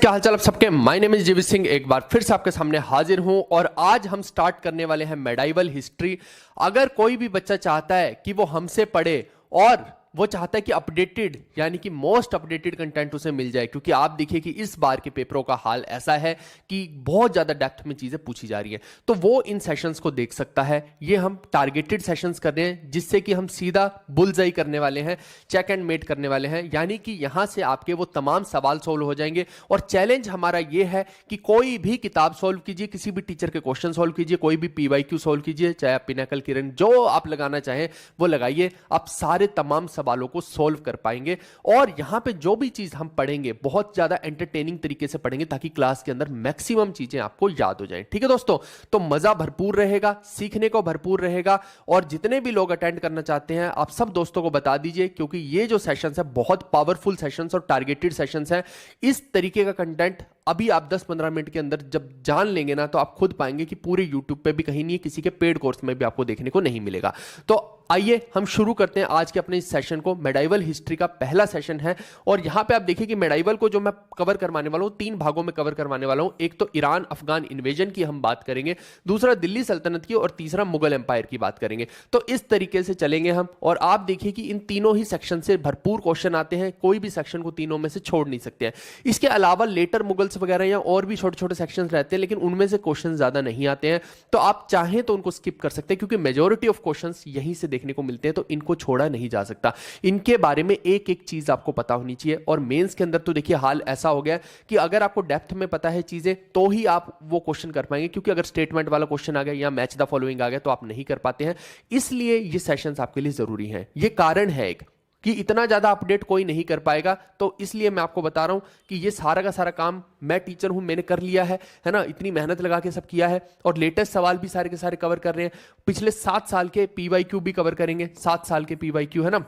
क्या हालचाल आप सबके। माय नेम इज जीवी सिंह, एक बार फिर से आपके सामने हाजिर हूं और आज हम स्टार्ट करने वाले हैं मेडाइवल हिस्ट्री। अगर कोई भी बच्चा चाहता है कि वो हमसे पढ़े और वो चाहता है कि अपडेटेड यानी कि मोस्ट अपडेटेड कंटेंट उसे मिल जाए, क्योंकि आप देखिए कि इस बार के पेपरों का हाल ऐसा है कि बहुत ज्यादा डेप्थ में चीजें पूछी जा रही हैं, तो वो इन सेशंस को देख सकता है। ये हम टारगेटेड सेशंस कर रहे हैं जिससे कि हम सीधा बुलजाई करने वाले हैं, चेक एंड मेट करने वाले हैं, यानी कि यहां से आपके वो तमाम सवाल सोल्व हो जाएंगे। और चैलेंज हमारा ये है कि कोई भी किताब सोल्व कीजिए, किसी भी टीचर के क्वेश्चन सोल्व कीजिए, कोई भी पीवाईक्यू सोल्व कीजिए, चाहे आप पिनाकल किरण जो आप लगाना चाहें वो लगाइए, आप सारे तमाम सवालों को सोल्व कर पाएंगे। और यहां पे जो भी चीज हम पढ़ेंगे बहुत ज्यादा एंटरटेनिंग तरीके से पढ़ेंगे ताकि क्लास के अंदर मैक्सिमम चीजें आपको याद हो जाएं। ठीक है दोस्तों, तो मजा भरपूर रहेगा, सीखने को भरपूर रहेगा। और जितने भी लोग अटेंड करना चाहते हैं आप सब दोस्तों को बता दीजिए, क्योंकि ये जो सेशंस है बहुत पावरफुल सेशंस और टारगेटेड सेशंस हैं। इस तरीके का कंटेंट अभी आप 10-15 मिनट के अंदर जब जान लेंगे ना, तो आप खुद पाएंगे कि पूरे यूट्यूब पे भी कहीं नहीं है, किसी के पेड कोर्स में भी आपको देखने को नहीं मिलेगा। तो आइए हम शुरू करते हैं आज के अपने इस सेशन को। मेडाइवल हिस्ट्री का पहला सेशन है और यहां पे आप देखिए कि मेडाइवल को जो मैं कवर करवाने वाला हूं, 3 भागों में कवर करवाने वाला हूं। एक तो ईरान अफगान इन्वेजन की हम बात करेंगे, दूसरा दिल्ली सल्तनत की, और तीसरा मुगल एम्पायर की बात करेंगे। तो इस तरीके से चलेंगे हम। और आप देखिए कि इन तीनों ही सेक्शन से भरपूर क्वेश्चन आते हैं, कोई भी सेक्शन को तीनों में से छोड़ नहीं सकते हैं। इसके अलावा लेटर मुगल्स वगैरह या और भी छोटे छोटे सेक्शन रहते हैं, लेकिन उनमें से क्वेश्चन ज्यादा नहीं आते हैं, तो आप चाहें तो उनको स्किप कर सकते हैं, क्योंकि मेजोरिटी ऑफ क्वेश्चन यहीं से देखने को मिलते हैं, तो इनको छोड़ा नहीं जा सकता। इनके बारे में एक एक चीज आपको पता होनी चाहिए। और मेंस के अंदर तो देखिए हाल ऐसा हो गया कि अगर आपको डेप्थ में पता है चीजें तो ही आप वो क्वेश्चन कर पाएंगे, क्योंकि अगर स्टेटमेंट वाला क्वेश्चन आ गया या मैच द फॉलोइंग आ गया तो आप नहीं कर पाते हैं। इसलिए ये सेशंस आपके लिए जरूरी हैं। ये कारण है एक कि इतना ज्यादा अपडेट कोई नहीं कर पाएगा, तो इसलिए मैं आपको बता रहा हूं कि ये सारा का सारा काम मैं टीचर हूं, मैंने कर लिया है ना, इतनी मेहनत लगा के सब किया है। और लेटेस्ट सवाल भी सारे के सारे कवर कर रहे हैं। पिछले 7 साल के पीवाईक्यू भी कवर करेंगे, 7 साल के पीवाईक्यू, है ना।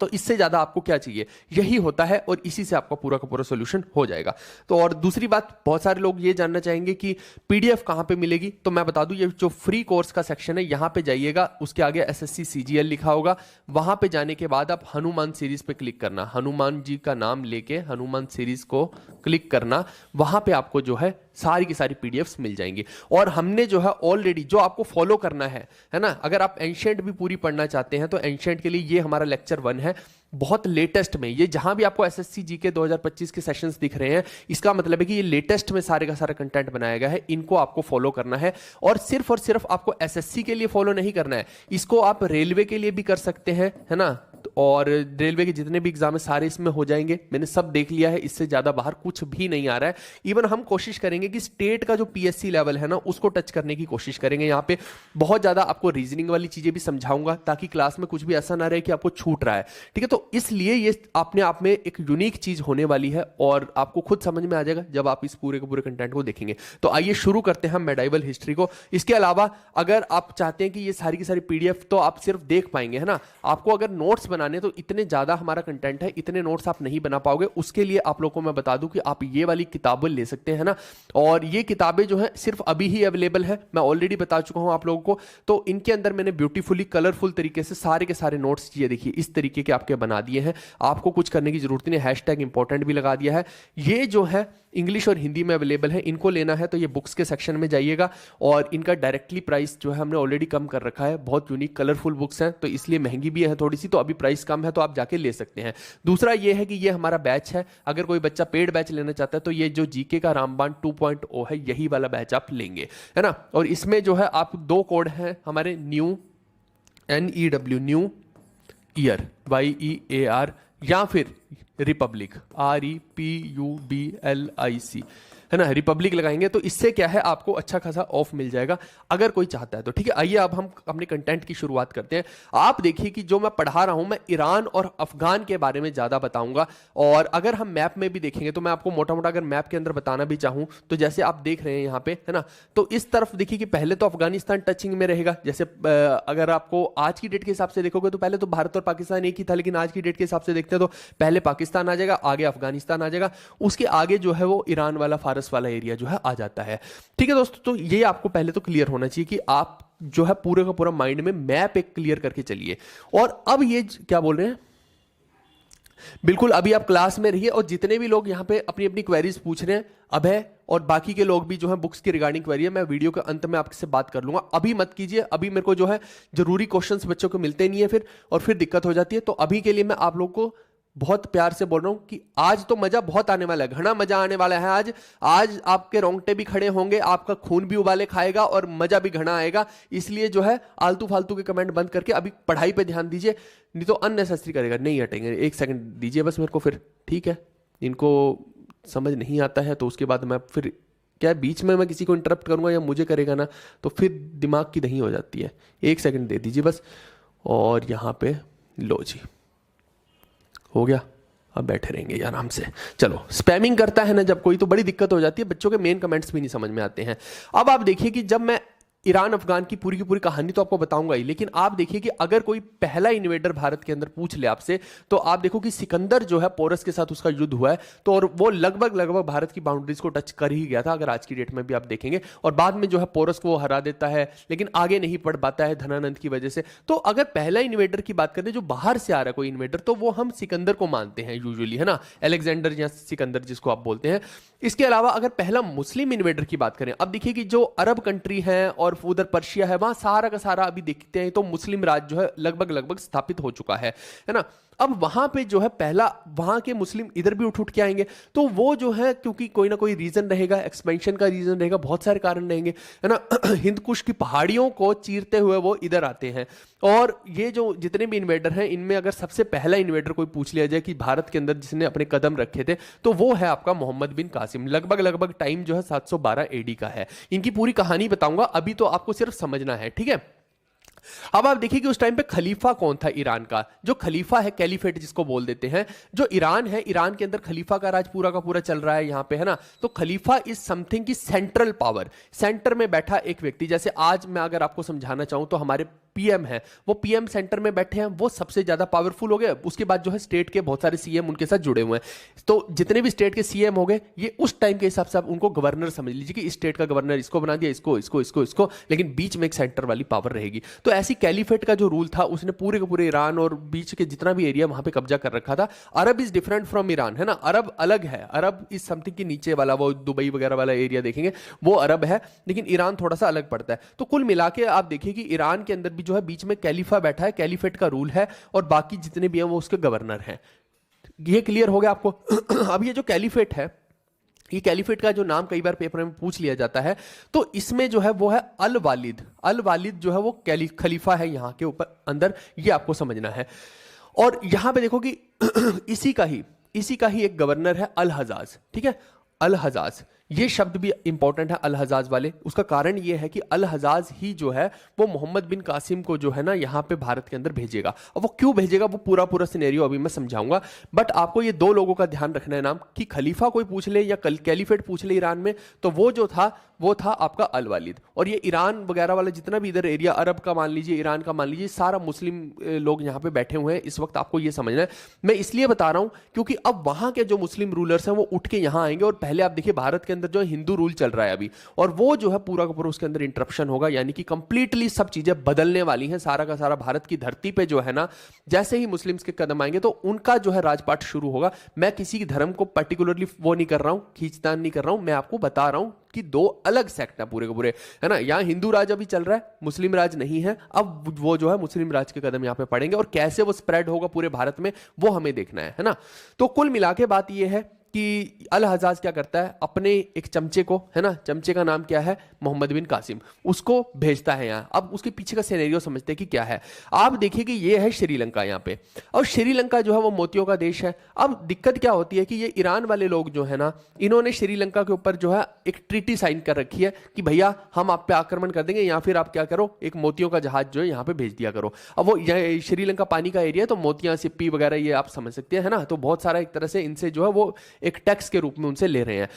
तो इससे ज्यादा आपको क्या चाहिए, यही होता है और इसी से आपका पूरा का पूरा सॉल्यूशन हो जाएगा। तो और दूसरी बात, बहुत सारे लोग ये जानना चाहेंगे कि पीडीएफ कहां पे मिलेगी, तो मैं बता दूं ये जो फ्री कोर्स का सेक्शन है यहां पे जाइएगा, उसके आगे एसएससी सीजीएल लिखा होगा, वहां पे जाने के बाद आप हनुमान सीरीज पे क्लिक करना, हनुमान जी का नाम लेके हनुमान सीरीज को क्लिक करना, वहां पे आपको जो है सारी की सारी पीडीएफ्स मिल जाएंगी। और हमने जो है ऑलरेडी जो आपको फॉलो करना है ना, अगर आप एंशिएंट भी पूरी पढ़ना चाहते हैं तो एंशिएंट के लिए ये हमारा लेक्चर 1 है, बहुत लेटेस्ट में। ये जहां भी आपको एसएससी जीके 2025 के सेशंस दिख रहे हैं, इसका मतलब है कि ये लेटेस्ट में सारे का सारा कंटेंट बनाया गया है, इनको आपको फॉलो करना है। और सिर्फ आपको एसएससी के लिए फॉलो नहीं करना है, इसको आप रेलवे के लिए भी कर सकते हैं, है ना। और रेलवे के जितने भी एग्जाम है सारे इसमें हो जाएंगे, मैंने सब देख लिया है, इससे ज्यादा बाहर कुछ भी नहीं आ रहा है। इवन हम कोशिश करेंगे कि स्टेट का जो पीएससी लेवल है ना उसको टच करने की कोशिश करेंगे। यहाँ पे बहुत ज्यादा आपको रीजनिंग वाली चीजें भी समझाऊंगा, ताकि क्लास में कुछ भी ऐसा ना रहे कि आपको छूट रहा है। ठीक है, तो इसलिए ये अपने आप में एक यूनिक चीज होने वाली है और आपको खुद समझ में आ जाएगा जब आप इस पूरे के पूरे कंटेंट को देखेंगे। तो आइए शुरू करते हैं हम मेडाइवल हिस्ट्री को। इसके अलावा अगर आप चाहते हैं कि ये सारी की सारी पीडीएफ तो आप सिर्फ देख पाएंगे, है ना। आपको अगर नोट्स बनाने, तो इतने ज्यादा हमारा कंटेंट है, इतने नोट्स आप नहीं बना पाओगे। उसके लिए आप लोगों को मैं बता दूं कि आप ये वाली किताबें ले सकते हैं ना, और ये किताबें जो है सिर्फ अभी ही अवेलेबल है, मैं ऑलरेडी बता चुका हूं आप लोगों को। तो इनके अंदर मैंने ब्यूटीफुली कलरफुल तरीके से सारे के सारे नोट्स ये देखिए इस तरीके के आपके बना दिए हैं। आपको कुछ करने की जरूरत नहीं, हैशटैग इंपॉर्टेंट भी लगा दिया है। ये जो है इंग्लिश और हिंदी में अवेलेबल है, इनको लेना है तो ये बुक्स के सेक्शन में जाइएगा। और इनका डायरेक्टली प्राइस जो है हमने ऑलरेडी कम कर रखा है, बहुत यूनिक कलरफुल बुक्स हैं तो इसलिए महंगी भी है थोड़ी सी, तो अभी प्राइस कम है तो आप जाके ले सकते हैं। दूसरा ये है कि ये हमारा बैच है, अगर कोई बच्चा पेड बैच लेना चाहता है तो ये जो जीके का रामबाण 2.0 है यही वाला बैच आप लेंगे, है ना। और इसमें जो है आप 2 कोड हैं हमारे, new NEW new year YEAR, या फिर रिपब्लिक REPUBLIC, है ना, रिपब्लिक लगाएंगे तो इससे क्या है आपको अच्छा खासा ऑफ मिल जाएगा अगर कोई चाहता है तो। ठीक है, आइए अब हम अपने कंटेंट की शुरुआत करते हैं। आप देखिए कि जो मैं पढ़ा रहा हूं, मैं ईरान और अफगान के बारे में ज्यादा बताऊंगा। और अगर हम मैप में भी देखेंगे तो मैं आपको मोटा मोटा अगर मैप के अंदर बताना भी चाहूं तो जैसे आप देख रहे हैं यहाँ पे, है ना, तो इस तरफ देखिए कि पहले तो अफगानिस्तान टचिंग में रहेगा। जैसे अगर आपको आज की डेट के हिसाब से देखोगे तो पहले तो भारत और पाकिस्तान एक ही था, लेकिन आज की डेट के हिसाब से देखते हैं तो पहले पाकिस्तान आ जाएगा, आगे अफगानिस्तान आ जाएगा, उसके आगे जो है वो ईरान वाला वाला एरिया जो है आ जाता है। ठीक है दोस्तों, तो ये आपको पहले तो क्लियर होना चाहिए कि आप जो है पूरे का पूरा माइंड में मैप एक क्लियर करके चलिए। और अब ये क्या बोल रहे हैं, बिल्कुल, अभी आप क्लास में रहिए और जितने भी लोग यहाँ पे अपनी अपनी क्वेरीज पूछ रहे हैं, अभय और बाकी के लोग भी जो है बुक्स की रिगार्डिंग क्वेरी है, मैं वीडियो के अंत में आपसे बात कर लूंगा। अभी मत कीजिए, अभी मेरे को जो है जरूरी क्वेश्चंस बच्चों को मिलते नहीं है फिर, और फिर दिक्कत हो जाती है। तो अभी के लिए मैं आप लोग को बहुत प्यार से बोल रहा हूं कि आज तो मजा बहुत आने वाला है, घना मजा आने वाला है आज। आज आपके रोंगटे भी खड़े होंगे, आपका खून भी उबाले खाएगा और मजा भी घना आएगा। इसलिए जो है आलतू फालतू के कमेंट बंद करके अभी पढ़ाई पे ध्यान दीजिए, नहीं तो अननेसेसरी करेगा, नहीं हटेंगे। एक सेकंड दीजिए बस मेरे को फिर, ठीक है। इनको समझ नहीं आता है तो उसके बाद मैं फिर क्या बीच में मैं किसी को इंटरप्ट करूंगा या मुझे करेगा ना, तो फिर दिमाग की दही हो जाती है। एक सेकंड दे दीजिए बस, और यहाँ पे लो जी, हो गया। अब बैठे रहेंगे आराम से। चलो, स्पैमिंग करता है ना जब कोई, तो बड़ी दिक्कत हो जाती है, बच्चों के मेन कमेंट्स भी नहीं समझ में आते हैं। अब आप देखिए कि जब मैं ईरान अफगान की पूरी कहानी तो आपको बताऊंगा ही, लेकिन आप देखिए कि अगर कोई पहला इन्वेडर भारत के अंदर पूछ ले आपसे, तो आप देखो कि सिकंदर जो है पोरस के साथ उसका युद्ध हुआ है, तो और वो लगभग भारत की बाउंड्रीज को टच कर ही गया था, अगर आज की डेट में भी आप देखेंगे। और बाद में जो है पोरस को वो हरा देता है, लेकिन आगे नहीं बढ़ पाता है धनानंद की वजह से। तो अगर पहला इन्वेडर की बात करें जो बाहर से आ रहा है कोई इन्वेडर, तो वो हम सिकंदर को मानते हैं यूजुअली, है ना, अलेक्जेंडर या सिकंदर जिसको आप बोलते हैं। इसके अलावा अगर पहला मुस्लिम इन्वेडर की बात करें, अब देखिए कि जो अरब कंट्री है और उधर पर्शिया है, वहां सारा का सारा अभी देखते हैं तो मुस्लिम राज जो है लगभग स्थापित हो चुका है ना। अब वहां पे जो है पहला वहां के मुस्लिम इधर भी उठ के आएंगे, तो वो जो है क्योंकि कोई ना कोई रीजन रहेगा, एक्सपेंशन का रीजन रहेगा, बहुत सारे कारण रहेंगे, है ना। हिंद कुश की पहाड़ियों को चीरते हुए वो इधर आते हैं। और ये जो जितने भी इन्वेडर हैं, इनमें अगर सबसे पहला इन्वेडर कोई पूछ लिया जाए कि भारत के अंदर जिसने अपने कदम रखे थे, तो वो है आपका मोहम्मद बिन कासिम। लगभग टाइम जो है 712 एडी का है। इनकी पूरी कहानी बताऊंगा, अभी तो आपको सिर्फ समझना है, ठीक है। अब आप देखिए कि उस टाइम पे खलीफा कौन था ईरान का। जो खलीफा है, कैलिफेट जिसको बोल देते हैं, जो ईरान है, ईरान के अंदर खलीफा का राज पूरा का पूरा चल रहा है यहाँ पे, है ना। तो खलीफा इज समथिंग की सेंट्रल पावर, सेंटर में बैठा एक व्यक्ति। जैसे आज मैं अगर आपको समझाना चाहूं तो हमारे पीएम है, वो पीएम सेंटर में बैठे हैं, वो सबसे ज्यादा पावरफुल हो गए। उसके बाद जो है स्टेट के बहुत सारे सीएम उनके साथ जुड़े हुए हैं। तो जितने भी स्टेट के सीएम हो गए, ये उस टाइम के हिसाब से आप उनको गवर्नर समझ लीजिए कि इस स्टेट का गवर्नर इसको बना दिया, इसको, लेकिन बीच में एक सेंटर वाली पावर रहेगी। तो ऐसी कैलिफेट का जो रूल था, उसने पूरे के पूरे ईरान और बीच के जितना भी एरिया वहां पे कब्जा कर रखा था। अरब इज डिफरेंट फ्रॉम ईरान, है ना। अरब अलग है, अरब इज समथिंग की नीचे वाला, वो दुबई वगैरह वाला एरिया देखेंगे वो अरब है, लेकिन ईरान थोड़ा सा अलग पड़ता है। तो कुल मिला के आप देखिए कि ईरान के अंदर भी जो है बीच में कैलिफा बैठा है, कैलिफेट का रूल है, और बाकी जितने भी हैं वो उसके गवर्नर हैं। ये क्लियर हो गया आपको। अब ये जो कैलिफेट है, ये कैलिफेट का जो नाम कई बार पेपर में पूछ लिया जाता है, तो इसमें जो है वो है अल वालिद। अल वालिद जो है वो खलीफा है यहाँ के ऊपर अंदर, ये आपको समझना है। और यहां पे देखो कि इसी का ही एक गवर्नर है अल हजाज, ठीक है। अल हजाज, ये शब्द भी इंपॉर्टेंट है अल हजाज वाले। उसका कारण ये है कि अल हजाज ही जो है वो मोहम्मद बिन कासिम को जो है ना यहाँ पे भारत के अंदर भेजेगा। और वो क्यों भेजेगा, वो पूरा सिनेरियो अभी मैं समझाऊंगा। बट आपको ये दो लोगों का ध्यान रखना है नाम, कि खलीफा कोई पूछ ले या कैलिफेट पूछ ले ईरान में, तो वो जो था वो था आपका अल वालिद। और ये ईरान वगैरह वाला जितना भी इधर एरिया, अरब का मान लीजिए, ईरान का मान लीजिए, सारा मुस्लिम लोग यहाँ पे बैठे हुए हैं इस वक्त। आपको ये समझना है, मैं इसलिए बता रहा हूं क्योंकि अब वहां के जो मुस्लिम रूलर्स हैं वो उठ के यहाँ आएंगे। और पहले आप देखिए भारत के अंदर जो हिंदू रूल चल रहा है अभी, और वो जो है पूरा का पूरा उसके अंदर इंटरप्शन होगा, यानी कि कंप्लीटली सब चीजें बदलने वाली हैं। सारा का सारा भारत की धरती पे जो है ना, जैसे ही मुस्लिम्स के कदम आएंगे तो उनका जो है राजपाट शुरू होगा। मैं किसी धर्म को पर्टिकुलरली वो नहीं कर रहा हूं, खींचतान नहीं कर रहा हूं, मैं आपको बता रहा हूं कि दो अलग सेक्ट है पूरे के पूरे, है ना। यहां हिंदू राज अभी चल रहा है, मुस्लिम राज नहीं है। अब वो जो है मुस्लिम राज के कदम यहां पे पड़ेंगे, और कैसे वो स्प्रेड होगा पूरे भारत में वो हमें देखना है ना। तो कुल मिला के बात ये है कि अल हजाज क्या करता है, अपने एक चमचे को, है ना, चमचे का नाम क्या है, मोहम्मद बिन कासिम, उसको भेजता है यहाँ। अब उसके पीछे का सिनेरियो समझते हैं कि क्या है। आप देखिए कि ये है श्रीलंका यहाँ पे, और श्रीलंका जो है वो मोतियों का देश है। अब दिक्कत क्या होती है कि ये ईरान वाले लोग जो है ना, इन्होंने श्रीलंका के ऊपर जो है एक ट्रीटी साइन कर रखी है कि भैया हम आप पे आक्रमण कर देंगे, या फिर आप क्या करो, एक मोतियों का जहाज जो है यहाँ पे भेज दिया करो। अब वो श्रीलंका पानी का एरिया है, तो मोतियां, सिप्पी वगैरह ये आप समझ सकते हैं, है ना। तो बहुत सारा एक तरह से इनसे जो है वो एक टैक्स के रूप में उनसे ले रहे हैं।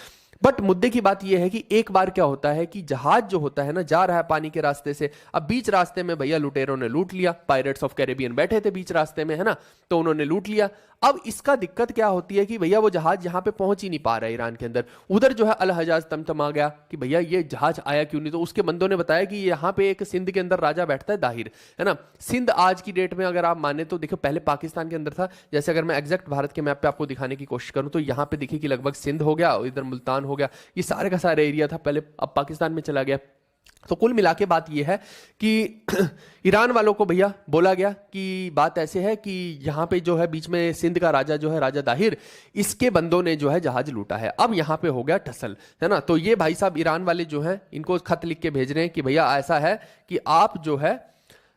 बट मुद्दे की बात यह है कि एक बार क्या होता है कि जहाज जो होता है ना, जा रहा है पानी के रास्ते से, अब बीच रास्ते में भैया लुटेरों ने लूट लिया, पायरेट्स ऑफ कैरेबियन बैठे थे बीच रास्ते में, है ना, तो उन्होंने लूट लिया। अब इसका दिक्कत क्या होती है कि भैया वो जहाज यहां पे पहुंच ही नहीं पा रहा है ईरान के अंदर। उधर जो है अल हजाज तमतमा गया कि भैया ये जहाज आया क्यों नहीं। तो उसके बंदों ने बताया कि यहाँ पे एक सिंध के अंदर राजा बैठता है दाहिर, है ना। सिंध आज की डेट में अगर आप माने तो देखो पहले पाकिस्तान के अंदर था। जैसे अगर मैं एग्जैक्ट भारत के मैप पे आपको दिखाने की कोशिश करूं तो यहाँ पे देखिए कि लगभग सिंध हो गया, इधर मुल्तान हो गया, ये सारे का सारा एरिया था पहले, अब पाकिस्तान में चला गया। तो कुल मिला के बात यह है कि ईरान वालों को भैया बोला गया कि बात ऐसे है कि यहाँ पे जो है बीच में सिंध का राजा जो है राजा दाहिर, इसके बंदों ने जो है जहाज लूटा है। अब यहाँ पे हो गया टसल, है ना। तो ये भाई साहब ईरान वाले जो हैं इनको खत लिख के भेज रहे हैं कि भैया ऐसा है कि आप जो है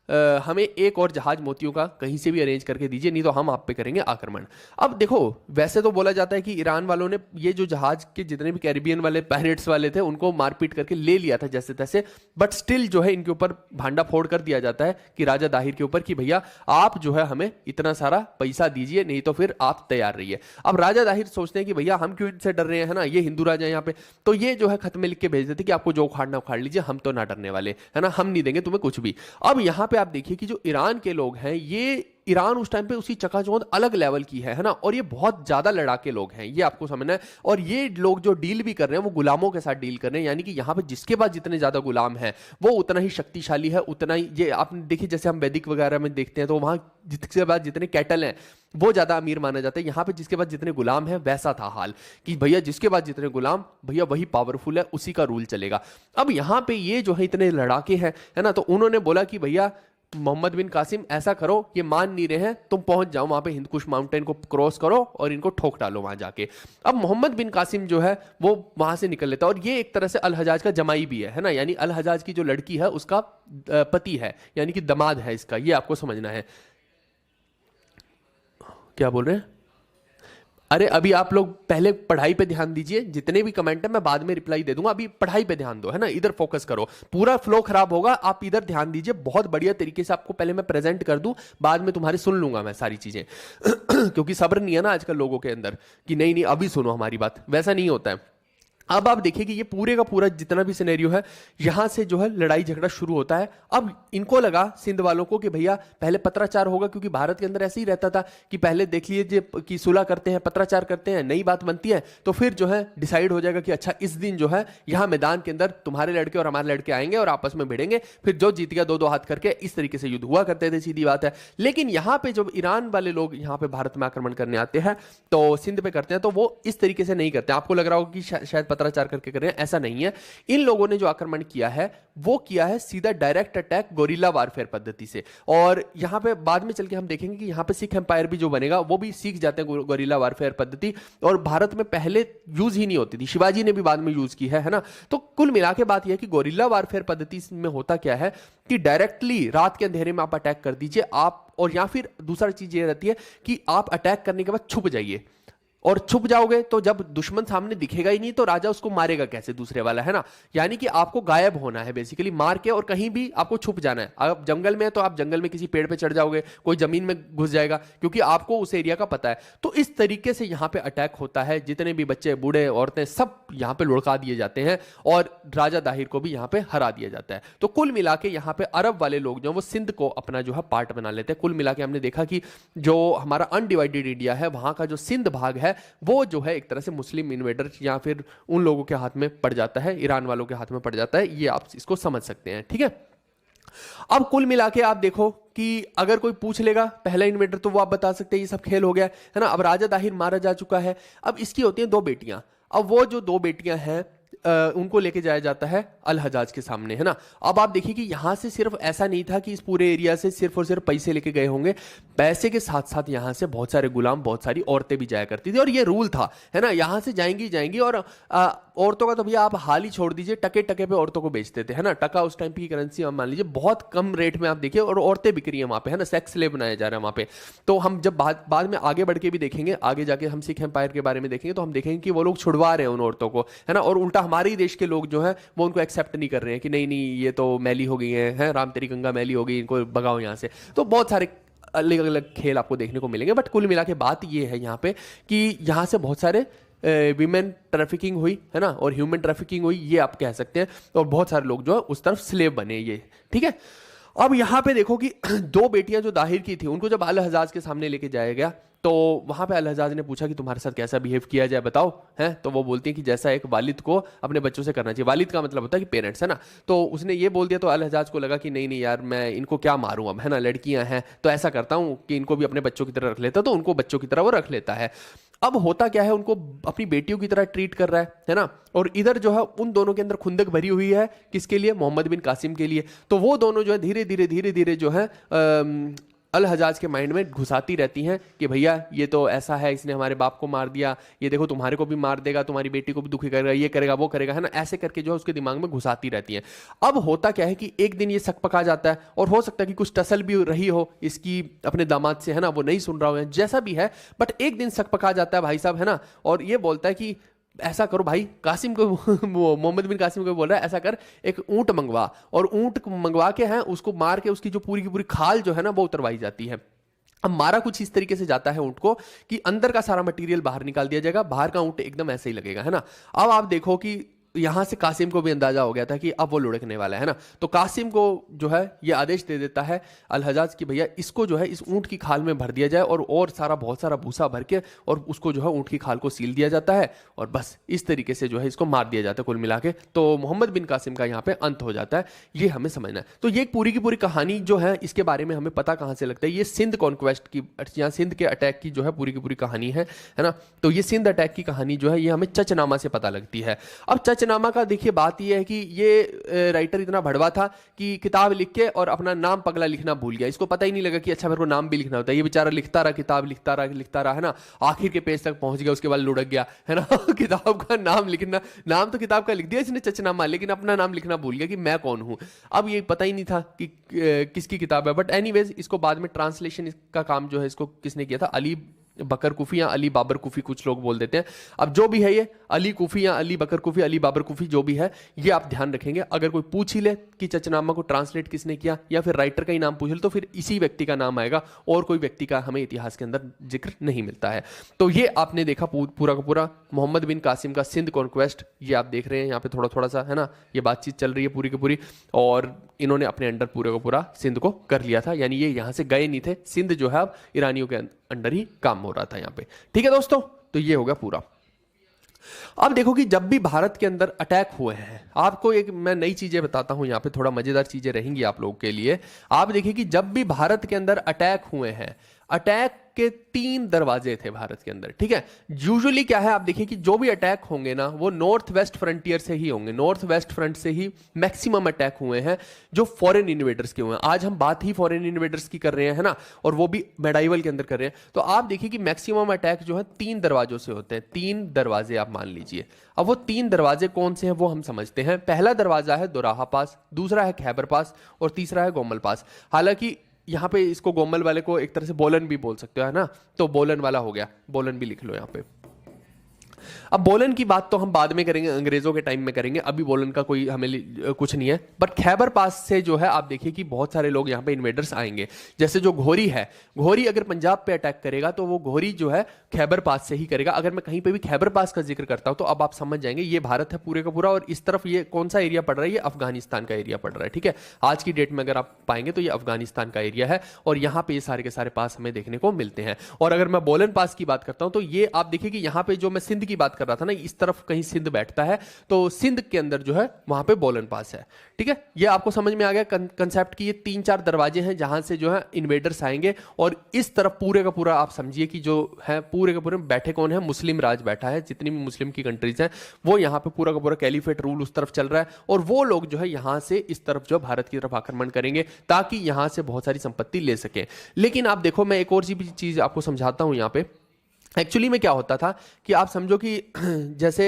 हमें एक और जहाज मोतियों का कहीं से भी अरेंज करके दीजिए, नहीं तो हम आप पे करेंगे आक्रमण। अब देखो वैसे तो बोला जाता है कि ईरान वालों ने ये जो जहाज के जितने भी कैरिबियन वाले पायरेट्स वाले थे उनको मारपीट करके ले लिया था जैसे तैसे, बट स्टिल जो है इनके ऊपर भांडा फोड़ कर दिया जाता है कि राजा दाहिर के ऊपर कि भैया आप जो है हमें इतना सारा पैसा दीजिए, नहीं तो फिर आप तैयार रहिए। अब राजा दाहिर सोचते हैं कि भैया हम क्यों इनसे डर रहे हैं, है ना, ये हिंदू राजा यहाँ पे। तो ये जो है खत में लिख के भेज देते कि आपको जो उखाड़ना उखाड़ लीजिए, हम तो ना डरने वाले, है ना, हम नहीं देंगे तुम्हें कुछ भी। अब यहाँ पे आप देखिए कि जो ईरान के लोग हैं, ये ईरान उस टाइम पे उसकी चकाचौंध अलग लेवल की है ना, और ये बहुत ज्यादा लड़ाके लोग हैं, ये आपको समझना है। और ये लोग जो डील भी कर रहे हैं वो गुलामों के साथ डील कर रहे हैं, यानी कि यहां पे जिसके पास जितने ज्यादा गुलाम हैं वो उतना ही शक्तिशाली है, उतना ही, ये आपने देखिए जैसे हम वैदिक वगैरह में देखते हैं तो वहां जिसके पास जितने कैटल हैं वो ज्यादा अमीर माना जाता है। यहां पे जिसके पास जितने गुलाम हैं वैसा था हाल कि भैया जिसके पास जितने गुलाम भैया वही पावरफुल है, उसी का रूल चलेगा। अब यहां पे ये जो है इतने लड़ाके हैं, है ना, तो उन्होंने बोला कि भैया मोहम्मद बिन कासिम ऐसा करो, ये मान नहीं रहे हैं, तुम पहुंच जाओ वहां पे हिंदकुश माउंटेन को क्रॉस करो और इनको ठोक डालो वहां जाके। अब मोहम्मद बिन कासिम जो है वो वहां से निकल लेता है, और ये एक तरह से अल हजाज का जमाई भी है ना, यानी अल हजाज की जो लड़की है उसका पति है, यानी कि दामाद है इसका, ये आपको समझना है। क्या बोल रहे हैं? अरे अभी आप लोग पहले पढ़ाई पे ध्यान दीजिए, जितने भी कमेंट है मैं बाद में रिप्लाई दे दूंगा, अभी पढ़ाई पे ध्यान दो, है ना, इधर फोकस करो, पूरा फ्लो खराब होगा, आप इधर ध्यान दीजिए। बहुत बढ़िया तरीके से आपको पहले मैं प्रेजेंट कर दूं, बाद में तुम्हारे सुन लूंगा मैं सारी चीजें क्योंकि सब्र नहीं है ना आजकल लोगों के अंदर कि नहीं नहीं अभी सुनो हमारी बात, वैसा नहीं होता है। अब आप देखिए कि ये पूरे का पूरा जितना भी सिनेरियो है, यहां से जो है लड़ाई झगड़ा शुरू होता है। अब इनको लगा सिंध वालों को कि भैया पहले पत्राचार होगा, क्योंकि भारत के अंदर ऐसे ही रहता था कि पहले देख लीजिए कि सुलह करते हैं, पत्राचार करते हैं, नई बात बनती है तो फिर जो है डिसाइड हो जाएगा कि अच्छा इस दिन जो है यहाँ मैदान के अंदर तुम्हारे लड़के और हमारे लड़के आएंगे और आपस में भिड़ेंगे, फिर जो जीत गया दो दो हाथ करके, इस तरीके से युद्ध हुआ करते थे, सीधी बात है। लेकिन यहाँ पे जब ईरान वाले लोग यहाँ पे भारत में आक्रमण करने आते हैं तो सिंध पे करते हैं, तो वो इस तरीके से नहीं करते। आपको लग रहा होगा कि शायद पत्राचार करके कर रहे हैं, ऐसा नहीं है। इन लोगों ने जो आक्रमण किया है वो किया है सीधा डायरेक्ट अटैक गोरिल्ला वारफेयर पद्धति से। और यहां पे बाद में चल के हम देखेंगे कि यहां पे सिख एम्पायर भी जो बनेगा वो भी सीख जाते हैं गोरिल्ला वारफेयर पद्धति, और भारत में पहले यूज ही नहीं होती थी, शिवाजी ने भी बाद में यूज की है ना। तो कुल मिला के बात यह है कि गोरिल्ला वारफेयर पद्धति में होता क्या है कि डायरेक्टली रात के अंधेरे में आप अटैक कर दीजिए आप, और या फिर दूसरा चीज ये रहती है कि आप अटैक करने के बाद छुप जाइए, और छुप जाओगे तो जब दुश्मन सामने दिखेगा ही नहीं तो राजा उसको मारेगा कैसे दूसरे वाला, है ना। यानी कि आपको गायब होना है बेसिकली, मार के, और कहीं भी आपको छुप जाना है। अब जंगल में है तो आप जंगल में किसी पेड़ पे चढ़ जाओगे, कोई जमीन में घुस जाएगा, क्योंकि आपको उस एरिया का पता है। तो इस तरीके से यहाँ पे अटैक होता है, जितने भी बच्चे बूढ़े औरतें सब यहाँ पे लुढ़का दिए जाते हैं, और राजा दाहिर को भी यहाँ पे हरा दिया जाता है। तो कुल मिला के यहाँ पे अरब वाले लोग जो वो सिंध को अपना जो है पार्ट बना लेते हैं। कुल मिला के हमने देखा कि जो हमारा अनडिवाइडेड इंडिया है वहां का जो सिंध भाग है वो जो है एक तरह से मुस्लिम इन्वेडर या फिर उन लोगों के हाथ में पड़ जाता है, ईरान वालों के हाथ में पड़ जाता है, ये आप इसको समझ सकते हैं, ठीक है। अब कुल मिला के आप देखो कि अगर कोई पूछ लेगा पहला इन्वेडर तो वो आप बता सकते हैं ये सब खेल हो गया, है ना। अब राजा दाहिर मारा जा चुका है, अब इसकी होती हैं दो बेटियां। अब वो जो दो बेटियां हैं उनको लेके जाया जाता है अल हजाज के सामने, है ना। अब आप देखिए कि यहां से सिर्फ ऐसा नहीं था कि इस पूरे एरिया से सिर्फ और सिर्फ पैसे लेके गए होंगे, पैसे के साथ साथ यहां से बहुत सारे गुलाम, बहुत सारी औरतें भी जाया करती थी, और ये रूल था, है ना। यहां से जाएंगी जाएंगी, और औरतों का तो भैया आप हाल ही छोड़ दीजिए, टके टके पे औरतों को बेचते थे, है ना। टका उस टाइम की करेंसी आप मान लीजिए, बहुत कम रेट में आप देखिए, और औरतें बिक रही है वहां पे, है ना, सेक्स स्लेव बनाया जा रहा है वहां पे। तो हम जब बाद में आगे बढ़ के भी देखेंगे, आगे जाके हम सिख एम्पायर के बारे में देखेंगे तो हम देखेंगे कि वो लोग छुड़वा रहे हैं उन औरतों को, है ना, और उल्टा हमारे ही देश के लोग जो हैं वो उनको एक्सेप्ट नहीं कर रहे हैं कि नहीं नहीं ये तो मैली हो गई है, राम तेरी गंगा मैली हो गई, इनको भगाओ यहाँ से। तो बहुत सारे अलग अलग खेल आपको देखने को मिलेंगे, बट कुल मिला के बात ये है यहाँ पे कि यहाँ से बहुत सारे विमेन ट्रैफिकिंग हुई है ना, और ह्यूमन ट्रैफिकिंग हुई, ये आप कह सकते हैं। और बहुत सारे लोग जो है उस तरफ स्लेव बने, ये ठीक है। अब यहां पे देखो कि दो बेटियां जो दाहिर की थी, उनको जब अल हजाज के सामने लेके जाया गया तो वहां पे अल हजाज ने पूछा कि तुम्हारे साथ कैसा बिहेव किया जाए बताओ, हैं? तो वो बोलती है कि जैसा एक वालिद को अपने बच्चों से करना चाहिए। वालिद का मतलब होता है कि पेरेंट्स, है ना। तो उसने ये बोल दिया तो अल हजाज को लगा कि नहीं नहीं यार, मैं इनको क्या मारूं अब, है ना, लड़कियां हैं तो ऐसा करता हूं कि इनको भी अपने बच्चों की तरह रख लेता, तो उनको बच्चों की तरह वो रख लेता है। अब होता क्या है, उनको अपनी बेटियों की तरह ट्रीट कर रहा है ना। और इधर जो है उन दोनों के अंदर खुंदक भरी हुई है, किसके लिए? मोहम्मद बिन कासिम के लिए। तो वो दोनों जो है धीरे धीरे जो है अल हजाज के माइंड में घुसाती रहती हैं कि भैया ये तो ऐसा है, इसने हमारे बाप को मार दिया, ये देखो तुम्हारे को भी मार देगा, तुम्हारी बेटी को भी दुखी करेगा, ये करेगा वो करेगा, है ना। ऐसे करके जो है उसके दिमाग में घुसाती रहती हैं। अब होता क्या है कि एक दिन ये शक पका जाता है, और हो सकता है कि कुछ टसल भी रही हो इसकी अपने दामाद से, है ना, वो नहीं सुन रहा हो, जैसा भी है, बट एक दिन शक पका जाता है भाई साहब, है ना। और ये बोलता है कि ऐसा करो भाई, कासिम को मोहम्मद बिन कासिम को बोल रहा है ऐसा कर, एक ऊंट मंगवा, और ऊंट मंगवा के हैं उसको मार के उसकी जो पूरी की पूरी खाल जो है ना वो उतरवाई जाती है। अब मारा कुछ इस तरीके से जाता है ऊंट को कि अंदर का सारा मटेरियल बाहर निकाल दिया जाएगा, बाहर का ऊंट एकदम ऐसे ही लगेगा, है ना। अब आप देखो कि यहां से कासिम को भी अंदाजा हो गया था कि अब वो लुढ़कने वाला है ना। तो कासिम को जो है ये आदेश दे देता है अल हजाज की भैया इसको जो है इस ऊंट की खाल में भर दिया जाए, और सारा बहुत सारा भूसा भर के और उसको जो है ऊंट की खाल को सील दिया जाता है, और बस इस तरीके से जो है इसको मार दिया जाता है कुल मिला के। तो मोहम्मद बिन कासिम का यहाँ पे अंत हो जाता है, ये हमें समझना है। तो ये पूरी की पूरी कहानी जो है इसके बारे में हमें पता कहां से लगता है, ये सिंध कॉन्क्वेस्ट की, यहाँ सिंध के अटैक की जो है पूरी की पूरी कहानी है ना। तो ये सिंध अटैक की कहानी जो है ये हमें चचनामा से पता लगती है। अब चचनामा का देखिए बात यह है कि ये राइटर इतना भड़वा था कि किताब लिख के और अपना नाम पगला लिखना भूल गया। इसको पता ही नहीं लगा कि अच्छा मेरे को नाम भी लिखना होता है। ये बेचारा लिखता रहा, किताब लिखता रहा, है ना, आखिर के पेज तक पहुंच गया, उसके बाद लुढ़क गया, है ना। किताब का नाम लिखना, नाम तो किताब का लिख दिया इसने चचनामा, लेकिन अपना नाम लिखना भूल गया कि मैं कौन हूं। अब ये पता ही नहीं था कि किसकी किताब है। बट एनीवेज इसको बाद में ट्रांसलेशन का काम जो है इसको किसने किया था, अली बकर कुफी या अली बाबर कुफी, कुछ लोग बोल देते हैं। अब जो भी है ये अली कुफी या अली बकर कुफी, अली बाबर कुफी जो भी है, ये आप ध्यान रखेंगे। अगर कोई पूछ ही ले कि चचनामा को ट्रांसलेट किसने किया या फिर राइटर का ही नाम पूछ ले, तो फिर इसी व्यक्ति का नाम आएगा, और कोई व्यक्ति का हमें इतिहास के अंदर जिक्र नहीं मिलता है। तो ये आपने देखा पूरा का पूरा मोहम्मद बिन कासिम का सिंध कॉन्क्वेस्ट, ये आप देख रहे हैं यहाँ पे थोड़ा थोड़ा सा, है ना, ये बातचीत चल रही है पूरी की पूरी। और इन्होंने अपने अंडर पूरे का पूरा सिंध को कर लिया था, यानी ये यहाँ से गए नहीं थे। सिंध जो है अब ईरानियों के अंडर ही काम हो रहा था यहाँ पे। ठीक है दोस्तों, तो ये होगा पूरा। अब देखो कि जब भी भारत के अंदर अटैक हुए हैं, आपको एक मैं नई चीजें बताता हूं, यहाँ पे थोड़ा मजेदार चीजें रहेंगी आप लोगों के लिए। आप देखिए कि जब भी भारत के अंदर अटैक हुए हैं, अटैक के 3 दरवाजे थे भारत के अंदर, ठीक है। यूजुअली क्या है, आप देखिए कि जो भी अटैक होंगे ना वो नॉर्थ वेस्ट फ्रंटियर से ही होंगे, नॉर्थ वेस्ट फ्रंट से ही मैक्सिमम अटैक हुए हैं जो फॉरेन इन्वेडर्स के हुए हैं। आज हम बात ही फॉरेन इन्वेडर्स की कर रहे हैं, है ना, और वो भी मेडाइवल के अंदर कर रहे हैं। तो आप देखिए कि मैक्सिमम अटैक जो है 3 दरवाजों से होते हैं। 3 दरवाजे आप मान लीजिए। अब वो 3 दरवाजे कौन से हैं वो हम समझते हैं। पहला दरवाजा है दोराहा पास, दूसरा है खैबर पास, और तीसरा है गोमल पास। हालांकि यहाँ पे इसको गोमल वाले को एक तरह से बोलन भी बोल सकते हो, है ना, तो बोलन वाला हो गया, बोलन भी लिख लो यहाँ पे। अब बोलन की बात तो हम बाद में करेंगे, अंग्रेजों के टाइम में करेंगे, अभी बोलन का कोई हमें कुछ नहीं है। बट खैबर पास से जो है आप देखिए कि बहुत सारे लोग यहाँ पे इन्वेडर्स आएंगे। जैसे जो घोरी है, घोरी अगर पंजाब पे अटैक करेगा तो वो घोरी जो है खैबर पास से ही करेगा। अगर मैं कहीं पे भी खैबर पास का जिक्र करता हूं तो अब आप समझ जाएंगे ये भारत है पूरे का पूरा, और इस तरफ ये कौन सा एरिया पड़ रहा है, ये अफगानिस्तान का एरिया पड़ रहा है। ठीक है, आज की डेट में अगर आप पाएंगे तो ये अफगानिस्तान का एरिया है, और यहाँ पे ये सारे के सारे पास हमें देखने को मिलते हैं। और अगर मैं बोलन पास की बात करता हूं तो ये आप देखिए कि यहाँ पे जो मैं सिंध की बात कर रहा था ना, इस तरफ कहीं सिंध बैठता है, तो सिंध के अंदर जो है वहां पे बोलन पास है। ठीक है, ये आपको समझ में आ गया कंसेप्ट की ये 3-4 दरवाजे हैं जहां से जो है इन्वेडर्स आएंगे। और इस तरफ पूरे का पूरा आप समझिए कि जो है पूरे का पूरे बैठे कौन है, मुस्लिम राज बैठा है। जितनी भी मुस्लिम की कंट्रीज हैं वो यहाँ पे पूरा का पूरा कैलिफेट रूल उस तरफ चल रहा है, और वो लोग जो है यहाँ से इस तरफ जो भारत की तरफ आक्रमण करेंगे ताकि यहाँ से बहुत सारी संपत्ति ले सके। लेकिन आप देखो, मैं एक और चीज आपको समझाता हूं यहाँ पे। एक्चुअली में क्या होता था कि आप समझो कि जैसे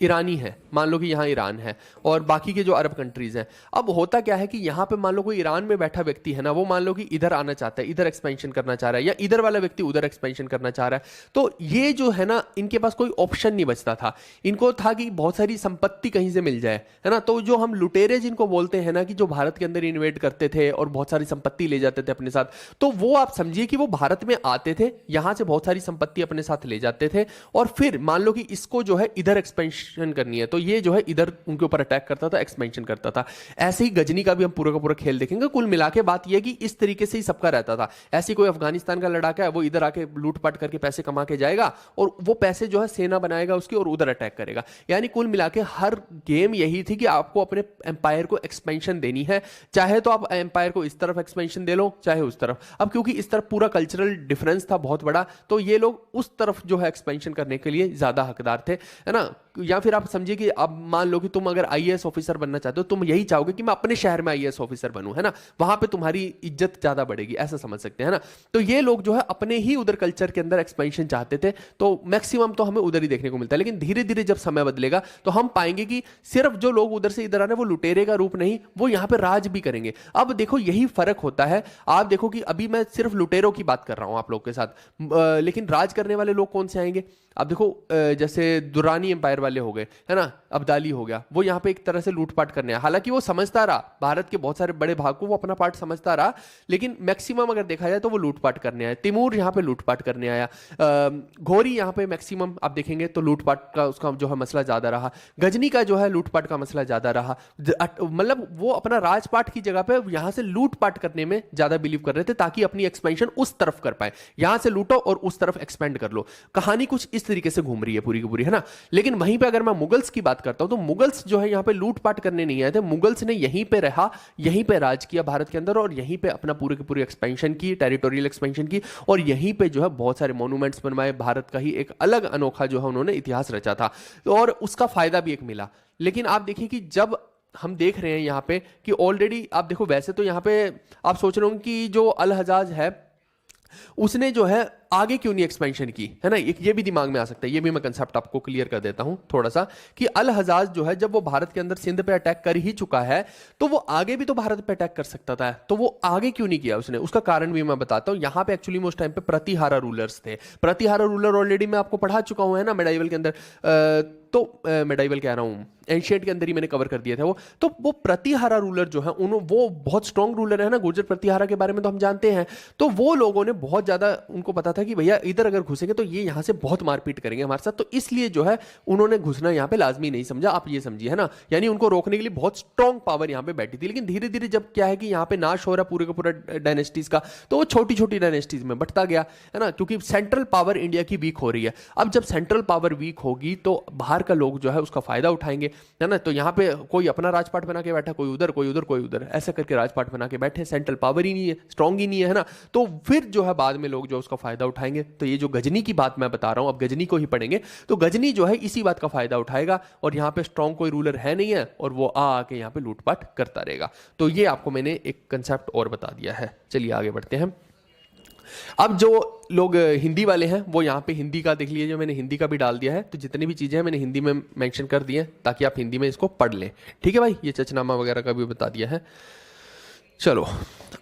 ईरानी है, मान लो कि यहाँ ईरान है और बाकी के जो अरब कंट्रीज हैं। अब होता क्या है कि यहाँ पे मान लो कोई ईरान में बैठा व्यक्ति है ना, वो मान लो कि इधर आना चाहता है, इधर एक्सपेंशन करना चाह रहा है, या इधर वाला व्यक्ति उधर एक्सपेंशन करना चाह रहा है। तो ये जो है ना, इनके पास कोई ऑप्शन नहीं बचता था। इनको था कि बहुत सारी संपत्ति कहीं से मिल जाए, है ना। तो जो हम लुटेरे जिनको बोलते हैं ना, कि जो भारत के अंदर इन्वेट करते थे और बहुत सारी संपत्ति ले जाते थे अपने साथ, तो वो आप समझिए कि वो भारत में आते थे, यहां से बहुत सारी संपत्ति अपने साथ ले जाते थे, और फिर मान लो कि इसको जो है इधर एक्सपेंशन करनी है, तो ये जो है इधर उनके ऊपर अटैक करता था, एक्सपेंशन करता था। ऐसे ही गजनी का भी हम पूरा का पूरा खेल देखेंगे। कुल मिला के बात यह कि इस तरीके से ही सबका रहता था। ऐसी कोई अफगानिस्तान का लड़ाका है, वो इधर आके लूटपाट करके पैसे कमा के जाएगा, और वो पैसे जो है सेना बनाएगा उसकी और उधर अटैक करेगा। यानी कुल मिला के हर गेम यही थी कि आपको अपने एम्पायर को एक्सपेंशन देनी है, चाहे तो आप एम्पायर को इस तरफ एक्सपेंशन दे लो, चाहे उस तरफ। अब क्योंकि इस तरफ पूरा कल्चरल डिफरेंस था बहुत बड़ा, तो ये लोग उस तरफ जो है एक्सपेंशन करने के लिए ज्यादा हकदार थे, है ना। या फिर आप समझिए कि अब मान लो कि तुम अगर आईएएस ऑफिसर बनना चाहते हो, तुम यही चाहोगे कि मैं अपने शहर में आईएएस ऑफिसर बनूं, है ना, वहां पे तुम्हारी इज्जत ज्यादा बढ़ेगी, ऐसा समझ सकते हैं ना। तो ये लोग जो है अपने ही उधर कल्चर के अंदर एक्सपेंशन चाहते थे, तो मैक्सिमम तो हमें उधर ही देखने को मिलता है। लेकिन धीरे धीरे जब समय बदलेगा तो हम पाएंगे कि सिर्फ जो लोग उधर से इधर आ रहे हैं वो लुटेरे का रूप नहीं, वो यहाँ पे राज भी करेंगे। अब देखो यही फर्क होता है। आप देखो कि अभी मैं सिर्फ लुटेरों की बात कर रहा हूं आप लोग के साथ, लेकिन राज करने वाले लोग कौन से आएंगे? अब देखो जैसे दुरानी एम्पायर वाले हो गए, है ना, अब्दाली हो गया, वो यहाँ पे एक तरह से लूटपाट करने आया। हालांकि वो समझता रहा, भारत के बहुत सारे बड़े भाग को वो अपना पार्ट समझता रहा, लेकिन मैक्सिमम अगर देखा जाए तो वो लूटपाट करने आया। तिमूर यहाँ पे लूटपाट करने आया। घोरी यहाँ पे मैक्सिमम आप देखेंगे तो लूटपाट का उसका जो है मसला ज्यादा रहा। गजनी का जो है लूटपाट का मसला ज्यादा रहा। मतलब वो अपना राजपाट की जगह पे यहाँ से लूटपाट करने में ज्यादा बिलीव कर रहे थे, ताकि अपनी एक्सपेंशन उस तरफ कर पाए। यहां से लूटो और उस तरफ एक्सपेंड कर लो। कहानी कुछ इस तरीके से घूम रही है पूरी की पूरी, है ना। लेकिन वहीं पे अगर मैं मुगल्स की बात करता हूं तो मुगल्स जो है यहां पे लूटपाट करने नहीं आए थे। मुगल्स ने यहीं पे रहा, यहीं पे राज किया भारत के अंदर, और यहीं पे अपना पूरे की पूरी एक्सपेंशन की, टेरिटोरियल एक्सपेंशन की, और यहीं पे जो है बहुत सारे मॉन्यूमेंट्स बनवाए। भारत का ही एक अलग अनोखा जो है उन्होंने इतिहास रचा था, और उसका फायदा भी एक मिला। लेकिन आप देखिए कि जब हम देख रहे हैं यहाँ पे कि ऑलरेडी आप देखो, वैसे तो यहाँ पे आप सोच रहे होंगे कि जो अल हजाज है उसने जो है आगे क्यों नहीं एक्सपेंशन की, है ना। ये भी दिमाग में आ सकता है। ये भी मैं कंसेप्ट आपको क्लियर कर देता हूं थोड़ा सा, कि अल हजाज जो है जब वो भारत के अंदर सिंध पे अटैक कर ही चुका है, तो वो आगे भी तो भारत पे अटैक कर सकता था, तो वो आगे क्यों नहीं किया उसने? उसका कारण भी मैं बताता हूं। यहां पे एक्चुअली में उस टाइम पे प्रतिहारा रूलर्स थे। प्रतिहारा रूलर ऑलरेडी मैं आपको पढ़ा चुका हूं, है ना, मेडाइवल के अंदर। मेडाइवल कह रहा हूं, एंशिएंट के अंदर ही मैंने कवर कर दिया था वो। तो वो प्रतिहारा रूलर जो है वो बहुत स्ट्रॉन्ग रूलर है ना। गुर्जर प्रतिहारा के बारे में तो हम जानते हैं। तो वो लोगों ने बहुत ज्यादा, उनको पता था कि भैया इधर अगर घुसेंगे तो ये यहां से बहुत मारपीट करेंगे हमारे साथ, तो इसलिए जो है उन्होंने घुसना यहां पे लाजमी नहीं समझा। आप ये समझिए, है ना, यानी उनको रोकने के लिए बहुत स्ट्रॉन्ग पावर यहां पे बैठी थी। लेकिन धीरे धीरे जब क्या है कि यहां पे नाश हो रहा पूरे का पूरा डायनेस्टीज का, तो वो छोटी छोटी डायनेस्टीज में बढ़ता गया, है ना, क्योंकि सेंट्रल पावर इंडिया की वीक हो रही है। अब जब सेंट्रल पावर वीक होगी तो बाहर का लोग जो है उसका फायदा उठाएंगे, है ना। तो यहां पे कोई अपना राजपाट बना के बैठा, कोई उधर कोई उधर कोई उधर, ऐसा करके राजपाट बना के बैठे। सेंट्रल पावर ही नहीं है, स्ट्रॉन्ग ही नहीं है ना। तो फिर जो है बाद में लोग जो उसका फायदा उठाएंगे। तो ये जो गजनी की बात मैं बता रहा हूं, अब गजनी को ही पढ़ेंगे, तो गजनी जो है इसी बात का फायदा उठाएगा, और यहां पे स्ट्रॉन्ग कोई रूलर है नहीं है, और वो आके यहां पे लूटपाट करता रहेगा। तो ये आपको मैंने एक कंसेप्ट और बता दिया है। चलिए आगे बढ़ते हैं। अब जो लोग हिंदी वाले हैं वो यहाँ पे हिंदी का देख लीजिए, मैंने हिंदी का भी डाल दिया है। तो जितनी भी चीज़ें हैं मैंने हिंदी में मेंशन कर दी हैं, ताकि आप हिंदी में इसको पढ़ लें। ठीक है भाई, ये चचनामा वगैरह का भी बता दिया है। चलो,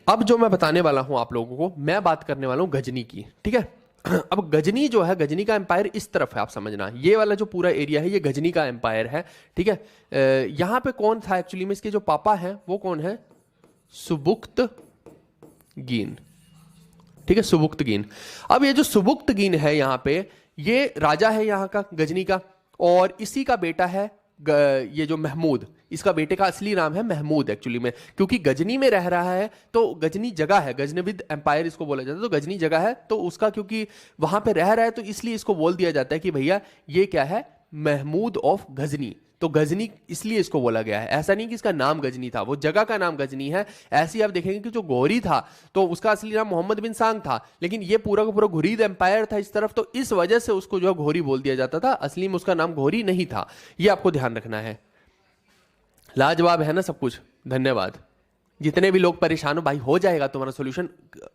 अब जो मैं बताने वाला हूं आप लोगों को, मैं बात करने वाला हूं गजनी की। ठीक है, अब गजनी जो है, गजनी का एम्पायर इस तरफ है, आप समझना। ये वाला जो पूरा एरिया है ये गजनी का एम्पायर है। ठीक है, यहाँ पे कौन था एक्चुअली में, इसके जो पापा हैं वो कौन है? सुबुक्तगीन। ठीक है, सुबुक्तगीन। अब ये जो सुबुक्तगीन है यहाँ पे, ये राजा है यहाँ का, गजनी का, और इसी का बेटा है ये जो महमूद। इसका बेटे का असली नाम है महमूद एक्चुअली में, क्योंकि गजनी में रह रहा है तो गजनी जगह है, गजनविद एम्पायर इसको बोला जाता है। तो गजनी जगह है, तो उसका क्योंकि वहां पे रह रहा है तो इसलिए इसको बोल दिया जाता है कि भैया ये क्या है, महमूद ऑफ गजनी। तो गजनी इसलिए इसको बोला गया है, ऐसा नहीं कि इसका नाम गजनी था, वो जगह का नाम गजनी है। ऐसे ही आप देखेंगे कि जो गौरी था तो उसका असली नाम मोहम्मद बिन सांग था, लेकिन ये पूरा का पूरा घुरीद एम्पायर था इस तरफ, तो इस वजह से उसको जो घोरी बोल दिया जाता था। असली में उसका नाम घोरी नहीं था, ये आपको ध्यान रखना है। लाजवाब है ना सब कुछ, धन्यवाद। जितने भी लोग परेशान हो भाई, हो जाएगा तुम्हारा सोल्यूशन।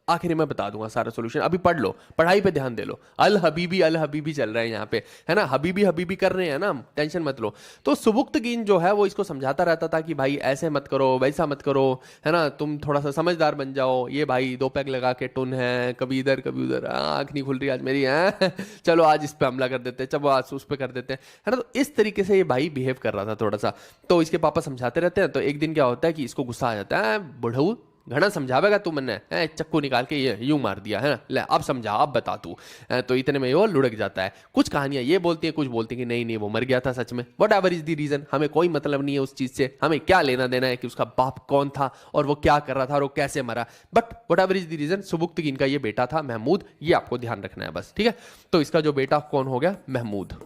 आखिर में बता दूंगा सारा सोल्यूशन, अभी पढ़ लो, पढ़ाई पे ध्यान दे लो। अल हबीबी चल रहा है यहाँ पे, है ना, हबीबी हबीबी कर रहे हैं ना हम, टेंशन मत लो। तो सुबुक्तगीन जो है वो इसको समझाता रहता था कि भाई ऐसे मत करो, वैसा मत करो, है ना, तुम थोड़ा सा समझदार बन जाओ। ये भाई दो पैक लगा के टुन है, कभी इधर कभी उधर, आँख नहीं खुल रही आज मेरी, है चलो आज इस पे हमला कर देते हैं, चलो आज उस पे कर देते हैं, है ना। तो इस तरीके से ये भाई बिहेव कर रहा था थोड़ा सा। तो इसके पापा समझाते रहते हैं, तो एक दिन क्या होता है कि इसको गुस्सा आ जाता है, बुढ़ऊ घना समझावेगा तू, मैंने चक्कू निकाल के ये यूं मार दिया है ना, ले अब समझा, अब बता तू। तो इतने में वो लुढ़क जाता है। कुछ कहानियां ये बोलती हैं, कुछ बोलती हैं कि नहीं नहीं वो मर गया था सच में, whatever is the reason, हमें कोई मतलब नहीं है उस चीज से, हमें क्या लेना देना है कि उसका बाप कौन था और वो क्या कर रहा था और वो कैसे मरा। But whatever is the reason, Sabuktigin का ये बेटा था महमूद, ये आपको ध्यान रखना है बस, ठीक है। तो इसका जो बेटा कौन हो गया, महमूद।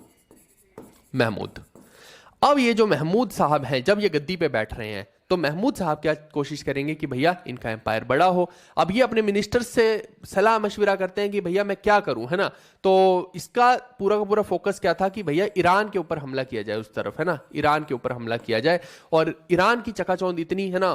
महमूद, अब ये जो महमूद साहब हैं, जब ये गद्दी पे बैठ रहे हैं तो महमूद साहब क्या कोशिश करेंगे कि भैया इनका एम्पायर बड़ा हो। अब ये अपने मिनिस्टर से सलाह मशविरा करते हैं कि भैया मैं क्या करूं, है ना। तो इसका पूरा का पूरा फोकस क्या था कि भैया ईरान के ऊपर हमला किया जाए उस तरफ, है ना, ईरान के ऊपर हमला किया जाए। और ईरान की चकाचौंध इतनी, है ना,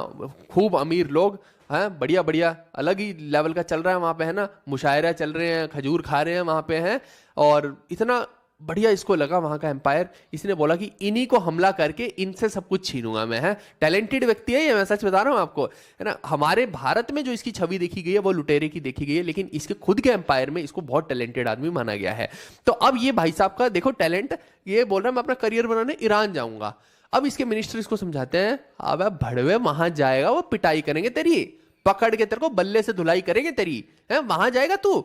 खूब अमीर लोग हैं, बढ़िया बढ़िया अलग ही लेवल का चल रहा है वहां पे, है ना, मुशायरा चल रहे हैं, खजूर खा रहे हैं वहां पे हैं, और इतना बढ़िया इसको लगा वहां का एम्पायर। इसने बोला कि इन्हीं को हमला करके इनसे सब कुछ छीनूंगा मैं, है। टैलेंटेड व्यक्ति है ये, मैं सच बता रहा हूं आपको, है ना। हमारे भारत में जो इसकी छवि देखी गई है वो लुटेरे की देखी गई है, लेकिन इसके खुद के एम्पायर में इसको बहुत टैलेंटेड आदमी माना गया है। तो अब ये भाई साहब का देखो टैलेंट, ये बोल रहा है मैं अपना करियर बनाने ईरान जाऊंगा। अब इसके मिनिस्टर इसको समझाते हैं, अब भड़वे वहां जाएगा वो पिटाई करेंगे तेरी, पकड़ के तेरे को बल्ले से धुलाई करेंगे तेरी, है, वहां जाएगा तू,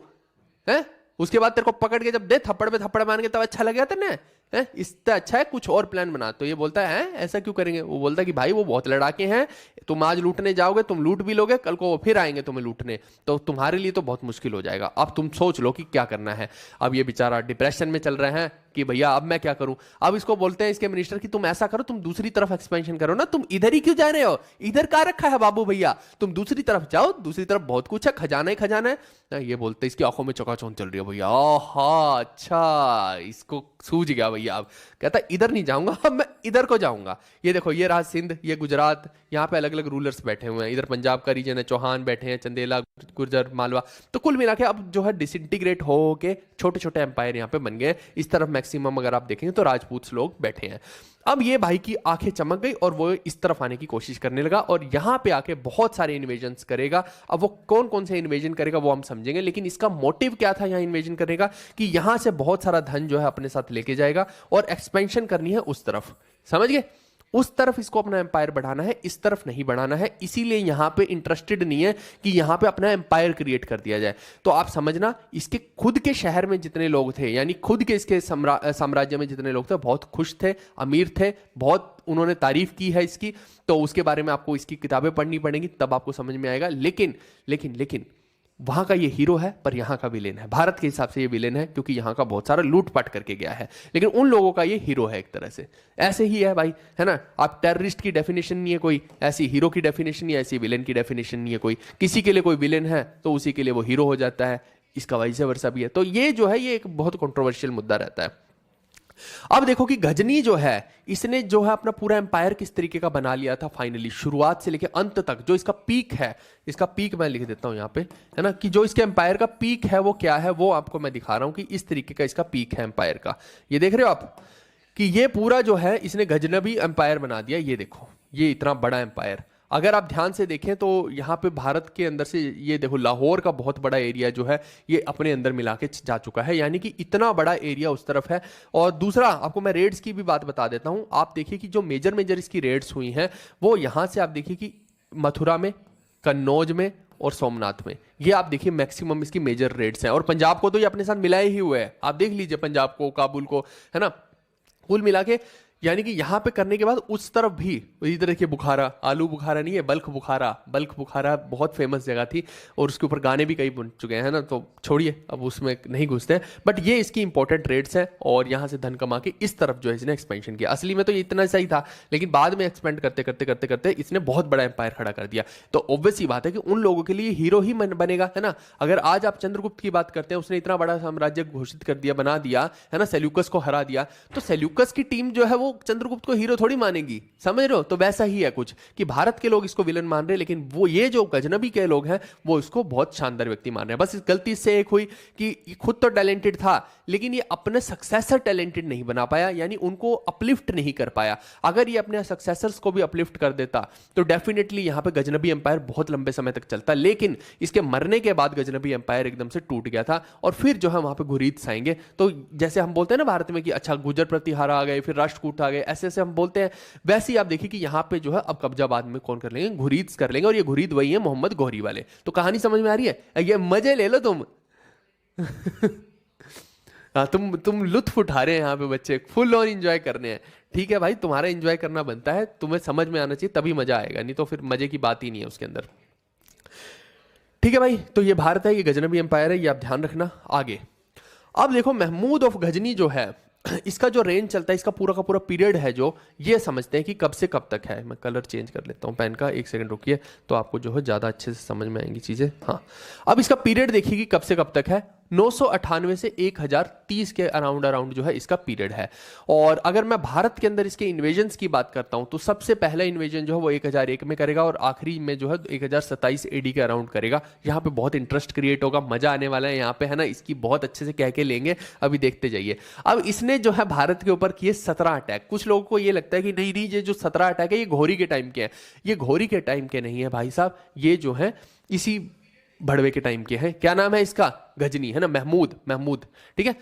है, उसके बाद तेरे को पकड़ के जब दे थप्पड़ पे थप्पड़ मार के तब अच्छा लगेगा तेने, है, इससे अच्छा है कुछ और प्लान बना। तो ये बोलता है ऐसा क्यों करेंगे, वो बोलता है कि भाई वो बहुत लड़ाके हैं, तुम आज लूटने जाओगे, तुम लूट भी लोगे, कल को वो फिर आएंगे तुम्हें लूटने, तो तुम्हारे लिए तो बहुत मुश्किल हो जाएगा। अब तुम सोच लो कि क्या करना है। अब ये बेचारा डिप्रेशन में चल रहे हैं कि भैया अब मैं क्या करूं। अब इसको बोलते हैं इसके मिनिस्टर कि तुम ऐसा करो, तुम दूसरी तरफ एक्सपेंशन करो ना, तुम इधर ही क्यों जा रहे हो, इधर क्या रखा है बाबू भैया, तुम दूसरी तरफ जाओ, दूसरी तरफ बहुत कुछ है, खजाना ही खजाना है। ये बोलते इसकी आंखों में चकाचौंध चल रही है, भैया हा अच्छा इसको सूझ गया भैया। अब कहता इधर नहीं जाऊंगा, अब मैं इधर को जाऊंगा। ये देखो ये रहा सिंध, ये गुजरात, यहाँ पे अलग अलग रूलर्स बैठे हुए हैं, इधर पंजाब का रीजन है, चौहान बैठे हैं, चंदेला, गुर्जर, मालवा। तो कुल मिला के अब जो है डिसइंटीग्रेट हो के छोटे छोटे एम्पायर यहाँ पे बन गए। इस तरफ मैक्सिमम अगर आप देखेंगे तो राजपूत लोग बैठे हैं। अब ये भाई की आंखें चमक गई और वो इस तरफ आने की कोशिश करने लगा और यहां पे आके बहुत सारे इन्वेजन्स करेगा। अब वो कौन कौन से इन्वेजन करेगा वो हम समझेंगे, लेकिन इसका मोटिव क्या था यहां इन्वेजन करने का, कि यहां से बहुत सारा धन जो है अपने साथ लेके जाएगा और एक्सपेंशन करनी है उस तरफ, समझ गए, उस तरफ इसको अपना एम्पायर बढ़ाना है, इस तरफ नहीं बढ़ाना है। इसीलिए यहां पे इंटरेस्टेड नहीं है कि यहां पे अपना एम्पायर क्रिएट कर दिया जाए। तो आप समझना इसके खुद के शहर में जितने लोग थे, यानी खुद के इसके साम्राज्य में जितने लोग थे, बहुत खुश थे, अमीर थे, बहुत उन्होंने तारीफ की है इसकी। तो उसके बारे में आपको इसकी किताबें पढ़नी पड़ेंगी, तब आपको समझ में आएगा। लेकिन लेकिन लेकिन वहां का ये हीरो है पर यहां का विलेन है। भारत के हिसाब से ये विलेन है क्योंकि यहां का बहुत सारा लूटपाट करके गया है, लेकिन उन लोगों का ये हीरो है एक तरह से। ऐसे ही है भाई, है ना। आप टेररिस्ट की डेफिनेशन नहीं है कोई, ऐसी हीरो की डेफिनेशन नहीं है, ऐसी विलेन की डेफिनेशन नहीं है कोई। किसी के लिए कोई विलेन है तो उसी के लिए वो हीरो हो जाता है, इसका वैसे वर्षा भी है। तो ये जो है ये एक बहुत कंट्रोवर्शियल मुद्दा रहता है। अब देखो कि गजनी जो है इसने जो है अपना पूरा एम्पायर किस तरीके का बना लिया था फाइनली, शुरुआत से लेकर अंत तक। जो इसका पीक है, इसका पीक मैं लिख देता हूं यहां पे, है ना, कि जो इसके एम्पायर का पीक है वो क्या है, वो आपको मैं दिखा रहा हूं कि इस तरीके का इसका पीक है एम्पायर का। ये देख रहे हो आप कि ये पूरा जो है इसने गजनबी एम्पायर बना दिया। ये देखो ये इतना बड़ा एम्पायर, अगर आप ध्यान से देखें तो यहाँ पे भारत के अंदर से ये देखो लाहौर का बहुत बड़ा एरिया जो है ये अपने अंदर मिला के जा चुका है, यानी कि इतना बड़ा एरिया उस तरफ है। और दूसरा आपको मैं रेड्स की भी बात बता देता हूँ। आप देखिए कि जो मेजर मेजर इसकी रेड्स हुई हैं वो यहाँ से आप देखिए कि मथुरा में, कन्नौज में और सोमनाथ में, ये आप देखिए मैक्सिमम इसकी मेजर रेड्स हैं। और पंजाब को तो ये अपने साथ मिलाए ही हुए है, आप देख लीजिए पंजाब को, काबुल को, है ना, कुल मिला के। यानी कि यहां पे करने के बाद उस तरफ भी, इधर देखिए बुखारा, आलू बुखारा नहीं है बल्ख बुखारा, बल्ख बुखारा बहुत फेमस जगह थी और उसके ऊपर गाने भी कई बन चुके हैं, है ना, तो छोड़िए अब उसमें नहीं घुसते हैं। बट ये इसकी इंपॉर्टेंट ट्रेड्स है और यहां से धन कमा के इस तरफ जो है इसने एक्सपेंशन किया। असली में तो ये इतना सही था, लेकिन बाद में एक्सपेंड करते करते करते करते इसने बहुत बड़ा एम्पायर खड़ा कर दिया। तो ऑब्वियस सी बात है कि उन लोगों के लिए हीरो ही बनेगा, है ना। अगर आज आप चंद्रगुप्त की बात करते हैं, उसने इतना बड़ा साम्राज्य घोषित कर दिया, बना दिया, है ना, सेल्यूकस को हरा दिया, तो सेल्यूकस की टीम जो है वो वो चंद्रगुप्त को हीरो थोड़ी मानेगी, समझ रहे हो? तो वैसा ही है कुछ कि भारत के लोग इसको विलन मान रहे हैं, लेकिन वो ये जो गजनबी के लोग हैं वो इसको बहुत शानदार व्यक्ति मान रहे हैं। बस इस गलती से एक हुई कि खुद तो टैलेंटेड था लेकिन ये अपने सक्सेसर टैलेंटेड नहीं बना पाया, यानी उनको अपलिफ्ट नहीं कर पाया। अगर ये अपने सक्सेसर्स को भी अपलिफ्ट कर देता तो डेफिनेटली यहां पे गजनबी एम्पायर बहुत लंबे समय तक चलता, लेकिन इसके मरने के बाद गजनबी एम्पायर एकदम से टूट गया था और फिर जो है वहां पे घुरीद आएंगे। तो जैसे हम बोलते हैं ना भारत में कि अच्छा गुर्जर प्रतिहारा आ गए, फिर राष्ट्रकूट आ गए, ऐसे ऐसे हम बोलते हैं, वैसे ही आप देखिए कि यहाँ पे जो है अब कब्जा बाद में कौन कर लेंगे, घुरीद कर लेंगे। और ये घुरीद वही है मोहम्मद गौरी वाले। तो कहानी समझ में आ रही है? ये मजे ले लो तुम। हाँ, तुम लुत्फ उठा रहे हैं यहाँ पे, बच्चे फुल ऑन एंजॉय करने हैं। ठीक है भाई, तुम्हारा एंजॉय करना बनता है, तुम्हें समझ में आना चाहिए तभी मजा आएगा, नहीं तो फिर मजे की बात ही नहीं है उसके अंदर। ठीक है भाई, तो ये भारत है, ये गजनबी एम्पायर है, ये आप ध्यान रखना। आगे अब देखो महमूद ऑफ गजनी जो है इसका जो रेंज चलता है, इसका पूरा का पूरा पीरियड है जो, ये समझते हैं कि कब से कब तक है। मैं कलर चेंज कर लेता हूं पेन का, एक सेकंड रुकिए, तो आपको जो है ज्यादा अच्छे से समझ में आएंगी चीजें। हाँ, अब इसका पीरियड देखिए कि कब से कब तक है। 998 से 1030 के अराउंड जो है इसका पीरियड है। और अगर मैं भारत के अंदर इसके इन्वेजन्स की बात करता हूं तो सबसे पहला इन्वेजन जो है वो 1001 में करेगा और आखिरी में जो है 1027 एडी के अराउंड करेगा। यहाँ पे बहुत इंटरेस्ट क्रिएट होगा, मजा आने वाला है यहाँ पे, है ना। इसकी बहुत अच्छे से कह के लेंगे, अभी देखते जाइए। अब इसने जो है भारत के ऊपर किए 17 अटैक। कुछ लोगों को ये लगता है कि नहीं ये जो 17 अटैक है ये घोरी के टाइम के हैं। ये घोरी के टाइम के नहीं है भाई साहब, ये जो है इसी भड़वे के टाइम के हैं। क्या नाम है इसका? गजनी, है ना, महमूद। ठीक है,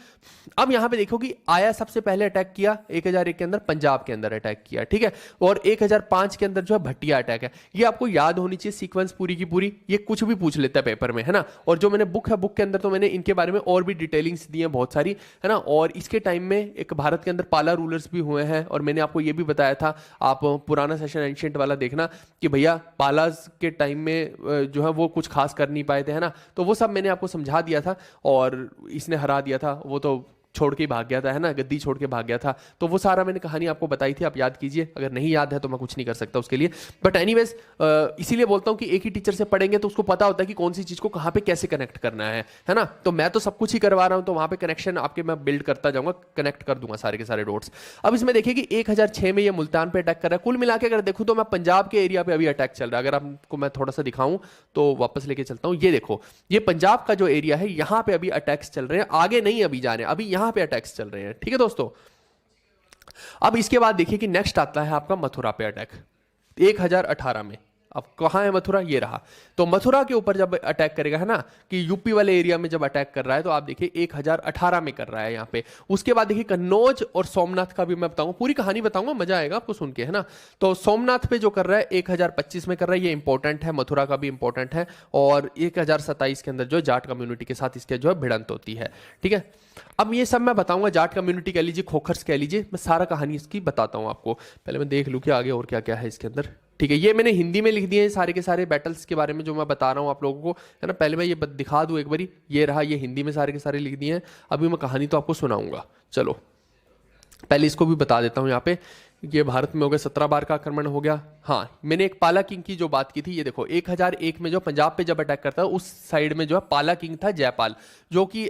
अब यहां पे देखो कि आया सबसे पहले अटैक किया 1001 के अंदर पंजाब के अंदर अटैक किया। ठीक है, और 1005 के अंदर जो है भटिया अटैक है। ये आपको याद होनी चाहिए सीक्वेंस पूरी की पूरी, ये कुछ भी पूछ लेता है पेपर में, है ना। और जो मैंने बुक है, बुक के अंदर तो मैंने इनके बारे में और भी डिटेलिंग्स दी है बहुत सारी, है ना। और इसके टाइम में एक भारत के अंदर पाला रूलर्स भी हुए हैं, और मैंने आपको ये भी बताया था, आप पुराना सेशन एंशिएंट वाला देखना कि भैया पालास के टाइम में जो है वो कुछ खास कर नहीं पाए थे, है ना। तो वो सब मैंने आपको समझा दिया था और इसने हरा दिया था, वो तो छोड़ के ही भाग गया था, है ना, गद्दी छोड़ के भाग गया था। तो वो सारा मैंने कहानी आपको बताई थी, आप याद कीजिए। अगर नहीं याद है तो मैं कुछ नहीं कर सकता उसके लिए। बट एनीवेज इसीलिए बोलता हूं कि एक ही टीचर से पढ़ेंगे तो उसको पता होता है कि कौन सी चीज को कहां पे कैसे कनेक्ट करना है ना। तो मैं तो सब कुछ ही करवा रहा हूं, तो वहां पे कनेक्शन आपके मैं बिल्ड करता जाऊंगा, कनेक्ट कर दूंगा सारे के सारे डॉट्स। अब इसमें देखिए कि 1006 में ये मुल्तान पे अटैक कर रहा है। कुल मिला के अगर देखूं तो मैं पंजाब के एरिया पे अभी अटैक चल रहा है। अगर आपको मैं थोड़ा सा दिखाऊं तो वापस लेके चलता हूं, ये देखो, ये पंजाब का जो एरिया है यहां पे अभी अटैक्स चल रहे हैं, आगे नहीं अभी जा रहे हैं, अभी यहां पे अटैक्स चल रहे हैं। ठीक है दोस्तों, अब इसके बाद देखिए कि नेक्स्ट आता है आपका मथुरा पे अटैक 1018 में। अब कहां है मथुरा? ये रहा। तो मथुरा के ऊपर जब अटैक करेगा, है ना, कि यूपी वाले एरिया में जब अटैक कर रहा है, तो आप देखिए 1018 में कर रहा है यहां पे। उसके बाद देखिए कन्नौज और सोमनाथ का भी मैं बताऊंगा, पूरी कहानी बताऊंगा, मजा आएगा आपको सुन के, है ना। तो सोमनाथ पे जो कर रहा है 1025 में कर रहा है, ये इंपॉर्टेंट है। मथुरा का भी इंपॉर्टेंट है। और 1027 के अंदर जो जाट कम्युनिटी के साथ इसके जो है भिड़ंत होती है। ठीक है, अब ये सब मैं बताऊंगा, जाट कम्युनिटी कह लीजिए, खोखर्स कह लीजिए, मैं सारा कहानी इसकी बताता हूं आपको। पहले मैं देख लूं कि आगे और क्या क्या है इसके अंदर। ठीक है, ये मैंने हिंदी में लिख दिए हैं सारे के सारे बैटल्स के बारे में जो मैं बता रहा हूं आप लोगों को, है ना। पहले मैं ये दिखा दूं एक बारी, ये रहा, ये हिंदी में सारे के सारे लिख दिए हैं। अभी मैं कहानी तो आपको सुनाऊंगा। चलो पहले इसको भी बता देता हूं। यहाँ पे ये भारत में हो गया 17 बार का आक्रमण हो गया। हाँ, मैंने एक पाला किंग की जो बात की थी, ये देखो 1001 में जो पंजाब पे जब अटैक करता है, उस साइड में जो है पाला किंग था जयपाल, जो कि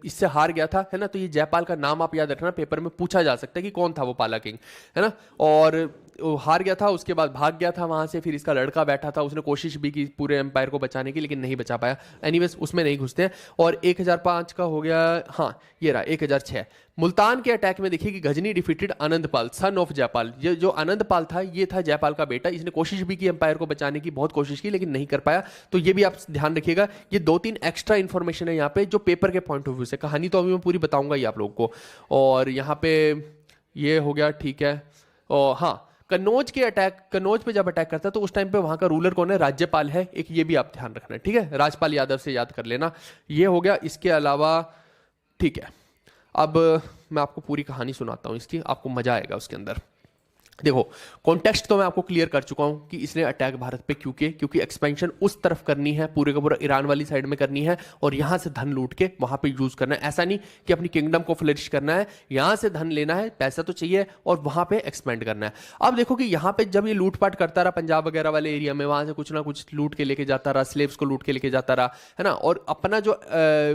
इससे हार गया था, है ना। तो ये जयपाल का नाम आप याद रखना, पेपर में पूछा जा सकता है कि कौन था वो पाला किंग, है ना। और हार गया था, उसके बाद भाग गया था वहां से। फिर इसका लड़का बैठा था, उसने कोशिश भी की पूरे एम्पायर को बचाने की, लेकिन नहीं बचा पाया। एनीवेज उसमें नहीं घुसते हैं। और 1005 का हो गया, हाँ ये रहा 1006 मुल्तान के अटैक में देखिए कि Ghazni defeated Anandpal son of Jaipal. ये जो आनंदपाल था ये था जयपाल का बेटा। इसने कोशिश भी की एम्पायर को बचाने की, बहुत कोशिश की, लेकिन नहीं कर पाया। तो ये भी आप ध्यान रखिएगा। ये 2-3 एक्स्ट्रा इंफॉर्मेशन है यहाँ पे जो पेपर के पॉइंट ऑफ व्यू से, कहानी तो अभी मैं पूरी बताऊंगा ही आप लोगों को। और यहाँ पे ये हो गया, ठीक है। और हाँ, कन्नौज पे जब अटैक करता है तो उस टाइम पे वहां का रूलर कौन है? राज्यपाल है एक, ये भी आप ध्यान रखना, ठीक है। राजपाल यादव से याद कर लेना। ये हो गया। इसके अलावा ठीक है, अब मैं आपको पूरी कहानी सुनाता हूं इसकी, आपको मजा आएगा उसके अंदर। देखो, कॉन्टेक्स्ट तो मैं आपको क्लियर कर चुका हूं कि इसने अटैक भारत पे क्यों किए, क्योंकि एक्सपेंशन उस तरफ करनी है, पूरे का पूरा ईरान वाली साइड में करनी है और यहां से धन लूट के वहां पे यूज करना है। ऐसा नहीं कि अपनी किंगडम को फ्लरिश करना है, यहां से धन लेना है, पैसा तो चाहिए और वहां पे एक्सपेंड करना है। अब देखो कि यहां पे जब ये लूटपाट करता रहा पंजाब वगैरह वाले एरिया में, वहां से कुछ ना कुछ लूट के लेके जाता रहा, स्लेव्स को लूट के लेके जाता रहा, है ना। और अपना जो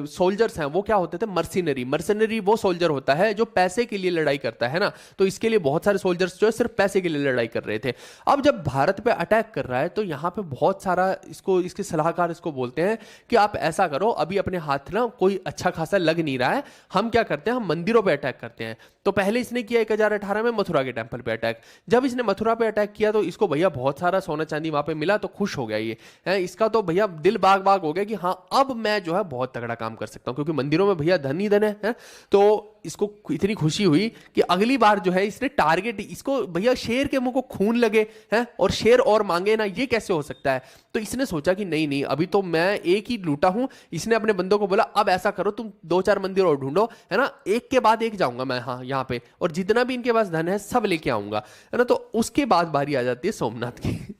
सोल्जर्स हैं वो क्या होते थे, मर्सिनरी। मर्सिनरी वो सोल्जर होता है जो पैसे के लिए लड़ाई करता है ना। तो इसके लिए बहुत सारे सोल्जर्स जो है सिर्फ पैसे के लिए लड़ाई कर रहे थे। अब जब भारत पे अटैक कर रहा है तो यहां पे बहुत सारा इसको, इसके सलाहकार इसको बोलते हैं कि आप ऐसा करो, अभी अपने हाथ ना कोई अच्छा खासा लग नहीं रहा है, हम क्या करते हैं, हम मंदिरों पे अटैक करते हैं। तो पहले इसने किया 1018 में मथुरा के टेंपल पे अटैक। जब इसने मथुरा पे अटैक किया तो इसको भैया बहुत सारा सोना चांदी वहां पे मिला, तो खुश हो गया ये है, इसका तो भैया दिल बाग बाग हो गया कि हाँ अब मैं जो है बहुत तगड़ा काम कर सकता हूं, क्योंकि मंदिरों में भैया धन ही धन है। तो इसको इतनी खुशी हुई कि अगली बार जो है इसने टारगेट, इसको भैया शेर के मुंह को खून लगे हैं और शेर और मांगे ना, ये कैसे हो सकता है। तो इसने सोचा कि नहीं नहीं, अभी तो मैं एक ही लूटा हूं। इसने अपने बंदों को बोला अब ऐसा करो, तुम 2-4 मंदिर और ढूंढो, है ना, एक के बाद एक जाऊंगा मैं हाँ यहाँ पे, और जितना भी इनके पास धन है सब लेके आऊंगा, है ना। तो उसके बाद बारी आ जाती है सोमनाथ की।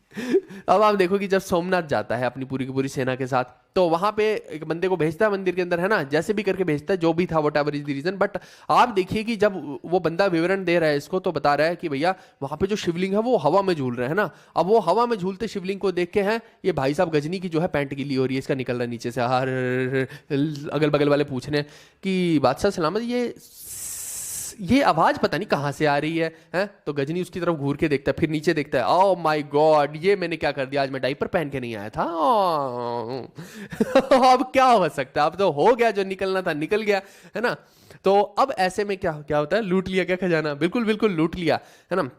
अब आप देखो कि जब सोमनाथ जाता है अपनी पूरी की पूरी सेना के साथ, तो वहां पे एक बंदे को भेजता है मंदिर के अंदर, है ना, जैसे भी करके भेजता है, जो भी था, whatever is the reason. But आप देखिए कि जब वो बंदा विवरण दे रहा है इसको, तो बता रहा है कि भैया वहां पे जो शिवलिंग है वो हवा में झूल रहे हैं ना। अब वो हवा में झूलते शिवलिंग को देख के हैं, ये भाई साहब गजनी की जो है पैंट गीली हो रही है, इसका निकल रहा है नीचे से, हर अगल बगल वाले पूछ रहे हैं कि बादशाह सलामत, ये आवाज पता नहीं कहां से आ रही है। तो गजनी उसकी तरफ घूर के देखता है, फिर नीचे देखता है, ओह माय गॉड, ये मैंने क्या कर दिया, आज मैं डायपर पहन के नहीं आया था। अब क्या हो सकता है, अब तो हो गया, जो निकलना था निकल गया, है ना। तो अब ऐसे में क्या क्या होता है, लूट लिया क्या खजाना, बिल्कुल बिल्कुल लूट लिया, है ना।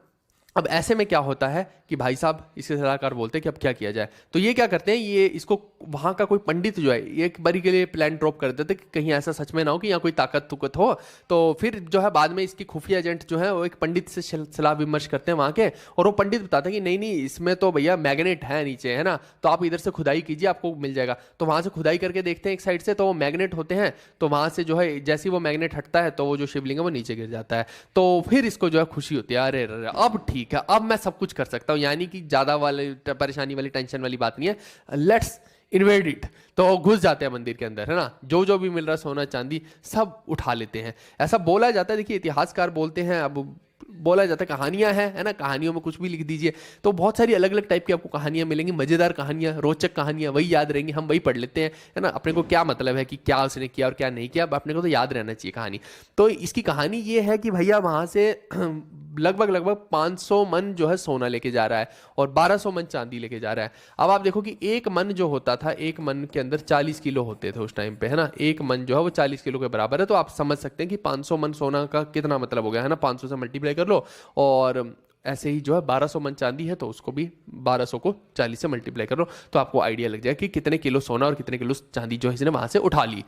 अब ऐसे में क्या होता है कि भाई साहब इसके सलाहकार बोलते हैं कि अब क्या किया जाए। तो ये क्या करते हैं, ये इसको वहां का कोई पंडित जो है, ये एक बारी के लिए प्लान ड्रॉप कर देते कि कहीं ऐसा सच में ना हो कि यहाँ कोई ताकत तुकत हो। तो फिर जो है बाद में इसकी खुफिया एजेंट जो है वो एक पंडित से सलाह विमर्श करते हैं वहां के, और वो पंडित बताते हैं कि नहीं नहीं, इसमें तो भैया मैग्नेट है नीचे, है ना, तो आप इधर से खुदाई कीजिए, आपको मिल जाएगा। तो वहां से खुदाई करके देखते हैं एक साइड से, तो वो मैग्नेट होते हैं। तो वहां से जो है जैसे ही वो मैग्नेट हटता है तो वो जो शिवलिंग है वो नीचे गिर जाता है। तो फिर इसको जो है खुशी होती है, अरे अब ठीक है, अब मैं सब कुछ कर सकता हूं, यानी कि ज्यादा वाले परेशानी वाली टेंशन वाली बात नहीं है, लेट्स इन्वेड इट। तो घुस जाते हैं मंदिर के अंदर, है ना, जो जो भी मिल रहा है सोना चांदी सब उठा लेते हैं। ऐसा बोला जाता है, देखिए इतिहासकार बोलते हैं, अब बोला जाता है कहानियां हैं, है ना, कहानियों में कुछ भी लिख दीजिए तो बहुत सारी अलग अलग टाइप की आपको कहानियां मिलेंगी, मजेदार कहानियां, रोचक कहानियां, वही याद रहेंगी, हम वही पढ़ लेते हैं, है ना। अपने को क्या मतलब है कि क्या उसने किया और क्या नहीं किया, अपने को तो याद रहना चाहिए कहानी। तो इसकी कहानी ये है कि भैया वहां से लगभग 500 मन जो है सोना लेके जा रहा है और 1200 मन चांदी लेके जा रहा है। अब आप देखो कि एक मन जो होता था, एक मन के अंदर 40 किलो होते थे उस टाइम पे, है ना, एक मन जो है वो 40 किलो के बराबर है। तो आप समझ सकते हैं कि 500 मन सोना का कितना मतलब हो गया, है ना, 500 से मल्टीप्लाई कर लो, और ऐसे ही जो है 1200 मन चांदी है तो उसको भी 1200 को 40 से मल्टीप्लाई कर लो, तो आपको आइडिया लग जाए कि कितने किलो सोना और कितने किलो चांदी जो है इसने वहां से उठा ली।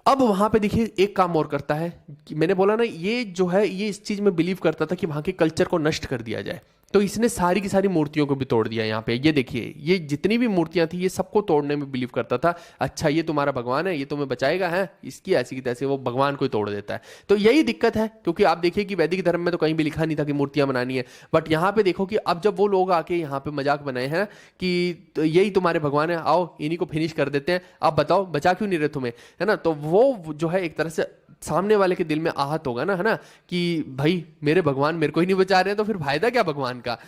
अब वहां पे देखिए एक काम और करता है कि मैंने बोला ना, ये जो है ये इस चीज में बिलीव करता था कि वहां के कल्चर को नष्ट कर दिया जाए। तो इसने सारी की सारी मूर्तियों को भी तोड़ दिया। यहाँ पे ये देखिए, ये जितनी भी मूर्तियां थी ये सबको तोड़ने में बिलीव करता था। अच्छा ये तुम्हारा भगवान है, ये तुम्हें बचाएगा, है, इसकी ऐसी की तैसी वो भगवान को ही तोड़ देता है। तो यही दिक्कत है, क्योंकि आप देखिए कि वैदिक धर्म में तो कहीं भी लिखा नहीं था कि मूर्तियां बनानी है, बट यहाँ पे देखो कि अब जब वो लोग आके यहाँ पे मजाक बनाए हैं कि तो यही तुम्हारे भगवान है, आओ इन्हीं को फिनिश कर देते हैं, आप बताओ बचा क्यों नहीं रहे तुम्हें, है ना। तो वो जो है एक तरह से सामने वाले के दिल में आहत होगा ना, है ना, कि भाई मेरे भगवान मेरे को ही नहीं बचा रहे हैं तो फिर फायदा क्या भगवान का।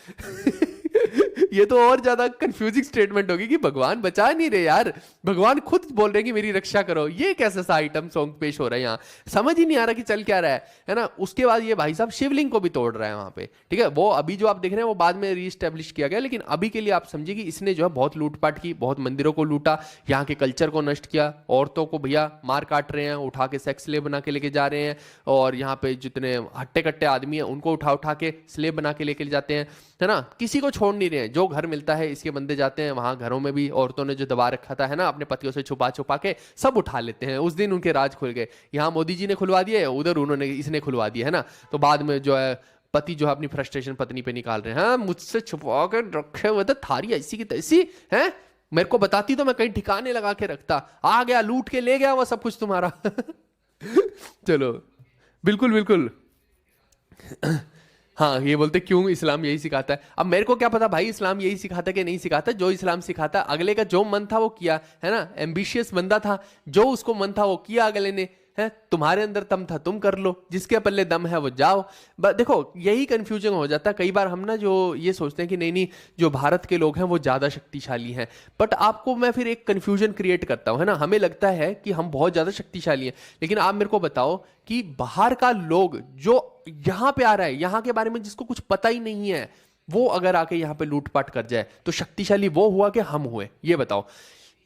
ये तो और ज्यादा कंफ्यूजिंग स्टेटमेंट होगी कि भगवान बचा नहीं रहे यार, भगवान खुद बोल रहे हैं कि मेरी रक्षा करो। ये कैसा सा आइटम सॉन्ग पेश हो रहा है यहाँ, समझ ही नहीं आ रहा कि चल क्या रहा है ना। उसके बाद ये भाई साहब शिवलिंग को भी तोड़ रहा है वहां पे, ठीक है। वो अभी जो आप देख रहे हैं वो बाद में रीस्टेब्लिश किया गया, लेकिन अभी के लिए आप समझिए कि इसने जो है बहुत लूटपाट की, बहुत मंदिरों को लूटा, यहाँ के कल्चर को नष्ट किया, औरतों को भैया मार काट रहे हैं, उठा के सेक्स स्लेव बना के लेके जा रहे हैं, और यहाँ पे जितने हट्टे कट्टे आदमी हैं उनको उठा उठा के स्लेव बना के लेके जाते हैं, है ना, किसी को छोड़ नहीं रहे हैं। जो घर मिलता है इसके बंदे जाते हैं वहां, घरों में भी औरतों ने जो दबा रखा था, है ना, अपने पतियों से छुपा छुपा के सब उठा लेते हैं। उस दिन उनके राज खुल गए, यहाँ मोदी जी ने खुलवा दिए, उधर उन्होंने इसने खुलवा दिया, है ना। तो बाद में जो है पति जो है अपनी फ्रस्ट्रेशन पत्नी पे निकाल रहे हैं, हाँ मुझसे छुपा कर रखे हुए थे, थारी ऐसी की तैसी है, मेरे को बताती तो मैं कहीं ठिकाने लगा के रखता, आ गया लूट के ले गया वो सब कुछ तुम्हारा। चलो बिल्कुल बिल्कुल। हाँ, ये बोलते क्यों इस्लाम यही सिखाता है। अब मेरे को क्या पता भाई इस्लाम यही सिखाता है कि नहीं सिखाता, जो इस्लाम सिखाता अगले का जो मन था वो किया, है ना। एम्बिशियस बंदा था, जो उसको मन था वो किया अगले ने, है। तुम्हारे अंदर दम था तुम कर लो, जिसके पल्ले दम है वो जाओ। देखो यही कंफ्यूजन हो जाता है कई बार। हम ना जो ये सोचते हैं कि नहीं नहीं जो भारत के लोग हैं वो ज्यादा शक्तिशाली हैं, बट आपको मैं फिर एक कंफ्यूजन क्रिएट करता हूं, है ना। हमें लगता है कि हम बहुत ज्यादा शक्तिशाली हैं, लेकिन आप मेरे को बताओ कि बाहर का लोग जो यहां पे आ रहा है, यहां के बारे में जिसको कुछ पता ही नहीं है, वो अगर आके यहां पे लूटपाट कर जाए तो शक्तिशाली वो हुआ कि हम हुए? ये बताओ।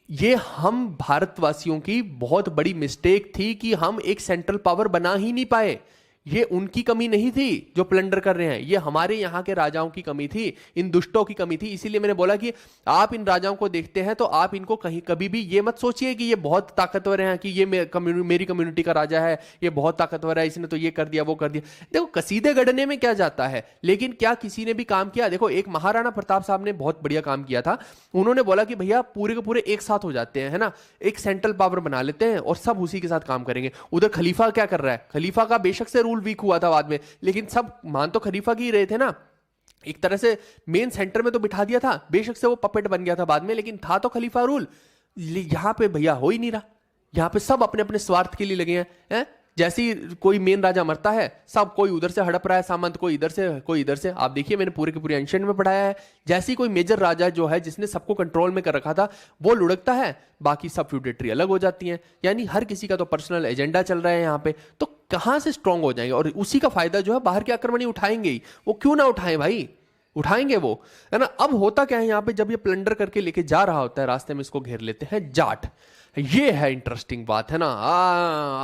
ये हम भारतवासियों की बहुत बड़ी मिस्टेक थी कि हम एक सेंट्रल पावर बना ही नहीं पाए। ये उनकी कमी नहीं थी जो प्लंडर कर रहे हैं, ये हमारे यहाँ के राजाओं की कमी थी, इन दुष्टों की कमी थी। इसीलिए मैंने बोला कि आप इन राजाओं को देखते हैं तो आप इनको कहीं कभी भी ये मत सोचिए कि ये बहुत ताकतवर हैं, कि ये मेरी कम्युनिटी का राजा है, ये बहुत ताकतवर है, इसने तो ये कर दिया वो कर दिया। देखो कसीदे गढ़ने में क्या जाता है, लेकिन क्या किसी ने भी काम किया? देखो एक महाराणा प्रताप साहब ने बहुत बढ़िया काम किया था। उन्होंने बोला कि भैया पूरे के पूरे एक साथ हो जाते हैं, है ना, एक सेंट्रल पावर बना लेते हैं और सब उसी के साथ काम करेंगे। उधर खलीफा क्या कर रहा है? खलीफा का बेशक से वीक हुआ था बाद में, लेकिन सब मान तो खलीफा की रहे थे ना, एक तरह से मेन सेंटर में तो बिठा दिया था। बेशक से वो पपेट बन गया था बाद में, लेकिन था तो खलीफा रूल। यहां पे भैया हो ही नहीं रहा, यहां पे सब अपने अपने स्वार्थ के लिए लगे हैं। जैसे ही कोई मेन राजा मरता है, सब कोई उधर से हड़प रहा है सामंत, कोई इधर से कोई इधर से। आप देखिए मैंने पूरे के पूरे एंशिएंट में पढ़ाया है, जैसे ही कोई मेजर राजा जो है जिसने सबको कंट्रोल में कर रखा था वो लुढ़कता है, बाकी सब फ्यूडेटरी अलग हो जाती हैं। यानी हर किसी का तो पर्सनल एजेंडा चल रहा है यहाँ पे, तो कहां से स्ट्रांग हो जाएंगे? और उसी का फायदा जो है बाहर के आक्रमणी उठाएंगे ही। वो क्यों ना उठाएं भाई, उठाएंगे वो, है ना। अब होता क्या है यहाँ पे, जब ये प्लंडर करके लेके जा रहा होता है, रास्ते में इसको घेर लेते हैं जाट। ये है इंटरेस्टिंग बात, है ना।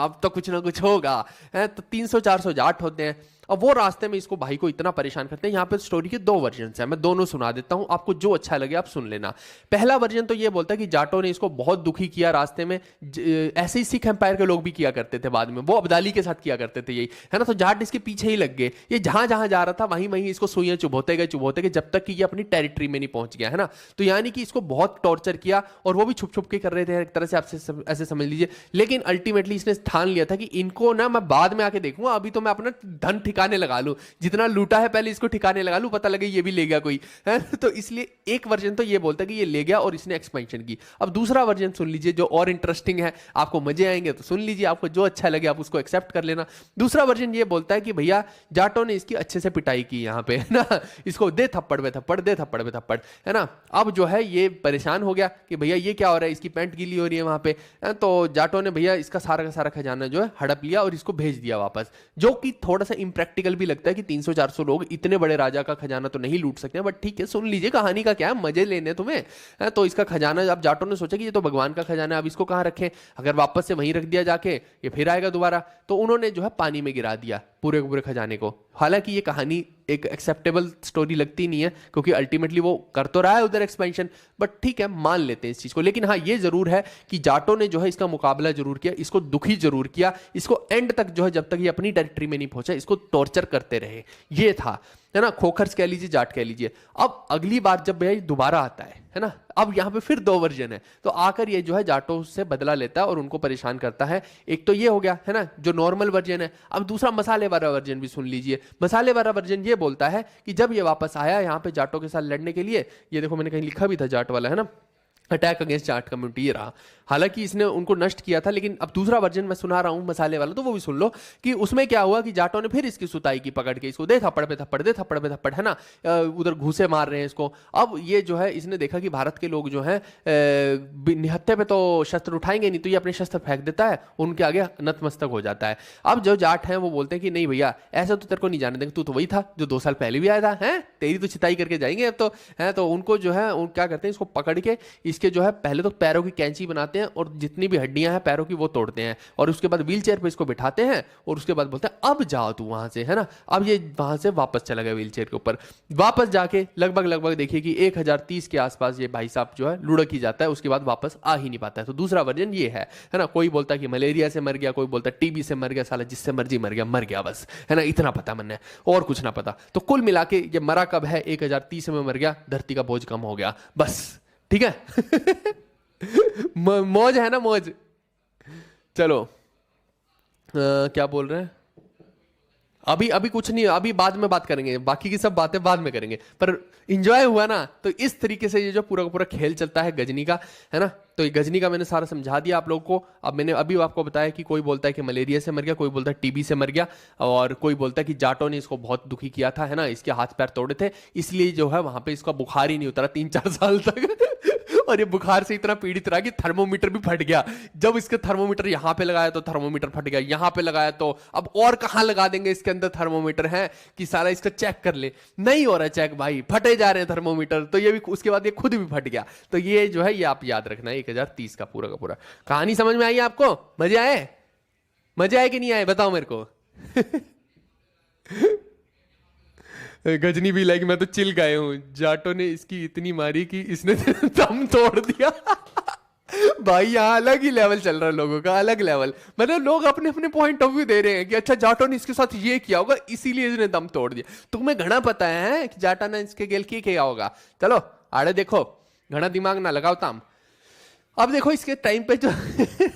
अब तो कुछ ना कुछ होगा, है। तो 300-400 जाट होते हैं। अब वो रास्ते में इसको भाई को इतना परेशान करते हैं। यहाँ पे स्टोरी के 2 वर्जन हैं, मैं दोनों सुना देता हूँ, आपको जो अच्छा लगे आप सुन लेना। पहला वर्जन तो ये बोलता है कि जाटों ने इसको बहुत दुखी किया रास्ते में। ऐसे ही सिख एम्पायर के लोग भी किया करते थे बाद में, वो अब्दाली के साथ किया करते थे यही, है ना। तो जाट इसके पीछे ही लग गए, ये जहां जहां जा रहा था वहीं वहीं इसको सुइयां चुभोते गए जब तक कि ये अपनी टेरिटरी में नहीं पहुंच गया, है ना। तो यानी कि इसको बहुत टॉर्चर किया, और वो भी छुप छुप के कर रहे थे एक तरह से, आपसे ऐसे समझ लीजिए। लेकिन अल्टीमेटली इसने ठान लिया था कि इनको ना मैं बाद में आके देखूंगा, अभी तो मैं अपना धन ठिकाने लगा लूं, जितना लूटा है पहले इसको ठिकाने लगा लूं, पता लगे ये भी ले गया कोई, है। तो इसलिए एक वर्जन तो ये बोलता है कि ये ले गया और इसने एक्सपेंशन की। अब दूसरा वर्जन सुन लीजिए जो और इंटरेस्टिंग है, आपको मजे आएंगे तो सुन लीजिए, आपको जो अच्छा लगे आप उसको एक्सेप्ट कर लेना। दूसरा वर्जन ये बोलता है कि भैया जाटों ने इसकी अच्छे से पिटाई की यहाँ पे, है ना, इसको दे थप्पड़ पे थप्पड़, दे थप्पड़ पे थप्पड़, है ना। अब जो है ये परेशान हो गया कि भैया ये क्या हो रहा है, इसकी पैंट गीली हो रही है वहां पे, तो जाटों ने भैया इसका सारा का सारा खजाना जो है हड़प लिया और इसको भेज दिया वापस। जो कि थोड़ा सा इंप्रैक्टिकल भी लगता है कि 300-400 लोग इतने बड़े राजा का खजाना तो नहीं लूट सकते, बट ठीक है, सुन लीजिए कहानी का क्या है, मजे लेने तुम्हें। तो इसका खजाना, अब जाटों ने सोचा कि ये तो भगवान का खजाना है, अब इसको कहां रखें, अगर वापस से वहीं रख दिया जाके ये फिर आएगा दोबारा। तो उन्होंने जो है पानी में गिरा दिया पूरे के पूरे खजाने को। हालांकि ये कहानी एक एक्सेप्टेबल स्टोरी लगती नहीं है, क्योंकि अल्टीमेटली वो कर तो रहा है उधर एक्सपेंशन, बट ठीक है मान लेते हैं इस चीज को। लेकिन हाँ ये जरूर है कि जाटों ने जो है इसका मुकाबला जरूर किया, इसको दुखी जरूर किया, इसको एंड तक जो है जब तक ये अपनी टेरिटरी में नहीं पहुंचा इसको टॉर्चर करते रहे। ये था, है ना, खोखर्स कह लीजिए, जाट कह लीजिए। अब अगली बार जब भाई दोबारा आता है ना, अब यहां पे फिर 2 वर्जन है, तो आकर ये जो है जाटों से बदला लेता है और उनको परेशान करता है। एक तो ये हो गया, है ना, जो नॉर्मल वर्जन है। अब दूसरा मसाले वाला वर्जन भी सुन लीजिए। मसाले वाला वर्जन ये बोलता है कि जब ये वापस आया यहाँ पे जाटों के साथ लड़ने के लिए, ये देखो मैंने कहीं लिखा भी था जाट वाला, है ना, अटैक अगेंस्ट जाट कम्युनिटी, ये रहा। हालांकि इसने उनको नष्ट किया था, लेकिन अब दूसरा वर्जन मैं सुना रहा हूं मसाले वाला, तो वो भी सुन लो कि उसमें क्या हुआ कि जाटों ने फिर इसकी सुताई की पकड़ के, इसको दे थप्पड़ पे थप्पड़, दे थप्पड़ पे थप्पड़, है ना, उधर घूसे मार रहे हैं इसको। अब ये जो है इसने देखा कि भारत के लोग जो है निहत्थे पे तो शस्त्र उठाएंगे नहीं, तो ये अपने शस्त्र फेंक देता है, उनके आगे नतमस्तक हो जाता है। अब जो जाट हैं वो बोलते हैं कि नहीं भैया ऐसा तो तेरे को नहीं जाने देंगे, तू तो वही था जो 2 साल पहले भी आया था, है, तेरी तो चिताई करके जाएंगे अब तो, है। तो उनको जो है क्या करते हैं, इसको पकड़ के इसके जो है पहले तो पैरों की कैंची बनाते हैं और जितनी भी हड्डियां हैं पैरों की वो तोड़ते हैं, और उसके बाद व्हील चेयर पे इसको बिठाते हैं और उसके बाद बोलते हैं अब जाओ तू वहां से, है ना। अब ये वहां से वापस चला गया व्हील चेयर के ऊपर। वापस जाके लगभग देखिए कि 1030 के आसपास ये भाई साहब जो है लुढ़क ही जाता है, उसके बाद वापस आ ही नहीं पाता है। तो दूसरा वर्जन ये है ना। कोई बोलता है कि मलेरिया से मर गया, कोई बोलता है टीबी से मर गया, साला जिससे मर्जी मर गया बस, है ना, इतना पता मैंने, और कुछ ना पता। तो कुल मिला के ये मरा कब है, 1030 में मर गया, धरती का बोझ कम हो गया, बस, ठीक है। मौज है ना, मौज। चलो क्या बोल रहे हैं, अभी अभी कुछ नहीं, अभी बाद में बात करेंगे, बाकी की सब बातें बाद में करेंगे, पर इंजॉय हुआ ना। तो इस तरीके से ये जो पूरा का पूरा खेल चलता है गजनी का, है ना। तो ये गजनी का मैंने सारा समझा दिया आप लोगों को। अब मैंने अभी आपको बताया कि कोई बोलता है कि मलेरिया से मर गया, कोई बोलता है टीबी से मर गया, और कोई बोलता है कि जाटों ने इसको बहुत दुखी किया था, है ना, इसके हाथ पैर तोड़े थे, इसलिए जो है वहां पे इसका बुखार ही नहीं उतरा 3-4 साल तक। और ये बुखार से इतना पीड़ित रहा कि थर्मोमीटर भी फट गया। जब इसके थर्मोमीटर यहां पे लगाया तो थर्मोमीटर फट गया, यहां पे लगाया तो अब और कहां लगा देंगे इसके अंदर थर्मोमीटर है कि सारा इसका चेक कर ले, नहीं हो रहा चेक भाई, फटे जा रहे हैं थर्मोमीटर। तो ये भी उसके बाद ये खुद भी फट गया। तो ये जो है ये आप याद रखना है 1030 का पूरा कहानी। समझ में आई आपको? मजे आए? मजे आए कि नहीं आए बताओ मेरे को। गजनी भी लाइक मैं तो चिल गए हूं, जाटो ने इसकी इतनी मारी कि इसने दम तोड़ दिया। भाई यहाँ अलग ही लेवल चल रहा है लोगों का, अलग लेवल। मतलब लोग अपने अपने पॉइंट ऑफ व्यू दे रहे हैं कि अच्छा जाटो ने इसके साथ ये किया होगा इसीलिए इसने दम तोड़ दिया। तुम्हें घना पता है कि जाटा ने इसके गेल किया होगा। चलो आड़े देखो, घना दिमाग ना लगाओ ताम। अब देखो इसके टाइम पे जो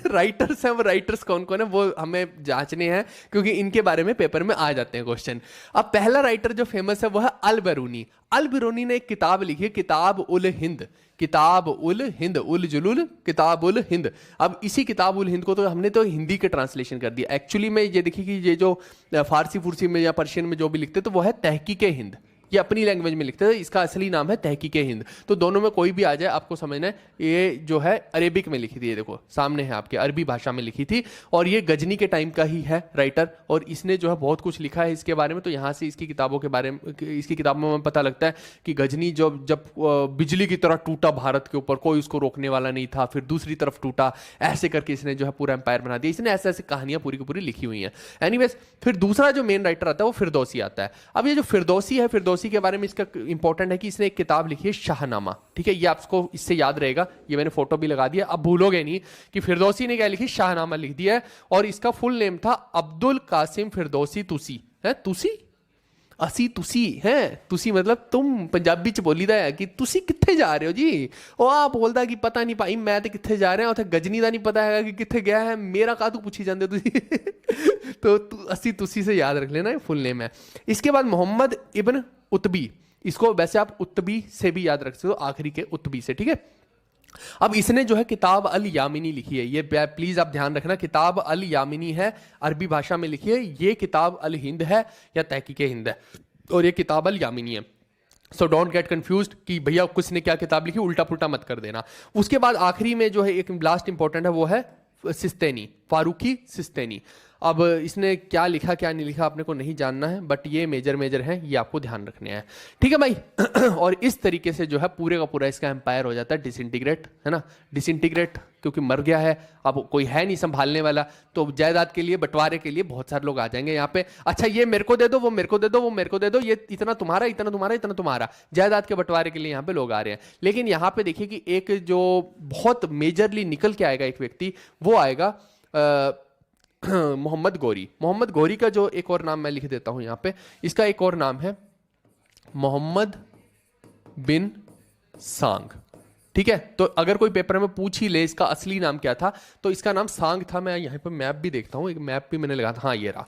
राइटर्स हैं, वो राइटर्स कौन कौन है वो हमें जांचने हैं, क्योंकि इनके बारे में पेपर में आ जाते हैं क्वेश्चन। अब पहला राइटर जो फेमस है वो है अल बिरूनी। अल बिरूनी ने एक किताब लिखी है, किताब उल हिंद। किताब उल हिंद, उल जुलूल, किताब उल हिंद। अब इसी किताब उल हिंद को तो हमने तो हिंदी के ट्रांसलेशन कर दिया। एक्चुअली में ये देखिए कि ये जो फारसी फुरसी में या पर्शियन में जो भी लिखते तो वो है तहकीक हिंद, ये अपनी लैंग्वेज में लिखते थे। इसका असली नाम है तहकीक हिंद। तो दोनों में कोई भी आ जाए आपको समझना है। ये जो है अरेबिक में लिखी थी, ये देखो सामने है आपके, अरबी भाषा में लिखी थी। और ये गजनी के टाइम का ही है राइटर, और इसने जो है बहुत कुछ लिखा है इसके बारे में। तो यहाँ से इसकी किताबों के बारे में, इसकी किताबों में पता लगता है कि गजनी जब बिजली की तरह टूटा भारत के ऊपर, कोई उसको रोकने वाला नहीं था, फिर दूसरी तरफ टूटा, ऐसे करके इसने जो है पूरा एम्पायर बना दिया। इसने ऐसे ऐसे कहानियां पूरी की पूरी लिखी हुई हैं। एनीवेज, फिर दूसरा जो मेन राइटर आता है वो फिरदौसी आता है। अब ये जो फिरदौसी है, फिरदौसी के बारे में इसका इंपॉर्टेंट है कि इसने एक किताब लिखी है शाहनामा। ठीक है, ये आपको इससे याद रहेगा, ये मैंने फोटो भी लगा दिया, अब भूलोगे नहीं कि फिरदौसी ने क्या लिखी, शाहनामा लिख दिया है। और इसका फुल नेम था अब्दुल कासिम फिरदौसी तुसी। है तुसी, असी तुसी है, तुसी मतलब तुम पंजाबी च बोली दा है कि तुसी कित्थे जा रहे हो जी। ਉਹ ਆ ਬੋਲਦਾ कि पता नहीं भाई मैं तो कित्थे जा रहा हूं, ਉੱਥੇ गजनी ਦਾ नहीं पता है कि कित्थे गया है, मेरा कातू पूछी जाते हो तुसी। तो असी तुसी से याद रख लेना, फुल नेम है। इसके बाद मोहम्मद इब्न उत्बी, इसको वैसे आप उत्बी से भी याद रख सकते हो, आखिरी के उत्बी से, ठीक है। अब इसने जो है किताब अल यामिनी लिखी है, ये प्लीज आप ध्यान रखना, किताब अल यामिनी है, अरबी भाषा में लिखी है। ये किताब अल हिंद है या तहकीक हिंद है, और ये किताब अल यामिनी है। सो डोंट गेट कंफ्यूज्ड कि भैया किसने क्या किताब लिखी, उल्टा पुल्टा मत कर देना। उसके बाद आखिरी में जो है एक लास्ट इंपॉर्टेंट है, वो है सिस्तेनी, फारूकी सिस्तेनी। अब इसने क्या लिखा क्या नहीं लिखा अपने को नहीं जानना है, बट ये मेजर हैं, ये आपको ध्यान रखने हैं, ठीक है भाई। और इस तरीके से जो है पूरे का पूरा इसका एम्पायर हो जाता है डिसइंटीग्रेट, है ना। डिसइंटीग्रेट क्योंकि मर गया है, अब कोई है नहीं संभालने वाला, तो जायदाद के लिए, बंटवारे के लिए बहुत सारे लोग आ जाएंगे यहाँ पे। अच्छा ये मेरे को दे दो, वो मेरे को दे दो, वो मेरे को दे दो, ये इतना तुम्हारा, इतना तुम्हारा, इतना तुम्हारा, जायदाद के बंटवारे के लिए यहाँ पे लोग आ रहे हैं। लेकिन यहाँ पे देखिए कि एक जो बहुत मेजरली निकल के आएगा एक व्यक्ति, वो आएगा मोहम्मद गौरी। मोहम्मद गौरी का जो एक और नाम मैं लिख देता हूं यहां पे, इसका एक और नाम है मोहम्मद बिन सांग, ठीक है। तो अगर कोई पेपर में पूछ ही ले इसका असली नाम क्या था, तो इसका नाम सांग था। मैं यहां पे मैप भी देखता हूं, एक मैप भी मैंने लगा था, हाँ ये रहा।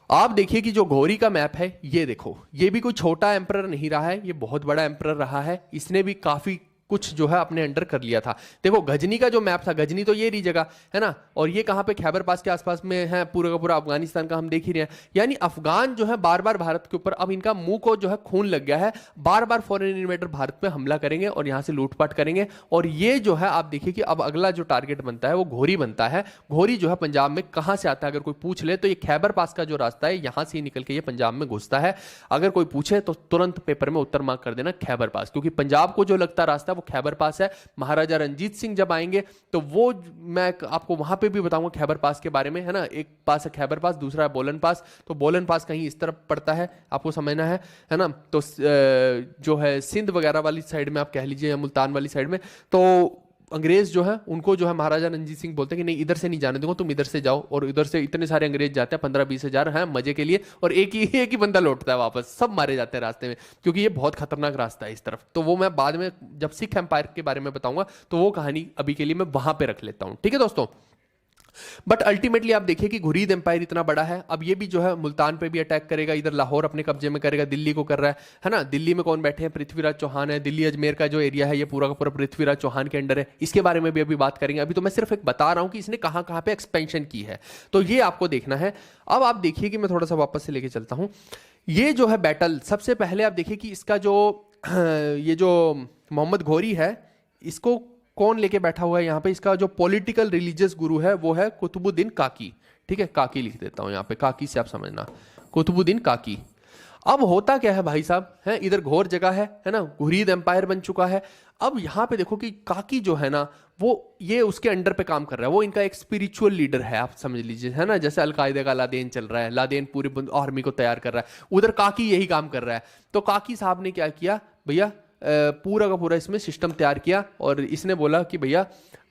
आप देखिए कि जो गौरी का मैप है, ये देखो, ये भी कोई छोटा एम्परर नहीं रहा है, ये बहुत बड़ा एम्परर रहा है। इसने भी काफी कुछ जो है अपने अंडर कर लिया था। देखो गजनी का जो मैप था, गजनी तो ये रही जगह है ना, और ये कहां पे, खैबर पास के आसपास में है, पूरा का पूरा अफगानिस्तान का हम देख ही रहे हैं। यानी अफगान जो है बार बार भारत के ऊपर, अब इनका मुंह को जो है खून लग गया है, बार बार फॉरेन इन्वेडर भारत पे हमला करेंगे और यहां से लूटपाट करेंगे। और ये जो है आप देखिए कि अब अगला जो टारगेट बनता है वो घोरी बनता है। घोरी जो है पंजाब में कहां से आता है, अगर कोई पूछ ले तो ये खैबर पास का जो रास्ता है, यहां से निकल के ये पंजाब में घुसता है। अगर कोई पूछे तो तुरंत पेपर में उत्तर मार्क कर देना खैबर पास, क्योंकि पंजाब को जो लगता रास्ता है वो खैबर पास है। महाराजा रंजीत सिंह जब आएंगे तो वो मैं आपको वहां पे भी बताऊंगा खैबर पास के बारे में, है ना। एक पास है खैबर पास, दूसरा है बोलन पास। तो बोलन पास कहीं इस तरफ पड़ता है, आपको समझना है ना। तो जो है सिंध वगैरह वाली साइड में आप कह लीजिए, या मुल्तान वाली साइड में, तो अंग्रेज जो है उनको जो है महाराजा रंजीत सिंह बोलते हैं कि नहीं इधर से नहीं जाने दूंगा, तुम इधर से जाओ। और इधर से इतने सारे अंग्रेज जाते हैं, 15-20 हजार हैं मजे के लिए, और एक ही बंदा लौटता है वापस, सब मारे जाते हैं रास्ते में, क्योंकि ये बहुत खतरनाक रास्ता है इस तरफ। तो वो मैं बाद में जब सिख एम्पायर के बारे में बताऊंगा तो वो कहानी अभी के लिए मैं वहां पे रख लेता हूं, ठीक है दोस्तों। बट अल्टीमेटली आप देखिए कि घुरीद एम्पायर इतना बड़ा है, अब ये भी जो है मुल्तान पे भी अटैक करेगा, इधर लाहौर अपने कब्जे में करेगा, दिल्ली को कर रहा है ना। दिल्ली में कौन बैठे हैं? पृथ्वीराज चौहान है। दिल्ली अजमेर का जो एरिया है ये पूरा का पूरा पृथ्वीराज चौहान के अंडर है। इसके बारे में भी अभी बात करेंगे, अभी तो मैं सिर्फ एक बता रहा हूं कि इसने कहां कहां पे एक्सपेंशन की है, तो ये आपको देखना है। अब आप देखिए कि मैं थोड़ा सा वापस से लेके चलता हूं। ये जो है बैटल, सबसे पहले आप देखिए कि इसका जो ये जो मोहम्मद घोरी है, इसको कौन लेके बैठा हुआ है यहाँ पे? इसका जो पॉलिटिकल रिलीजियस गुरु है वो है कुतुबुद्दीन काकी। ठीक है, काकी लिख देता हूं यहाँ पे, काकी से आप समझना, कुतुबुद्दीन काकी। अब होता क्या है भाई साहब, है इधर घोर जगह है ना, घुरीद एम्पायर बन चुका है। अब यहाँ पे देखो कि काकी जो है ना, वो ये उसके अंडर पे काम कर रहा है, वो इनका एक स्पिरिचुअल लीडर है, आप समझ लीजिए, है ना। जैसे अलकायदा का लादेन चल रहा है, लादेन पूरी आर्मी को तैयार कर रहा है, उधर काकी यही काम कर रहा है। तो काकी साहब ने क्या किया भैया, पूरा का पूरा इसमें सिस्टम तैयार किया और इसने बोला कि भैया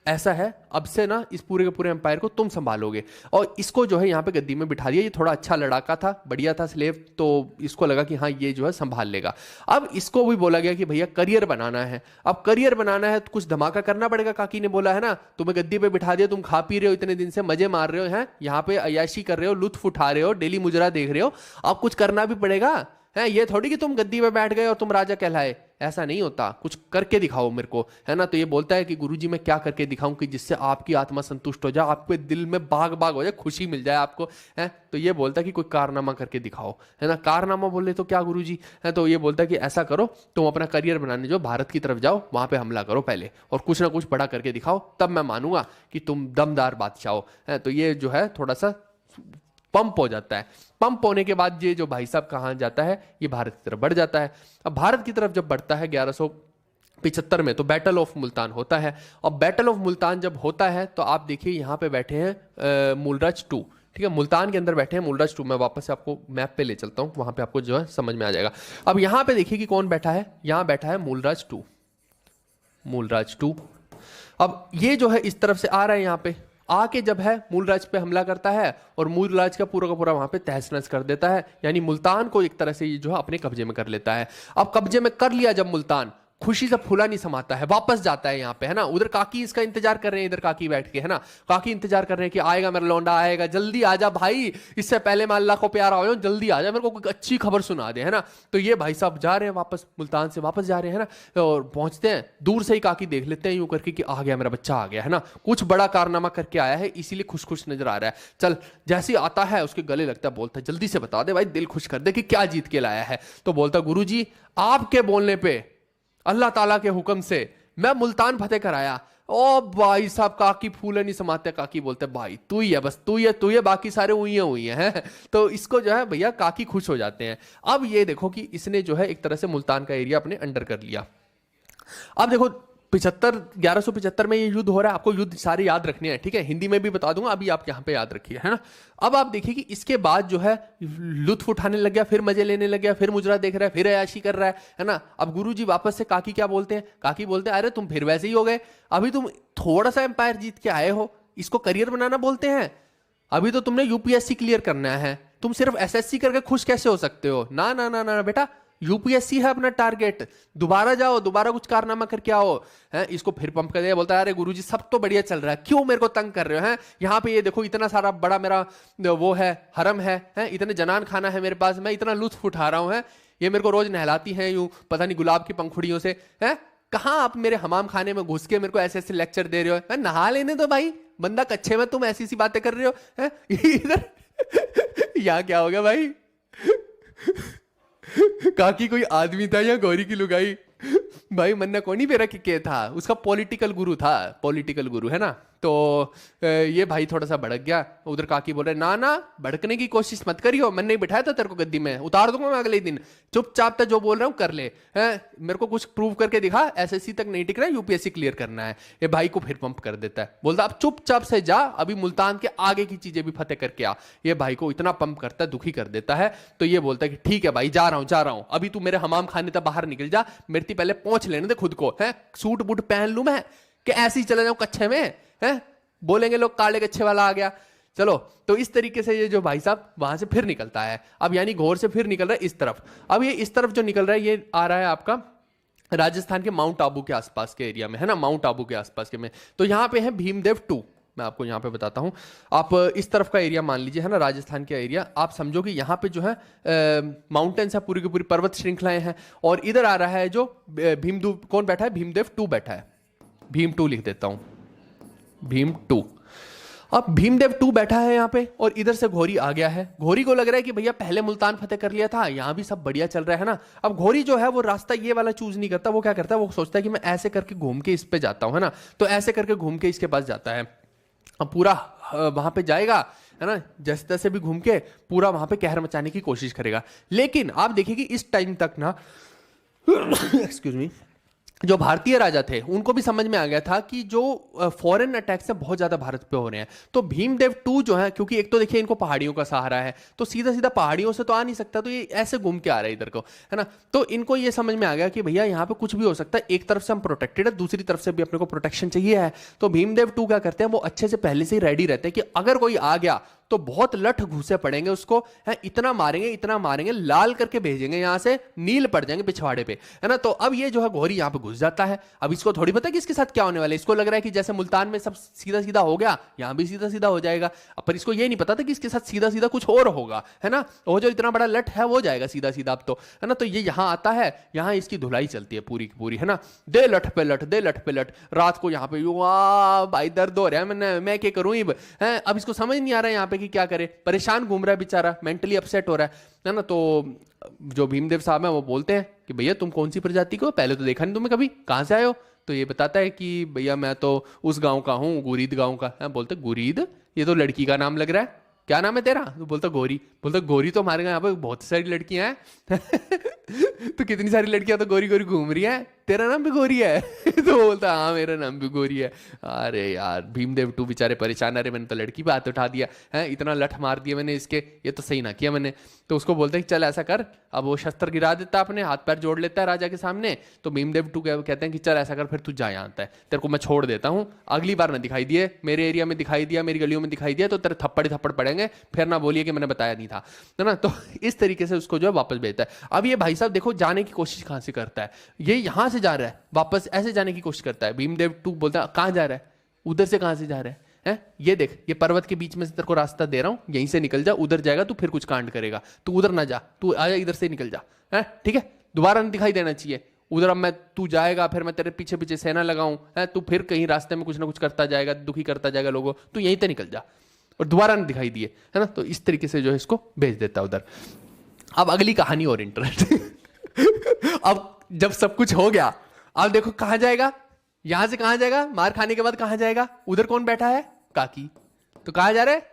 ऐसा है, अब से ना इस पूरे के पूरे एम्पायर को तुम संभालोगे, और इसको जो है यहाँ पे गद्दी में बिठा दिया। ये थोड़ा अच्छा लड़ाका था, बढ़िया था स्लेव, तो इसको लगा कि हाँ ये जो है संभाल लेगा। अब इसको भी बोला गया कि भैया करियर बनाना है, अब करियर बनाना है तो कुछ धमाका करना पड़ेगा। काकी ने बोला है ना, तुम्हें गद्दी पे बिठा दिया, तुम खा पी रहे हो, इतने दिन से मजे मार रहे हो, हैं यहाँ पे अयाशी कर रहे हो, लुत्फ उठा रहे हो, डेली मुजरा देख रहे हो, अब कुछ करना भी पड़ेगा, है ये थोड़ी कि तुम गद्दी पे बैठ गए और तुम राजा कहलाए, ऐसा नहीं होता, कुछ करके दिखाओ मेरे को, है ना। तो ये बोलता है कि गुरुजी मैं क्या करके दिखाऊं कि जिससे आपकी आत्मा संतुष्ट हो जाए, आपके दिल में बाग बाग हो जाए, खुशी मिल जाए आपको, है। तो ये बोलता है कि कोई कारनामा करके दिखाओ, है ना। कारनामा बोले तो क्या गुरुजी, है, तो ये बोलता है कि ऐसा करो, तुम अपना करियर बनाने जो भारत की तरफ जाओ, वहां पे हमला करो पहले, और कुछ ना कुछ बड़ा करके दिखाओ, तब मैं मानूंगा कि तुम दमदार बादशाह हो, है। तो ये जो है थोड़ा सा पंप हो जाता है। पंप होने के बाद ये जो भाई साहब कहाँ जाता है, ये भारत की तरफ बढ़ जाता है। अब भारत की तरफ जब बढ़ता है 1175 में, तो बैटल ऑफ मुल्तान होता है। और बैटल ऑफ मुल्तान जब होता है तो आप देखिए यहाँ पे बैठे हैं मूलराज टू, ठीक है, मुल्तान के अंदर बैठे हैं मूलराज टू। मैं वापस से आपको मैप पे ले चलता हूँ, वहां पे आपको जो है समझ में आ जाएगा। अब यहाँ पे देखिए कि कौन बैठा है, यहाँ बैठा है मूलराज टू, मूलराज टू। अब ये जो है इस तरफ से आ रहा है, यहाँ पे आके जब है मूलराज पे हमला करता है और मूलराज का पूरा वहां पे तहस नहस कर देता है, यानी मुल्तान को एक तरह से ये जो है अपने कब्जे में कर लेता है। अब कब्जे में कर लिया जब मुल्तान, खुशी से फूला नहीं समाता है, वापस जाता है यहाँ पे, है ना। उधर काकी इसका इंतजार कर रहे हैं, इधर काकी बैठ के, है ना, काकी इंतजार कर रहे हैं कि आएगा मेरा लौंडा, आएगा, जल्दी आजा भाई, इससे पहले मैं अल्लाह को प्यारा हो जाऊं, जल्दी आजा, मेरे को कोई अच्छी खबर सुना दे, है ना। तो ये भाई साहब जा रहे हैं वापस, मुल्तान से वापस जा रहे हैं, है ना, और पहुंचते हैं, दूर से ही काकी देख लेते हैं यूं करके कि आ गया मेरा बच्चा, आ गया, है ना, कुछ बड़ा कारनामा करके आया है, इसीलिए खुश खुश नजर आ रहा है। चल, जैसे ही आता है उसके गले लगता है, बोलता है जल्दी से बता दे भाई, दिल खुश कर दे कि क्या जीत के लाया है। तो बोलता गुरुजी आपके बोलने पे, अल्लाह ताला के हुक्म से मैं मुल्तान फतेह कराया। ओ भाई साहब, काकी फूले नहीं समाते, काकी बोलते भाई तू ही है, बस तू ही है, बाकी सारे हुई है। तो इसको जो है भैया काकी खुश हो जाते हैं। अब ये देखो कि इसने जो है एक तरह से मुल्तान का एरिया अपने अंडर कर लिया। अब देखो 1175 में ये युद्ध हो रहा है, आपको युद्ध सारे याद रखने हैं, ठीक है, हिंदी में भी बता दूंगा, अभी आप यहां पे याद रखिए, है ना। अब आप देखिए कि इसके बाद जो है लुत्फ उठाने लग गया, फिर मजे लेने लग गया, फिर मुजरा देख रहा है, फिर अयाशी कर रहा है ना। अब गुरुजी वापस से काकी क्या बोलते हैं, काकी बोलते हैं अरे तुम फिर वैसे ही हो गए, अभी तुम थोड़ा सा एम्पायर जीत के आए हो, इसको करियर बनाना बोलते हैं, अभी तो तुमने यूपीएससी क्लियर करना है, तुम सिर्फ एसएससी करके खुश कैसे हो सकते हो? ना ना ना ना बेटा, यूपीएससी है अपना टारगेट, दोबारा जाओ, दोबारा कुछ कारनामा करके आओ, है। इसको फिर पंप कर दिया, बोलता है अरे गुरुजी सब तो बढ़िया चल रहा है, क्यों मेरे को तंग कर रहे हो, हैं? यहाँ पे ये देखो इतना सारा बड़ा मेरा वो है, हरम है, इतने जनान खाना है मेरे पास, मैं इतना लुत्फ उठा रहा हूँ, है, ये मेरे को रोज नहलाती हैं यूं पता नहीं गुलाब की पंखुड़ियों से, है। कहाँ आप मेरे हमाम खाने में घुस के मेरे को ऐसे ऐसे लेक्चर दे रहे हो, नहा लेने दो भाई, बंदा कच्चे में, तुम ऐसी सी बातें कर रहे हो, है। इधर यहाँ क्या हो गया भाई, काकी कोई आदमी था या गौरी की लुगाई? भाई मन्ना कोनी बेरा के था, उसका पॉलिटिकल गुरु था, पॉलिटिकल गुरु, है ना। तो ये भाई थोड़ा सा भड़क गया, उधर काकी बोल रहे ना ना भड़कने की कोशिश मत करियो, मैंने नहीं बिठाया था तेरे को गद्दी में, उतार दूंगा मैं अगले दिन, चुपचाप जो बोल रहा हूँ कर ले, हैं, मेरे को कुछ प्रूव करके दिखा, एसएससी तक नहीं टिक रहा, यूपीएससी क्लियर करना है। ये भाई को फिर पंप कर देता है, बोलता अब चुपचाप से जा, अभी मुल्तान के आगे की चीजें भी फतेह करके आ। ये भाई को इतना पंप करता है, दुखी कर देता है। तो ये बोलता है कि ठीक है भाई जा रहा हूं, अभी तू मेरे हमाम खाने तक बाहर निकल जा, मेरे पहले पहुंच लेने दे खुद को, है, सूट बूट पहन लू मैं कि ऐसे ही चले जाऊं कच्छे में, है, बोलेंगे लोग काले कच्छे वाला आ गया। चलो, तो इस तरीके से ये जो भाई साहब वहां से फिर निकलता है, अब यानी घोर से फिर निकल रहा है इस तरफ। अब ये इस तरफ जो निकल रहा है ये आ रहा है आपका राजस्थान के माउंट आबू के आसपास के एरिया में, है ना, माउंट आबू के आसपास के में। तो यहां पे है भीमदेव 2, मैं आपको यहाँ पे बताता हूँ। आप इस तरफ का एरिया मान लीजिए, है ना, राजस्थान का एरिया। आप समझो कि यहाँ पे जो है माउंटेन्स है, पूरी की पूरी पर्वत श्रृंखलाएं हैं, और इधर आ रहा है जो भीमदेव, कौन बैठा है, भीमदेव 2 बैठा है। भीम 2 लिख देता हूँ, भीम 2। अब भीमदेव 2 बैठा है यहाँ पे, और इधर से घोरी आ गया है। घोरी को लग रहा है कि भैया पहले मुल्तान फतेह कर लिया था, यहाँ भी सब बढ़िया चल रहा है ना। अब घोरी जो है वो रास्ता ये वाला चूज नहीं करता, वो क्या करता है, वो सोचता है कि मैं ऐसे करके घूम के इस पे जाता हूँ, है ना। तो ऐसे करके घूम के इसके पास जाता है। अब पूरा वहां पे जाएगा, है ना, जैसे तैसे भी घूम के पूरा वहां पे कहर मचाने की कोशिश करेगा। लेकिन आप देखिए कि इस टाइम तक ना एक्सक्यूज मी, जो भारतीय राजा थे उनको भी समझ में आ गया था कि जो फॉरेन अटैक्स है बहुत ज्यादा भारत पे हो रहे हैं। तो भीमदेव 2 जो है, क्योंकि एक तो देखिए इनको पहाड़ियों का सहारा है, तो सीधा सीधा पहाड़ियों से तो आ नहीं सकता, तो ये ऐसे घूम के आ रहा है इधर को, है ना। तो इनको ये समझ में आ गया कि भैया यहाँ पे कुछ भी हो सकता है, एक तरफ से हम प्रोटेक्टेड है, दूसरी तरफ से भी अपने को प्रोटेक्शन चाहिए है। तो भीमदेव 2 क्या करते हैं, वो अच्छे से पहले से ही रेडी रहते हैं कि अगर कोई आ गया तो बहुत लठ घूसे पड़ेंगे उसको, है, इतना मारेंगे, लाल करके भेजेंगे यहां से, नील पड़ जाएंगे पिछवाड़े पे, है ना। तो अब ये जो है घोरी यहां पे घुस जाता है। अब इसको थोड़ी पता है कि इसके साथ क्या होने वाला है। इसको लग रहा है कि जैसे मुल्तान में सब सीधा सीधा हो गया, यहां भी सीधा सीधा हो जाएगा। पर इसको ये नहीं पता था कि इसके साथ सीधा सीधा कुछ और होगा, है ना। वो जो इतना बड़ा लठ है वो जाएगा सीधा सीधा अब तो, है ना। तो ये यहां आता है, यहां इसकी धुलाई चलती है पूरी की पूरी, है ना। दे लठ पे लठ, दे लठ पे लठ। रात को यहाँ पे भाई दर्द हो रहा है, मैं क्या करूं अब इसको समझ नहीं आ रहा है यहाँ पे कि क्या करे, परेशान घूम रहा है बेचारा, मेंटली अपसेट हो रहा है ना। तो जो भीमदेव साहब हैं वो बोलते हैं कि भैया तुम कौन सी प्रजाति को, पहले तो देखा नहीं तुम्हें कभी, कहां से आए हो। तो ये बताता है कि भैया मैं तो उस गांव का हूँ, गुरीद गांव का है। बोलते गुरीद, ये तो लड़की का नाम लग रहा है, क्या नाम है तेरा। तो बोलता गोरी। बोलता गोरी तो हमारे यहाँ पे बहुत सारी लड़कियां हैं तो कितनी सारी लड़कियां तो गोरी गोरी घूम रही हैं, तेरा नाम भी गोरी है तो बोलता हाँ मेरा नाम भी गोरी है। अरे यार भीमदेव 2 बेचारे परेशान, अरे मैंने तो लड़की पे हाथ उठा दिया है, इतना लठ मार दिया मैंने इसके, ये तो सही ना किया मैंने। तो उसको बोलते हैं कि चल ऐसा कर, अब वो शस्त्र गिरा देता, अपने हाथ पैर जोड़ लेता है राजा के सामने। तो भीमदेव 2 कहते हैं कि चल ऐसा कर, फिर तू जा यहाँ है, तेरे को मैं छोड़ देता हूँ, अगली बार ना दिखाई दिए, मेरे एरिया में दिखाई दिया, मेरी गलियों में दिखाई दिया तो तेरे थप्पड़ थप्पड़ पड़ेंगे, फिर ना बोलिए कि मैंने बताया नहीं था, है ना। तो इस तरीके से उसको जो है वापस भेजता है। अब ये भाई साहब देखो जाने की कोशिश कहां से करता है, ये यहां से जा रहा है वापस, ऐसे जाने की कोशिश करता है। भीमदेव 2 बोलता है कहां जा रहा है, उधर से कहां से जा रहा है, ये देख, ये पर्वत के बीच में से तेरे को रास्ता दे रहा हूं, यहीं से निकल जा, उधर जाएगा तू फिर कुछ कांड करेगा, तू उधर ना जा, तू आजा इधर से निकल जा, है ठीक है, दोबारा नहीं दिखाई देना चाहिए उधर। अब मैं, तू जाएगा फिर मैं तेरे पीछे पीछे सेना लगाऊं, है तू फिर कहीं रास्ते में कुछ ना कुछ करता जाएगा, दुखी करता जाएगा लोगों, तू यहीं से निकल जा, और दोबारा नहीं दिखाई दिए, है ना। तो इस तरीके से जो है इसको भेज देता उधर। अब अगली कहानी और इंटरेस्ट अब जब सब कुछ हो गया, अब देखो कहां जाएगा, यहां से कहां जाएगा, मार खाने के बाद कहां जाएगा, उधर कौन बैठा है, काकी। तो कहां जा रहा है,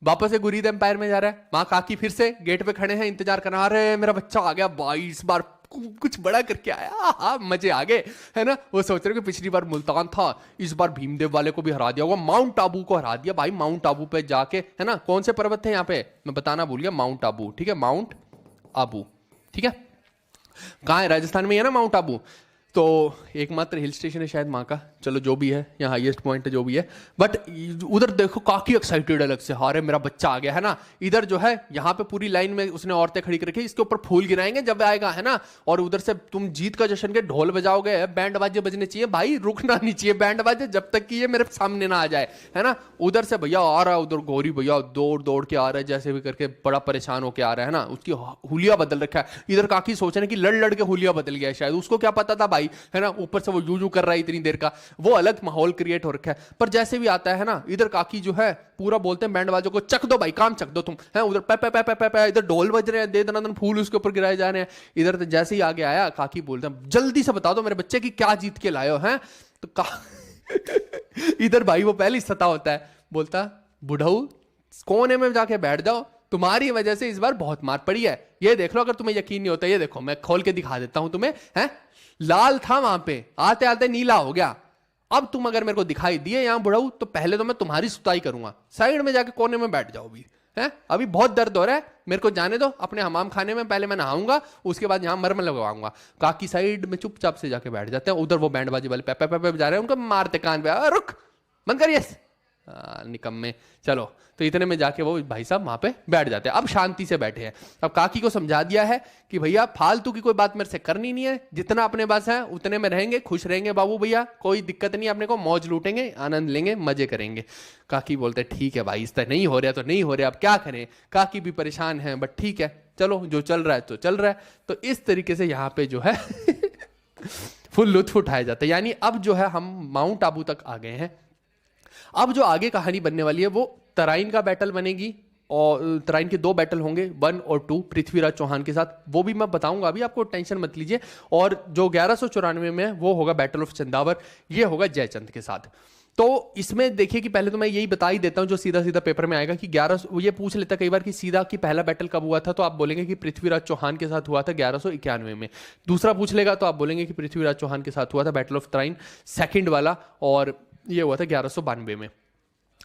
वापस से गुरीद एम्पायर में जा रहा है। मां काकी फिर से गेट पे खड़े हैं, इंतजार करना, अरे मेरा बच्चा आ गया भाई, इस बार कुछ बड़ा करके आया, हाँ मजे आ गए, है ना। वो सोच रहे कि पिछली बार मुल्तान था, इस बार भीमदेव वाले को भी हरा दिया होगा, माउंट आबू को हरा दिया भाई। माउंट आबू पे जाके, है ना, कौन से पर्वत थे यहाँ पे मैं बताना भूल गया, माउंट आबू, ठीक है, माउंट आबू, ठीक है, कहाँ है, राजस्थान में है ना माउंट आबू। तो एकमात्र हिल स्टेशन है शायद माँ का, चलो जो भी है, यहाँ हाईएस्ट पॉइंट है जो भी है। बट उधर देखो काफी एक्साइटेड अलग से, अरे मेरा बच्चा आ गया, है ना। इधर जो है यहाँ पे पूरी लाइन में उसने औरतें खड़ी कर रखी, इसके ऊपर फूल गिराएंगे जब आएगा, है ना। और उधर से तुम जीत का जश्न के ढोल बजाओगे, बैंड बाजे बजने चाहिए भाई, रुकना नहीं चाहिए बैंड बाजे जब तक कि ये मेरे सामने ना आ जाए, है ना। उधर से भैया आ रहा है, उधर गौरी भैया दौड़ दौड़ के आ रहा है, जैसे भी करके बड़ा परेशान होके आ रहा है ना, उसकी हुलिया बदल रखा है। इधर काकी सोच रहे हैं कि लड़ लड़ के हुलिया बदल गया शायद, उसको क्या पता था भाई, है ना। ऊपर से वो यूं कर रहा है इतनी देर का, वो अलग माहौल क्रिएट हो रखा है। पर जैसे भी आता है ना, इधर काकी जो है पूरा बोलते हैं बैंड बाजों को, चक दो भाई, काम चक दो तुम, है। उधर पे पे पे पे पे पे इधर ढोल बज रहे हैं, दे दनादन फूल उसके ऊपर गिराए जा रहे हैं। इधर तो जैसे ही आगे आया, काकी बोलते हैं जल्दी से बता दो मेरे बच्चे की क्या जीत के लाए हो, हैं। तो इधर भाई वो पहले ही सता होता है, बोलता बुढ़ऊ कोने में जाके बैठ जाओ, तुम्हारी वजह से इस बार बहुत मार पड़ी है, ये देख लो, अगर तुम्हें यकीन नहीं होता ये देखो मैं खोल के दिखा देता हूं तुम्हें, है। लाल था वहां पे, आते आते नीला हो गया, अब तुम अगर मेरे को दिखाई दिए यहां बुढ़ाऊ, तो पहले तो मैं तुम्हारी सुताई करूंगा, साइड में जाके कोने में बैठ जाओ भी, है। अभी बहुत दर्द हो रहा है, मेरे को जाने दो अपने हमाम खाने में, पहले मैं नहाऊंगा, उसके बाद यहां मरम लगवाऊंगा। काकी साइड में चुपचाप से जाके बैठ जाते हैं, उधर वो बैंड बाजी वाले पे पे पे पे जा रहे हैं, उनको मारते कान पे, रुक बंद करिए, निकम्मे। चलो, तो इतने में जाके वो भाई साहब वहां पे बैठ जाते हैं। अब शांति से बैठे हैं। अब काकी को समझा दिया है कि भैया फालतू की कोई बात मेरे से करनी नहीं है, जितना अपने पास है उतने में रहेंगे, खुश रहेंगे बाबू भैया, कोई दिक्कत नहीं, अपने को मौज लूटेंगे, आनंद लेंगे, मजे करेंगे। काकी बोलते ठीक है भाई, इस तरह नहीं हो रहा तो नहीं हो रहा, अब क्या करें। काकी भी परेशान है, बट ठीक है चलो, जो चल रहा है तो चल रहा है। तो इस तरीके से यहाँ पे जो है फुल लुत्फ उठाया जाता है। यानी अब जो है हम माउंट आबू तक आ गए हैं। अब जो आगे कहानी बनने वाली है वो तराइन का बैटल बनेगी, और तराइन के 2 बैटल होंगे, 1 और 2 पृथ्वीराज चौहान के साथ, वो भी मैं बताऊंगा, अभी आपको टेंशन मत लीजिए। और जो 1194 में है वो होगा बैटल ऑफ चंदावर, ये होगा जयचंद के साथ। तो इसमें देखिए कि पहले तो मैं यही बता ही देता हूं जो सीधा सीधा पेपर में आएगा कि 11, ये पूछ लेता कई बार कि सीधा कि पहला बैटल कब हुआ था, तो आप बोलेंगे कि पृथ्वीराज चौहान के साथ हुआ था 1191 में। दूसरा पूछ लेगा तो आप बोलेंगे कि पृथ्वीराज चौहान के साथ हुआ था बैटल ऑफ तराइन, सेकंड वाला, और ये हुआ था 1192 में।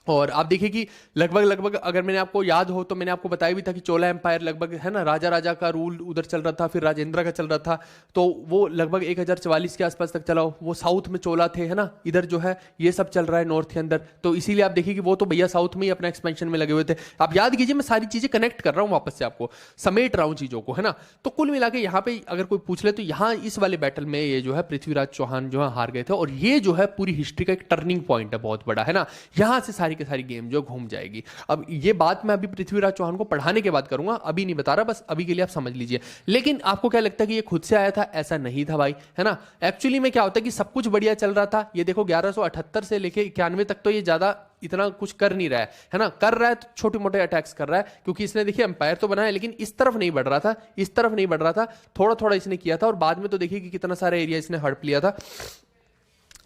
और आप देखिए कि लगभग अगर मैंने आपको याद हो तो मैंने आपको बताया भी था कि चोला एम्पायर लगभग है ना, राजा राजा का रूल उधर चल रहा था, फिर राजेंद्र का चल रहा था, तो वो लगभग 1044 के आसपास तक चला। वो साउथ में चोला थे है ना, इधर जो है ये सब चल रहा है नॉर्थ के अंदर। तो इसीलिए आप देखिए कि वो तो भैया साउथ में ही अपना एक्सपेंशन में लगे हुए थे। आप याद कीजिए, मैं सारी चीजें कनेक्ट कर रहा हूँ, वापस से आपको समेट रहा हूँ चीजों को, है ना। तो कुल मिला के यहाँ पे अगर कोई पूछ ले तो यहाँ इस वाले बैटल में ये जो है पृथ्वीराज चौहान जो है हार गए थे, और ये जो है पूरी हिस्ट्री का एक टर्निंग पॉइंट है बहुत बड़ा, है ना। यहाँ से सारी की सारी गेम जो घूम जाएगी। अब ये बात मैं अभी पृथ्वीराज चौहान को पढ़ाने के बाद करूंगा, अभी नहीं बता रहा, बस अभी के लिए आप समझ लीजिए। लेकिन आपको क्या लगता है कि ये खुद से आया था? ऐसा नहीं था भाई, है ना। एक्चुअली में क्या होता है कि सब कुछ बढ़िया चल रहा था, ये देखो 1178 से लेके 91 तक तो ये ज्यादा इतना कुछ कर नहीं रहा है ना। कर रहा है तो छोटे मोटे अटैक्स कर रहा है, क्योंकि इसने देखिए एम्पायर तो बनाया, लेकिन इस तरफ नहीं बढ़ रहा था, इस तरफ नहीं बढ़ रहा था, थोड़ा थोड़ा इसने किया था, और बाद में तो देखिए कि कितना सारा एरिया इसने हड़प लिया था।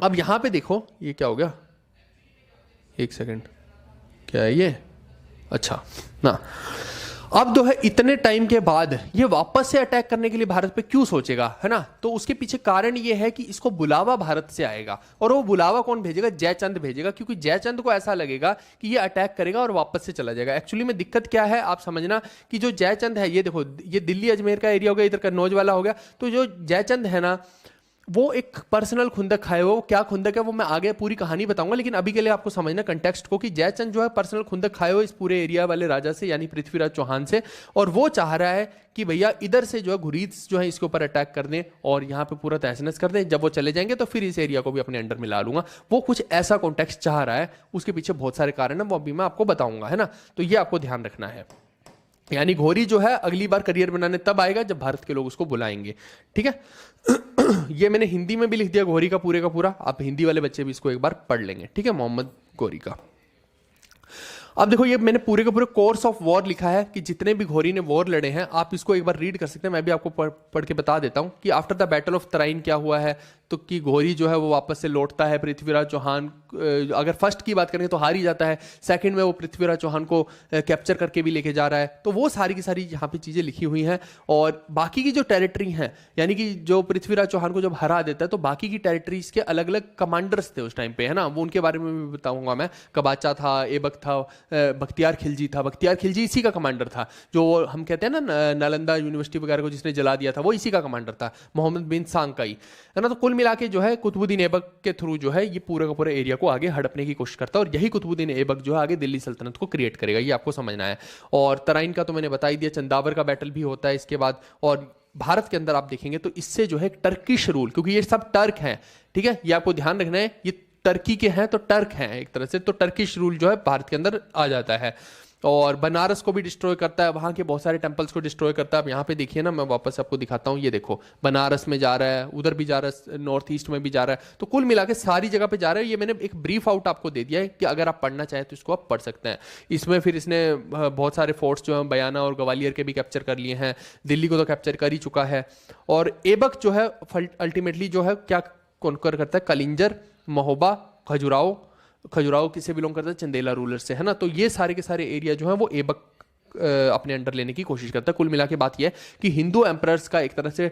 अब यहां पे देखो ये क्या हो गया, एक सेकेंड, क्या है ये, अच्छा ना। अब जो है इतने टाइम के बाद ये वापस से अटैक करने के लिए भारत पे क्यों सोचेगा, है ना। तो उसके पीछे कारण ये है कि इसको बुलावा भारत से आएगा, और वो बुलावा कौन भेजेगा? जयचंद भेजेगा, क्योंकि जयचंद को ऐसा लगेगा कि ये अटैक करेगा और वापस से चला जाएगा। एक्चुअली में दिक्कत क्या है आप समझना कि जो जयचंद है, ये देखो ये दिल्ली अजमेर का एरिया हो गया, इधर कन्नौज वाला हो गया, तो जो जयचंद है ना वो एक पर्सनल खुंदक खाए हुआ। वो क्या खुंदक है वो मैं आगे पूरी कहानी बताऊंगा, लेकिन अभी के लिए आपको समझना कंटेक्स्ट को कि जयचंद जो है पर्सनल खुंदक खाए हुए इस पूरे एरिया वाले राजा से, यानी पृथ्वीराज चौहान से, और वो चाह रहा है कि भैया इधर से जो है घुरीद जो है इसके ऊपर अटैक कर दें और यहाँ पे पूरा तहस नहस कर दें। जब वो चले जाएंगे तो फिर इस एरिया को भी अपने अंडर में ला लूंगा। वो कुछ ऐसा कॉन्टेक्स्ट चाह रहा है, उसके पीछे बहुत सारे कारण है, वो अभी मैं आपको बताऊंगा, है ना। तो ये आपको ध्यान रखना है। यानी घोरी जो है अगली बार करियर बनाने तब आएगा जब भारत के लोग उसको बुलाएंगे, ठीक है। ये मैंने हिंदी में भी लिख दिया घोरी का पूरा, आप हिंदी वाले बच्चे भी इसको एक बार पढ़ लेंगे, ठीक है, मोहम्मद घोरी का। अब देखो ये मैंने पूरे के पूरे कोर्स ऑफ वॉर लिखा है कि जितने भी घोरी ने वॉर लड़े हैं आप इसको एक बार रीड कर सकते हैं। मैं भी आपको पढ़ के बता देता हूं कि after the battle of Tarain क्या हुआ है। तो कि घोरी जो है वो वापस से लौटता है, पृथ्वीराज चौहान अगर फर्स्ट की बात करें तो हार ही जाता है, सेकंड में वो पृथ्वीराज चौहान को कैप्चर करके भी लेके जा रहा है। तो वो सारी की सारी यहाँ पे चीजें लिखी हुई हैं। और बाकी की जो टेरिटरी हैं, यानी कि जो पृथ्वीराज चौहान को जब हरा देता है तो बाकी की टेरिटरीज के अलग अलग कमांडर्स थे उस टाइम पे, है ना। वो उनके बारे में भी बताऊंगा मैं। कबाचा था, ऐबक था, बख्तियार खिलजी था। बख्तियार खिलजी इसी का कमांडर था, जो हम कहते हैं ना नालंदा यूनिवर्सिटी वगैरह को जिसने जला दिया था, वो इसी का कमांडर था, मोहम्मद बिन सांकाई, है ना। तो कुल मिला के जो है कुतुबुद्दीन ऐबक के थ्रू जो है ये पूरा का पूरा एरिया को आगे हड़पने की कोशिश करता है, और यही कुतुबुद्दीन ऐबक जो है आगे दिल्ली सल्तनत को क्रिएट करेगा, ये आपको समझना है। और तराइन का तो मैंने बता ही दिया, चंदावर का बैटल भी होता है इसके बाद। और भारत के अंदर आप देखेंगे तो इससे जो है टर्किश रूल, क्योंकि ये सब टर्क हैं, ठीक है, ये आपको ध्यान रखना है, ये टर्की के हैं तो टर्क हैं एक तरह से, तो टर्किश रूल जो है भारत के अंदर आ जाता है। और बनारस को भी डिस्ट्रॉय करता है, वहां के बहुत सारे टेंपल्स को डिस्ट्रॉय करता है। अब यहाँ पे देखिए ना, मैं वापस आपको दिखाता हूँ, ये देखो बनारस में जा रहा है, उधर भी जा रहा है, नॉर्थ ईस्ट में भी जा रहा है, तो कुल मिला के सारी जगह पे जा रहा है। ये मैंने एक ब्रीफ आउट आपको दे दिया है कि अगर आप पढ़ना चाहें तो इसको आप पढ़ सकते हैं। इसमें फिर इसने बहुत सारे फोर्ट्स जो है बयाना और ग्वालियर के भी कैप्चर कर लिए हैं, दिल्ली को तो कैप्चर कर ही चुका है। और ऐबक जो है अल्टीमेटली जो है क्या कॉन्कर करता है, कलिंजर, महोबा, खजुराहो किसे बिलोंग करता है, चंदेला रूलर से, है ना। तो ये सारे के सारे एरिया जो है वो ऐबक अपने अंडर लेने की कोशिश करता है। कुल मिला के बात यह है कि हिंदू एम्परर्स का एक तरह से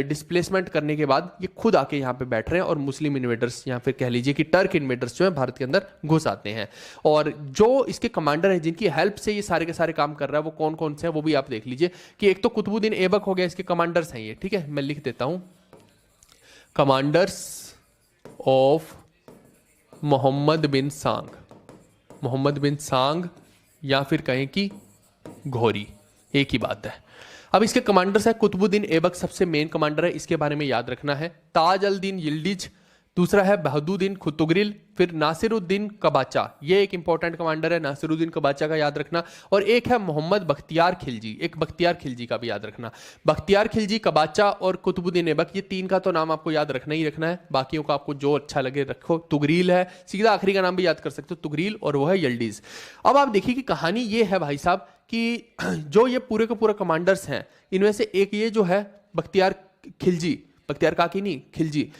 डिस्प्लेसमेंट करने के बाद ये खुद आके यहाँ पे बैठ रहे हैं, और मुस्लिम इन्वेडर्स या फिर कह लीजिए कि टर्क इन्वेडर्स जो है भारत के अंदर घुस आते हैं। और जो इसके कमांडर हैं जिनकी हेल्प से ये सारे के सारे काम कर रहा है वो कौन कौन से हैं वो भी आप देख लीजिए। कि एक तो कुतुबुद्दीन ऐबक हो गया, इसके कमांडर्स हैं ये, ठीक है, मैं लिख देता हूं, कमांडर्स ऑफ मोहम्मद बिन सांग, मोहम्मद बिन सांग या फिर कहें कि घोरी, एक ही बात है। अब इसके कमांडर्स है कुतुबुद्दीन ऐबक सबसे मेन कमांडर है, इसके बारे में याद रखना है। ताज अल दीन यिल्डिज, दूसरा है बहादुद्दीन खुतुगरिल, फिर नासिरुद्दीन कबाचा, ये एक इंपॉर्टेंट कमांडर है, नासिरुद्दीन कबाचा का याद रखना। और एक है मोहम्मद बख्तियार खिलजी, एक बख्तियार खिलजी का भी याद रखना। बख्तियार खिलजी, कबाचा और कुतुबुद्दीन ऐबक, ये तीन का तो नाम आपको याद रखना ही रखना है, बाकियों का आपको जो अच्छा लगे रखो। तुगरील है, सीधा आखिरी का नाम भी याद कर सकते हो, तुगरील, और वो है यिल्डिज। अब आप देखिए कि कहानी ये है भाई साहब कि जो ये पूरे के पूरे कमांडर्स हैं, इनमें से एक ये जो है बख्तियार खिलजी, बख्तियार काकी नहीं खिलजी,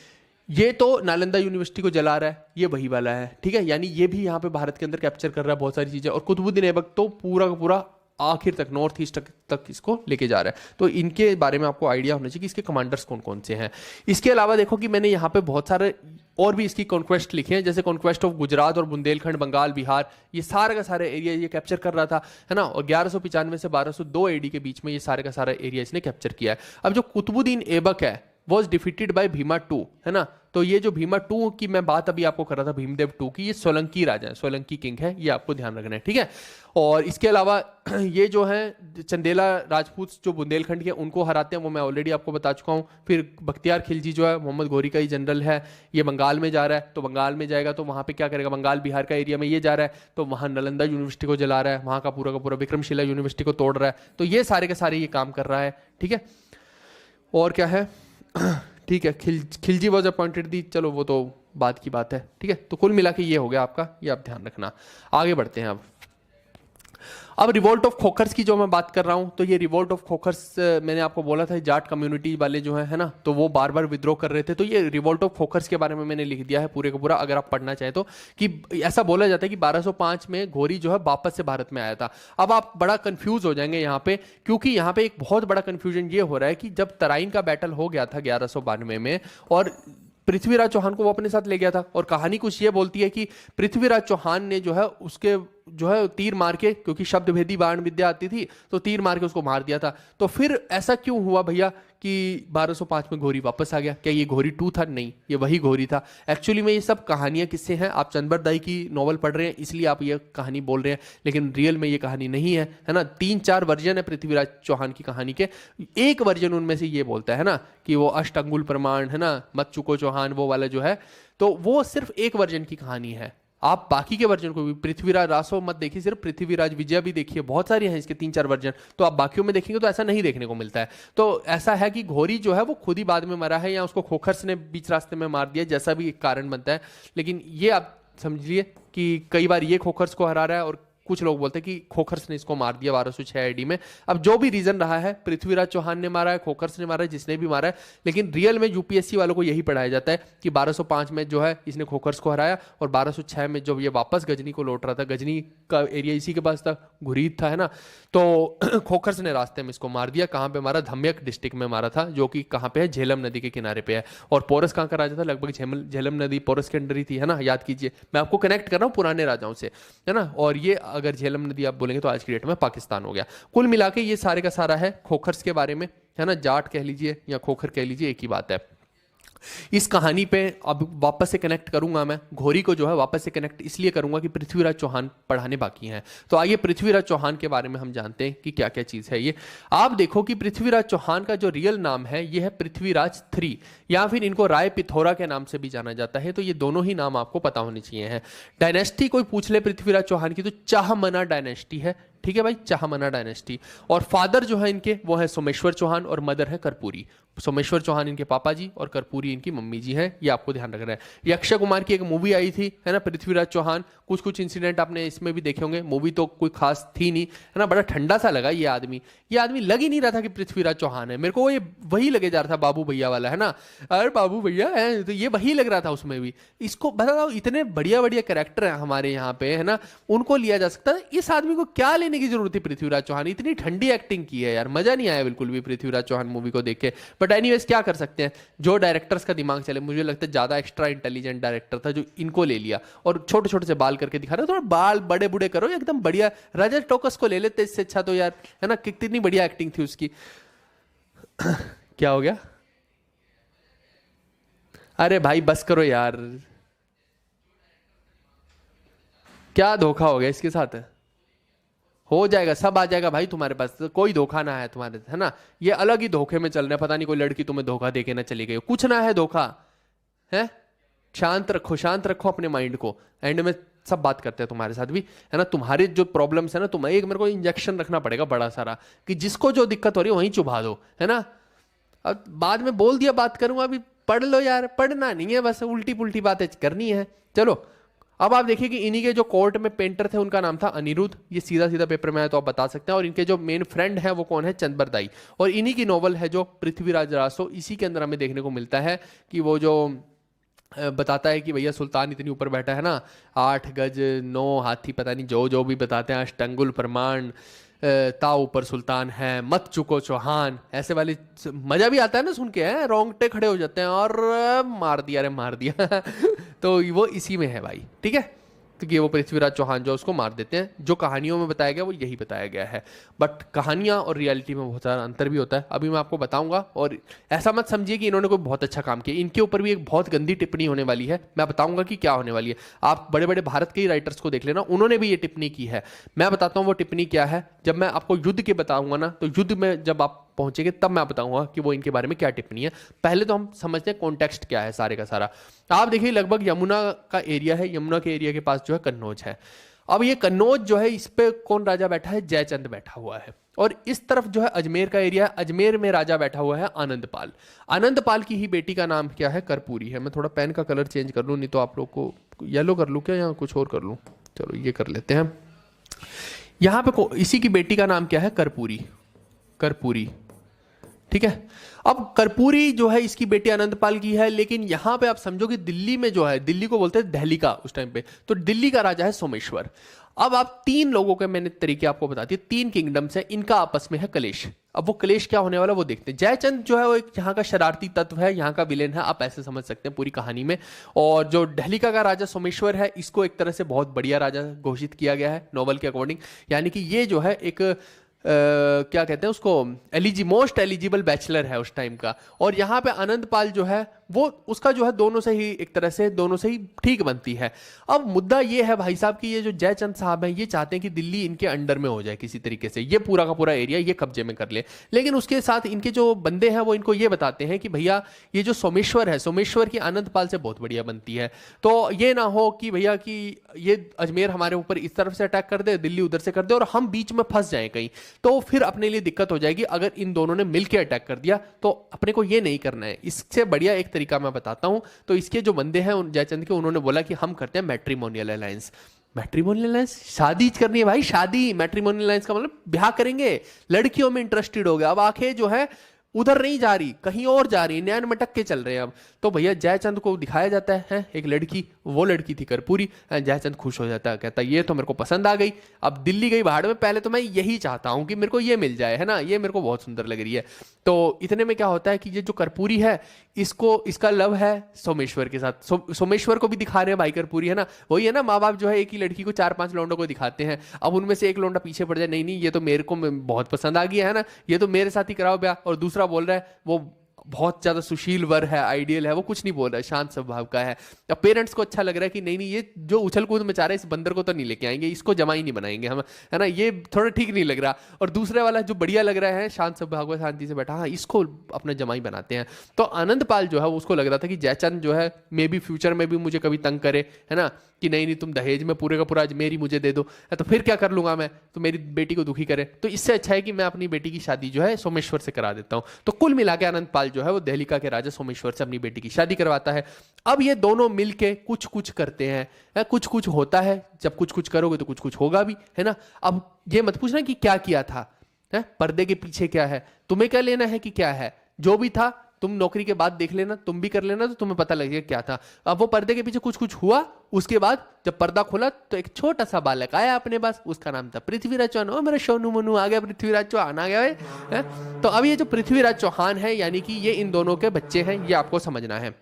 ये तो नालंदा यूनिवर्सिटी को जला रहा है, ये वही वाला है, ठीक है। यानी ये भी यहाँ पे भारत के अंदर कैप्चर कर रहा है बहुत सारी चीजें। और कुतुबुद्दीन ऐबक तो पूरा का पूरा आखिर तक नॉर्थ ईस्ट तक इसको लेके जा रहा है। तो इनके बारे में आपको आइडिया होना चाहिए कि इसके कमांडर्स कौन कौन से हैं। इसके अलावा देखो कि मैंने यहाँ पे बहुत सारे और भी इसकी कॉन्क्वेस्ट लिखे हैं, जैसे कॉन्क्वेस्ट ऑफ गुजरात और बुंदेलखंड, बंगाल, बिहार, ये सारे का सारे एरिया ये कैप्चर कर रहा था, है ना। और 1195 से 1202 एडी के बीच में ये सारे का सारा एरिया इसने कैप्चर किया है। अब जो कुतुबुद्दीन ऐबक है was defeated by Bhima two, है ना। तो ये जो भीमा टू की मैं बात अभी आपको कर रहा था, भीमदेव टू की, ये सोलंकी राजा है, सोलंकी किंग है, ये आपको ध्यान रखना है, ठीक है। और इसके अलावा ये जो है चंदेला राजपूत जो बुंदेलखंड के, उनको हराते हैं, वो मैं ऑलरेडी आपको बता चुका हूँ। फिर बख्तियार खिलजी जो है मोहम्मद घोरी का ही जनरल है, ये बंगाल में जा रहा है, तो बंगाल में जाएगा तो वहाँ पे क्या करेगा, बंगाल बिहार का एरिया में ये जा रहा है, तो वहाँ नालंदा यूनिवर्सिटी को जला रहा है, वहाँ का पूरा विक्रमशिला यूनिवर्सिटी को तोड़ रहा है। तो ये सारे के सारे ये काम कर रहा है, ठीक है। और क्या है, ठीक है, खिलजी वॉज अपॉइंटेड दी, चलो वो तो बात की बात है, ठीक है। तो कुल मिला के ये हो गया आपका, ये आप ध्यान रखना। आगे बढ़ते हैं अब रिवोल्ट ऑफ खोखर्स की जो मैं बात कर रहा हूं, तो ये रिवोल्ट ऑफ खोखर्स मैंने आपको बोला था जाट कम्युनिटी वाले जो है ना, तो वो बार बार विद्रोह कर रहे थे। तो ये रिवोल्ट ऑफ खोखर्स के बारे में मैंने लिख दिया है पूरे का पूरा, अगर आप पढ़ना चाहें तो। कि ऐसा बोला जाता है कि 1205 में घोरी जो है वापस से भारत में आया था। अब आप बड़ा कंफ्यूज हो जाएंगे यहाँ पे, क्योंकि यहाँ पे एक बहुत बड़ा कंफ्यूजन ये हो रहा है कि जब तराइन का बैटल हो गया था 1192 में, और पृथ्वीराज चौहान को वो अपने साथ ले गया था, और कहानी कुछ ये बोलती है कि पृथ्वीराज चौहान ने जो है उसके जो है तीर मार के, क्योंकि शब्द भेदी बाण विद्या आती थी, तो तीर मार के उसको मार दिया था। तो फिर ऐसा क्यों हुआ भैया कि 1205 में घोरी वापस आ गया? क्या ये घोरी 2 था? नहीं, ये वही घोरी था। एक्चुअली में ये सब कहानियां किससे हैं, आप चंदबर दाई की नॉवल पढ़ रहे हैं इसलिए आप ये कहानी बोल रहे हैं, लेकिन रियल में ये कहानी नहीं है, है ना। 3-4 वर्जन है पृथ्वीराज चौहान की कहानी के, एक वर्जन उनमें से ये बोलता है ना कि वो अष्टंगुल प्रमाण, है ना, मत चुको चौहान, वो वाला जो है, तो वो सिर्फ एक वर्जन की कहानी है। आप बाकी के वर्जन को भी, पृथ्वीराज रासो मत देखिए, सिर्फ पृथ्वीराज विजय भी देखिए, बहुत सारी हैं इसके 3-4 वर्जन, तो आप बाकियों में देखेंगे तो ऐसा नहीं देखने को मिलता है। तो ऐसा है कि घोरी जो है वो खुद ही बाद में मरा है, या उसको खोखर्स ने बीच रास्ते में मार दिया, जैसा भी एक कारण बनता है। लेकिन ये आप समझिए कि कई बार ये खोखर्स को हरा रहा है, और कुछ लोग बोलते हैं कि खोखर्स ने इसको मार दिया 1206 एडी में। अब जो भी रीजन रहा है, पृथ्वीराज चौहान ने मारा है, खोखर्स ने मारा है, जिसने भी मारा है, लेकिन रियल में यूपीएससी वालों को यही पढ़ाया जाता है कि 1205 में जो है इसने खोखर्स को हराया, और 1206 में जब ये वापस गजनी को लौट रहा था, गजनी का एरिया इसी के पास था, घुरीद था, है ना, तो खोखर्स ने रास्ते में इसको मार दिया। कहाँ पे मारा? धम्यक डिस्ट्रिक्ट में मारा था, जो कि कहाँ पे है, झेलम नदी के किनारे पे है। और पोरस कहाँ का राजा था? लगभग झेलम नदी पोरस के अंदर ही थी, है ना, याद कीजिए, मैं आपको कनेक्ट कर रहा हूँ पुराने राजाओं से, है ना। और ये अगर झेलम नदी आप बोलेंगे तो आज की डेट में पाकिस्तान हो गया। कुल मिला के ये सारे का सारा है खोखर्स के बारे में, है ना, जाट कह लीजिए या खोखर कह लीजिए, एक ही बात है। इस कहानी पे अब वापस से कनेक्ट करूंगा मैं, घोरी को जो है वापस से कनेक्ट इसलिए करूंगा कि पृथ्वीराज चौहान पढ़ाने बाकी हैं। तो आइए पृथ्वीराज चौहान के बारे में हम जानते हैं कि क्या क्या चीज है ये। आप देखो कि पृथ्वीराज चौहान का जो रियल नाम है ये है पृथ्वीराज 3, या फिर इनको राय पिथौरा के नाम से भी जाना जाता है। तो ये दोनों ही नाम आपको पता होने चाहिए हैं। डायनेस्टी कोई पूछ ले पृथ्वीराज चौहान की तो चाहमना डायनेस्टी है, ठीक है भाई, चाहमना डायनेस्टी। और फादर जो है इनके वो है सोमेश्वर चौहान, और मदर है कर्पूरी। सोमेश्वर चौहान इनके पापा जी और कर्पूरी इनकी मम्मी जी हैं, ये आपको ध्यान रखना है। ये अक्षय कुमार की एक मूवी आई थी, है ना, पृथ्वीराज चौहान, कुछ कुछ इंसिडेंट आपने इसमें भी देखे होंगे। मूवी तो कोई खास थी नहीं, है ना, बड़ा ठंडा सा लगा ये आदमी लग ही नहीं रहा था कि पृथ्वीराज चौहान है। मेरे को ये वही लगे जा रहा था, बाबू भैया वाला, है ना, अरे बाबू भैया है, तो ये वही लग रहा था उसमें भी। इसको बताओ, इतने बढ़िया बढ़िया कैरेक्टर हैं हमारे यहाँ पे, है ना, उनको लिया जा सकता है। इस आदमी को क्या लेने की जरूरत थी? पृथ्वीराज चौहान इतनी ठंडी एक्टिंग की है यार, मजा नहीं आया बिल्कुल भी पृथ्वीराज चौहान मूवी को देख के। बट एनीवेज क्या कर सकते हैं, जो डायरेक्टर्स का दिमाग चले, मुझे लगता है ज्यादा एक्स्ट्रा इंटेलिजेंट डायरेक्टर था जो इनको ले लिया, और छोटे छोटे से बाल करके दिखा रहे, थोड़ा बाल बड़े बूढ़े करो एकदम बढ़िया। राजा टोकस को ले लेते इससे अच्छा तो यार, है ना, कितनी बढ़िया एक्टिंग थी उसकी। क्या हो गया? अरे भाई बस करो यार, क्या धोखा हो गया इसके साथ? हो जाएगा, सब आ जाएगा भाई तुम्हारे पास, तो कोई धोखा ना है तुम्हारे, है ना? ये अलग ही धोखे में चल रहे हैं, पता नहीं कोई लड़की तुम्हें धोखा देके ना चली गई हो, कुछ ना है धोखा है। शांत रखो, शांत रखो अपने माइंड को, एंड में सब बात करते हैं तुम्हारे साथ भी, है ना? तुम्हारे जो प्रॉब्लम्स है ना, तुम्हें एक मेरे को इंजेक्शन रखना पड़ेगा बड़ा सारा, कि जिसको जो दिक्कत हो रही है वहीं चुभा दो, है ना? अब बाद में बोल दिया बात करूंगा, अभी पढ़ लो यार, पढ़ना नहीं है, बस उल्टी पुल्टी बातें करनी है। चलो अब आप देखिए कि इन्हीं के जो कोर्ट में पेंटर थे उनका नाम था अनिरुद्ध, ये सीधा सीधा पेपर में आया तो आप बता सकते हैं। और इनके जो मेन फ्रेंड है वो कौन है? चंद्रबरदाई। और इन्हीं की नॉवल है जो पृथ्वीराज रासो, इसी के अंदर हमें देखने को मिलता है कि वो जो बताता है कि भैया सुल्तान इतनी ऊपर बैठा है ना, 8 गज 9 हाथी, पता नहीं जो जो भी बताते हैं, अष्टंगुल प्रमाण, ता ऊपर सुल्तान है, मत चुको चौहान, ऐसे वाली मजा भी आता है ना सुन के, हैं रोंगटे खड़े हो जाते हैं, और मार दिया रे मार दिया तो वो इसी में है भाई, ठीक है? तो ये वो पृथ्वीराज चौहान जो उसको मार देते हैं, जो कहानियों में बताया गया वो यही बताया गया है, बट कहानियां और रियलिटी में बहुत सारा अंतर भी होता है, अभी मैं आपको बताऊंगा। और ऐसा मत समझिए कि इन्होंने कोई बहुत अच्छा काम किया, इनके ऊपर भी एक बहुत गंदी टिप्पणी होने वाली है, मैं बताऊंगा कि क्या होने वाली है। आप बड़े बड़े भारत के ही राइटर्स को देख लेना, उन्होंने भी ये टिप्पणी की है। मैं बताता हूँ वो टिप्पणी क्या है, जब मैं आपको युद्ध के बताऊंगा ना, तो युद्ध में जब आप पहुंचेंगे तब मैं बताऊंगा कि वो इनके बारे में क्या टिप्पणी है। पहले तो हम समझते हैं कॉन्टेक्स्ट क्या है सारे का सारा। आप देखिए लगभग यमुना का एरिया है, यमुना के एरिया के पास जो है कन्नौज है। अब ये कन्नौज जो है, इस पे कौन राजा बैठा है? जयचंद बैठा हुआ है। और इस तरफ जो है अजमेर का एरिया है, अजमेर में राजा बैठा हुआ है आनंदपाल। आनंदपाल की ही बेटी का नाम क्या है? कर्पूरी है। मैं थोड़ा पेन का कलर चेंज कर लूँ, नहीं तो आप लोग को येलो कर लूँ क्या, या कुछ और कर लूँ? चलो ये कर लेते हैं। यहाँ पे इसी की बेटी का नाम क्या है? कर्पूरी, कर्पूरी, ठीक है। अब कर्पूरी जो है इसकी बेटी आनंदपाल की है, लेकिन यहां पे आप समझो कि दिल्ली में जो है, दिल्ली को बोलते हैं दिल्ली का उस टाइम पे, तो दिल्ली का राजा है सोमेश्वर। अब आप 3 लोगों के मैंने तरीके आपको बता दिए, 3 किंगडम्स है, इनका आपस में है कलेश। अब वो कलेश क्या होने वाला वो देखते हैं। जयचंद जो है वो एक यहाँ का शरारती तत्व है, यहाँ का विलेन है, आप ऐसे समझ सकते हैं पूरी कहानी में। और जो डहलिका का राजा सोमेश्वर है, इसको एक तरह से बहुत बढ़िया राजा घोषित किया गया है नॉवल के अकॉर्डिंग, यानी कि ये जो है एक क्या कहते हैं उसको, मोस्ट एलिजिबल बैचलर है उस टाइम का। और यहाँ पे आनंदपाल जो है वो उसका जो है दोनों से ही एक तरह से दोनों से ही ठीक बनती है। अब मुद्दा ये है भाई साहब कि ये जो जयचंद साहब हैं ये चाहते हैं कि दिल्ली इनके अंडर में हो जाए किसी तरीके से, ये पूरा का पूरा एरिया ये कब्जे में कर ले। लेकिन उसके साथ इनके जो बंदे हैं वो इनको ये बताते हैं कि भैया ये जो सोमेश्वर है, सोमेश्वर की आनंदपाल से बहुत बढ़िया बनती है, तो ये ना हो कि भैया कि ये अजमेर हमारे ऊपर इस तरफ से अटैक कर दे, दिल्ली उधर से कर दे, और हम बीच में फंस जाए कहीं, तो फिर अपने लिए दिक्कत हो जाएगी। अगर इन दोनों ने मिलकर अटैक कर दिया तो अपने को ये नहीं करना है। इससे बढ़िया एक तरीका मैं बताता हूं। तो इसके जो बंदे हैं जयचंद के, उन्होंने बोला कि हम करते हैं मैट्रिमोनियल अलायंस। मैट्रिमोनियल अलायंस, शादी करनी है भाई, शादी। मैट्रिमोनियल अलायंस का मतलब ब्याह करेंगे, लड़कियों में इंटरेस्टेड हो गया। अब आंखें जो है उधर नहीं जा रही, कहीं और जा रही, नैन मटक के चल रहे हैं अब। तो भैया जयचंद को दिखाया जाता है एक लड़की, वो लड़की थी कर्पूरी। जयचंद खुश हो जाता है, कहता है ये तो मेरे को पसंद आ गई, अब दिल्ली गई भाड़ में, पहले तो मैं यही चाहता हूं कि मेरे को ये मिल जाए, है ना, ये मेरे को बहुत सुंदर लग रही है। तो इतने में क्या होता है कि ये जो कर्पूरी है इसको, इसका लव है सोमेश्वर के साथ। सोमेश्वर को भी दिखा रहे हैं भाई कर्पूरी, है ना, वही है ना, माँ बाप जो है एक ही लड़की को 4-5 लौंडों को दिखाते हैं। अब उनमें से एक लौंडा पीछे पड़ जाए, नहीं नहीं ये तो मेरे को बहुत पसंद आ गया, है ना, ये तो मेरे साथ ही कराओ ब्याह। और दूसरा बोल रहा है वो बहुत ज्यादा सुशील वर है, आइडियल है, वो कुछ नहीं बोल रहा है, शांत स्वभाव का है। अब पेरेंट्स को अच्छा लग रहा है कि नहीं नहीं ये जो उछल कूद मचा रहा है इस बंदर को तो नहीं लेके आएंगे, इसको जमाई नहीं बनाएंगे हम, है ना, ये थोड़ा ठीक नहीं लग रहा। और दूसरे वाला जो बढ़िया लग रहा है, शांत स्वभाव का, शांति से बैठा, हाँ इसको अपना जमाई बनाते हैं। तो आनंदपाल जो है उसको लग रहा था कि जयचंद जो है मे बी फ्यूचर में भी मुझे कभी तंग करे, है ना, कि नहीं नहीं तुम दहेज में पूरे का पूरा अजमेर ही मुझे दे दो, तो फिर क्या कर लूंगा मैं, तो मेरी बेटी को दुखी करे, तो इससे अच्छा है कि मैं अपनी बेटी की शादी जो है सोमेश्वर से करा देता हूं। तो कुल मिला के आनंदपाल जो है वो दहलिका के राजा सोमेश्वर से अपनी बेटी की शादी करवाता है। अब ये दोनों मिलके कुछ कुछ करते हैं, कुछ कुछ होता है, जब कुछ कुछ करोगे तो कुछ कुछ होगा भी, है ना। अब ये मत पूछना कि क्या किया था, है पर्दे के पीछे क्या है, तुम्हें क्या लेना है कि क्या है, जो भी था तुम नौकरी के बाद देख लेना, तुम भी कर लेना, तो तुम्हें पता लगेगा क्या था। अब वो पर्दे के पीछे कुछ कुछ हुआ, उसके बाद जब पर्दा खुला तो एक छोटा सा बालक आया अपने पास, उसका नाम था पृथ्वीराज चौहान। ओ मेरा सोनू मनु आ गया, पृथ्वीराज चौहान आ गया है। तो अब ये जो पृथ्वीराज चौहान है, यानी कि ये इन दोनों के बच्चे हैं, ये आपको समझना है।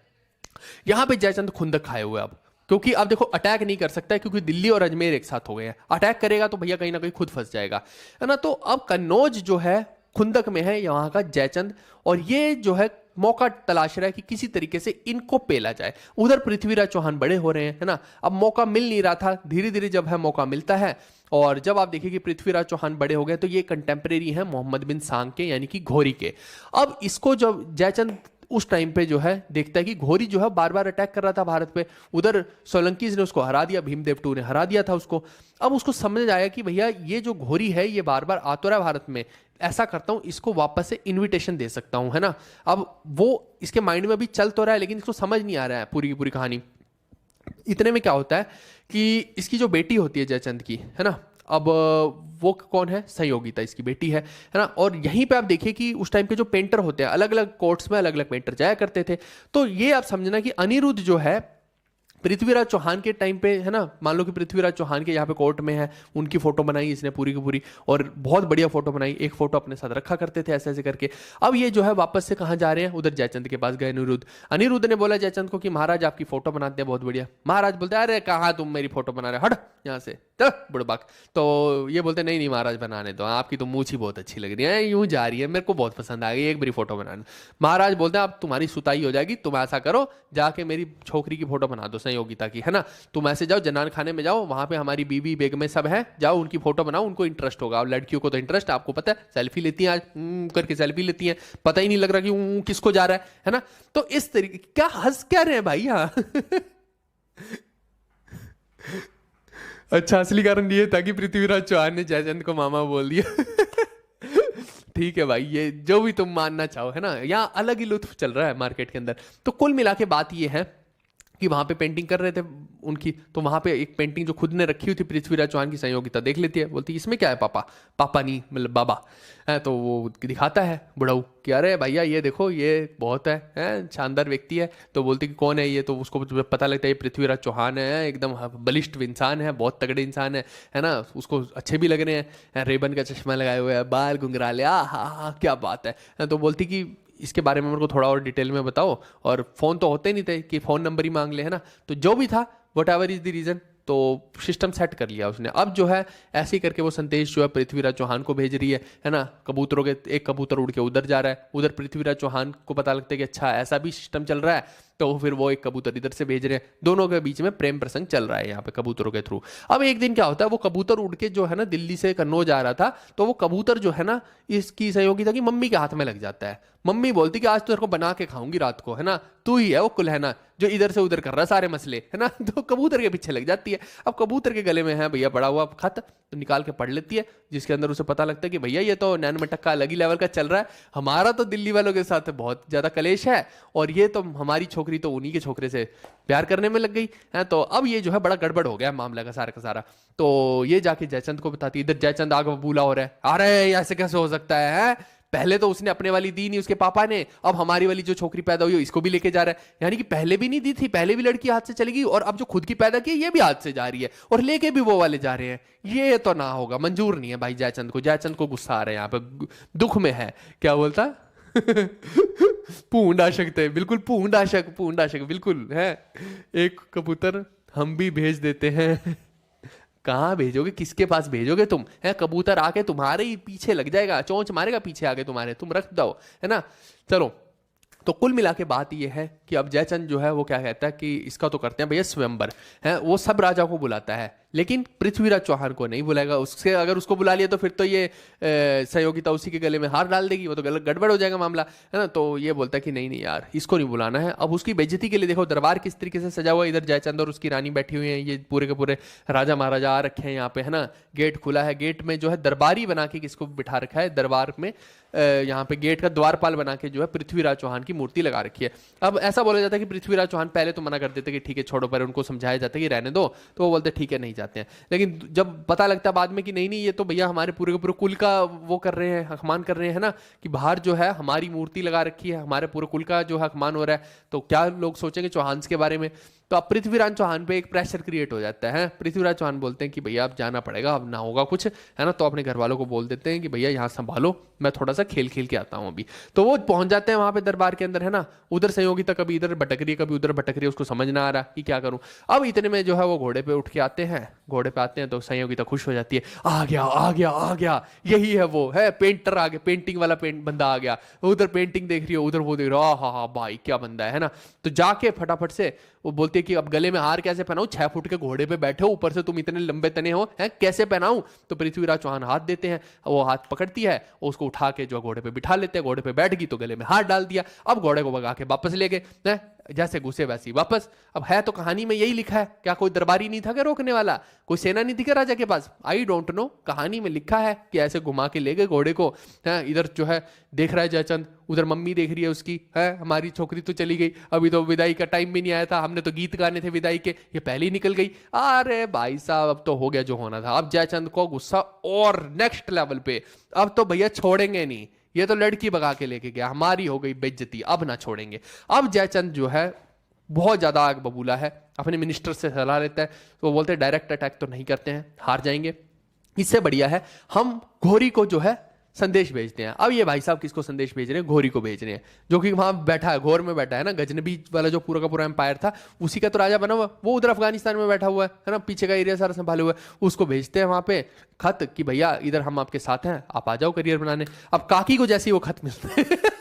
यहां पे जयचंद खुंदक खाए हुए अब, क्योंकि अब देखो अटैक नहीं कर सकता है, क्योंकि दिल्ली और अजमेर एक साथ हो गए हैं। अटैक करेगा तो भैया कहीं ना कहीं खुद फंस जाएगा, है ना। तो अब कन्नौज जो है खुंदक में है यहाँ का जयचंद, और ये जो है मौका तलाश रहा है कि किसी तरीके से इनको पेला जाए। उधर पृथ्वीराज चौहान बड़े हो रहे हैं, है ना, अब मौका मिल नहीं रहा था, धीरे धीरे जब है मौका मिलता है, और जब आप देखिए कि पृथ्वीराज चौहान बड़े हो गए तो ये कंटेम्प्रेरी हैं मोहम्मद बिन सांग के, यानी कि घोरी के। अब इसको जब जयचंद उस टाइम पे जो है देखता है कि घोरी जो है बार बार अटैक कर रहा था भारत पे, उधर सोलंकीज ने उसको हरा दिया, भीमदेव टू ने हरा दिया था उसको। अब उसको समझ आया कि भैया ये जो घोरी है ये बार बार आ तो रहा है भारत में, ऐसा करता हूं इसको वापस से इनविटेशन दे सकता हूं, है ना। अब वो इसके माइंड में अभी चल तो रहा है, लेकिन इसको समझ नहीं आ रहा है पूरी की पूरी कहानी। इतने में क्या होता है कि इसकी जो बेटी होती है जयचंद की, है ना, अब वो कौन है, संयोगिता इसकी बेटी है ना। और यहीं पे आप देखिए कि उस टाइम के जो पेंटर होते हैं, अलग अलग कोर्ट्स में अलग अलग पेंटर जाया करते थे। तो ये आप समझना कि अनिरुद्ध जो है पृथ्वीराज चौहान के टाइम पे, है ना, मान लो कि पृथ्वीराज चौहान के यहाँ पे कोर्ट में है, उनकी फोटो बनाई इसने पूरी की पूरी, और बहुत बढ़िया फोटो बनाई, एक फोटो अपने साथ रखा करते थे ऐसे ऐसे करके। अब ये जो है वापस से कहाँ जा रहे हैं, उधर जयचंद के पास गए अनिरुद्ध। अनिरुद्ध ने बोला जयचंद को कि महाराज आपकी फोटो बनाते हैं बहुत बढ़िया। महाराज बोलते अरे कहाँ तुम मेरी फोटो बना रहे, हट यहाँ से बुड़बक। तो ये बोलते नहीं नहीं महाराज बनाने दो, आपकी तो मूछ ही बहुत अच्छी लग रही है, यूं जा रही है, मेरे को बहुत पसंद आ गई, एक बारी फोटो बनाना। महाराज बोलते हैं अब तुम्हारी सुताई हो जाएगी, तुम ऐसा करो जाके मेरी छोकरी की फोटो बना दो, संयोगिता की, है ना। तुम ऐसे जाओ जनान खाने में जाओ, वहां पे हमारी बीवी बेगमें सब है, जाओ उनकी फोटो बनाओ, उनको इंटरेस्ट होगा। और लड़कियों को तो इंटरेस्ट आपको पता है, सेल्फी लेती हैं आज करके सेल्फी लेती हैं, पता ही नहीं लग रहा कि किसको जा रहा है ना। तो इस तरीके क्या हंस क्या रहे हैं भाई यहाँ अच्छा, असली कारण ये था कि पृथ्वीराज चौहान ने जयचंद को मामा बोल दिया ठीक है भाई, ये जो भी तुम मानना चाहो, है ना, यहाँ अलग ही लुत्फ चल रहा है मार्केट के अंदर। तो कुल मिला के बात ये है कि वहां पे पेंटिंग कर रहे थे उनकी, तो वहां पे एक पेंटिंग जो खुद ने रखी हुई थी पृथ्वीराज चौहान की, संयोगिता देख लेती है, बोलती है इसमें क्या है पापा, पापा नहीं मतलब बाबा है। तो वो दिखाता है बुढ़ाऊ कि अरे भैया ये देखो ये बहुत है शानदार व्यक्ति है। तो बोलती कि कौन है ये, तो उसको पता लगता है ये पृथ्वीराज चौहान है, एकदम बलिष्ठ इंसान है, बहुत तगड़े इंसान है ना। उसको अच्छे भी लग रहे हैं, रेबन का चश्मा लगाए हुए हैं, बाल घुंघराले, हाँ क्या बात है। तो बोलती कि इसके बारे में मेरे को थोड़ा और डिटेल में बताओ, और फोन तो होते नहीं थे कि फोन नंबर ही मांग ले, है ना। तो जो भी था whatever is the reason, तो सिस्टम सेट कर लिया उसने। अब जो है ऐसे ही करके वो संदेश जो है पृथ्वीराज चौहान को भेज रही है ना। कबूतरों के एक कबूतर उड़ के उधर जा रहा है, उधर पृथ्वीराज चौहान को पता लगता है कि अच्छा ऐसा भी सिस्टम चल रहा है, तो फिर वो एक कबूतर इधर से भेज रहे हैं। दोनों के बीच में प्रेम प्रसंग चल रहा है यहाँ पे कबूतरों के थ्रू। अब एक दिन क्या होता है, वो कबूतर उड़ के जो है ना दिल्ली से कन्नौज जा रहा था, तो वो कबूतर जो है ना इसकी संयोगिता की मम्मी के हाथ में लग जाता है। मम्मी बोलती कि आज तो तेरे को बना के खाऊंगी रात को, है ना, तू ही है वो कुलहना जो इधर से उधर कर रहा है सारे मसले, है ना। तो कबूतर के पीछे लग जाती है। अब कबूतर के गले में है भैया बड़ा हुआ खत, तो निकाल के पढ़ लेती है, जिसके अंदर उसे पता लगता है कि भैया ये तो नैन मटक का अलग ही लेवल का चल रहा है, हमारा तो दिल्ली वालों के साथ बहुत ज्यादा कलेश है, और ये तो हमारी छोकरी तो उन्हीं के छोकरे से प्यार करने में लग गई है। तो अब ये जो है बड़ा गड़बड़ हो गया मामला का सारा। तो ये जाके जयचंद को बताती है, इधर जयचंद आग बबूला हो रहा है, अरे ऐसे कैसे हो सकता है, पहले तो उसने अपने वाली दी नहीं उसके पापा ने, अब हमारी वाली जो छोकरी पैदा हुई इसको भी लेके जा रहा है। यानी कि पहले भी नहीं दी थी, पहले भी लड़की हाथ से चली गई, और अब जो खुद की पैदा की ये भी हाथ से जा रही है, और लेके भी वो वाले जा रहे हैं। ये तो ना होगा, मंजूर नहीं है भाई जयचंद को गुस्सा आ रहा है यहाँ पे, दुख में है। क्या बोलता पूंड आशक्त है, बिल्कुल पूंड आशक बिल्कुल है। एक कबूतर हम भी भेज देते हैं कहाँ भेजोगे, किसके पास भेजोगे तुम, है कबूतर आके तुम्हारे ही पीछे लग जाएगा, चोंच मारेगा पीछे आके तुम्हारे, तुम रख दो, है ना। चलो, तो कुल मिला के बात ये है कि अब जयचंद जो है वो क्या कहता है कि इसका तो करते हैं भैया स्वयंवर, है वो सब राजा को बुलाता है, लेकिन पृथ्वीराज चौहान को नहीं बुलाएगा। उससे अगर उसको बुला लिया तो फिर तो ये संयोगिता उसी के गले में हार डाल देगी, वो तो गड़बड़ हो जाएगा मामला, है ना। तो ये बोलता है कि नहीं नहीं यार इसको नहीं बुलाना है। अब उसकी बेइज्जती के लिए देखो दरबार किस तरीके से सजा हुआ है, इधर जयचंद और उसकी रानी बैठी हुई है, ये पूरे के पूरे राजा महाराजा आ रखे हैं यहाँ पे, है ना। गेट खुला है, गेट में जो है दरबारी बना के किसको बिठा रखा है, दरबार में यहाँ पे गेट का द्वारपाल बना के जो है पृथ्वीराज चौहान की मूर्ति लगा रखी है। अब ऐसा बोला जाता है कि पृथ्वीराज चौहान पहले तो मना कर देते कि ठीक है छोड़ो, पर उनको समझाया जाता है कि रहने दो, तो वो बोलते ठीक है नहीं जाते हैं। लेकिन जब पता लगता है बाद में कि नहीं नहीं ये तो भैया हमारे पूरे के पूरे कुल का वो कर रहे हैं, हकमान कर रहे हैं ना, कि बाहर जो है हमारी मूर्ति लगा रखी है, हमारे पूरे कुल का जो हकमान हो रहा है, तो क्या लोग सोचेंगे चौहान के बारे में। तो अब पृथ्वीराज चौहान पे एक प्रेशर क्रिएट हो जाता है। पृथ्वीराज चौहान बोलते हैं कि भैया अब जाना पड़ेगा, अब ना होगा कुछ, है ना। तो अपने घर वालों को बोल देते हैं कि भैया यहाँ संभालो, मैं थोड़ा सा खेल खेल के आता हूँ अभी। तो वो पहुंच जाते हैं वहां पे दरबार के अंदर, है ना। उधर संयोगिता कभी इधर भटक रही है, कभी उधर भटक रही है, उसको समझ ना आ रहा कि क्या करूं। अब इतने में जो है वो घोड़े पे उठ के आते हैं, घोड़े पे आते हैं तो संयोगिता खुश हो जाती है, आ गया आ गया आ गया, यही है वो, है पेंटर आ गया, पेंटिंग वाला बंदा आ गया। उधर पेंटिंग देख रही हो, उधर वो देख रहा, हाँ हाँ भाई क्या बंदा है ना। तो जाके फटाफट से वो बोलती है कि अब गले में हार कैसे पहनाऊं, 6 फुट के घोड़े पे बैठे हो, ऊपर से तुम इतने लंबे तने हो, हैं कैसे पहनाऊं। तो पृथ्वीराज चौहान हाथ देते हैं, वो हाथ पकड़ती है, उसको उठा के जो घोड़े पे बिठा लेते हैं, घोड़े पे बैठ गई तो गले में हाथ डाल दिया। अब घोड़े को भगा के वापस ले गए, जैसे घुसे वैसी वापस। अब है तो कहानी में यही लिखा है, क्या कोई दरबारी नहीं था क्या रोकने वाला, कोई सेना नहीं थी क्या राजा के पास, आई डोंट नो। कहानी में लिखा है कि ऐसे घुमा के ले गए घोड़े को। इधर जो है देख रहा है जयचंद, उधर मम्मी देख रही है उसकी, है हमारी छोकरी तो चली गई, अभी तो विदाई का टाइम भी नहीं आया था, हमने तो गीत गाने थे विदाई के, ये पहले ही निकल गई। अरे भाई साहब अब तो हो गया जो होना था। अब जयचंद को गुस्सा और नेक्स्ट लेवल पे, अब तो भैया छोड़ेंगे नहीं, ये तो लड़की भगा के लेके गया, हमारी हो गई बेइज्जती, अब ना छोड़ेंगे। अब जयचंद जो है बहुत ज्यादा आग बबूला है, अपने मिनिस्टर से सलाह लेता है, तो वो बोलते हैं डायरेक्ट अटैक तो नहीं करते हैं, हार जाएंगे, इससे बढ़िया है हम घोरी को जो है संदेश भेजते हैं। अब ये भाई साहब किसको संदेश भेज रहे हैं, घोरी को भेज रहे हैं, जो कि वहां बैठा है, घोर में बैठा है ना, गजनबी वाला जो पूरा का पूरा एम्पायर था उसी का तो राजा बना हुआ, वो उधर अफगानिस्तान में बैठा हुआ है ना, पीछे का एरिया सारा संभाले हुआ है। उसको भेजते हैं वहां पे खत कि भैया इधर हम आपके साथ हैं, आप आ जाओ करियर बनाने। अब काकी को जैसे वो खत मिलता है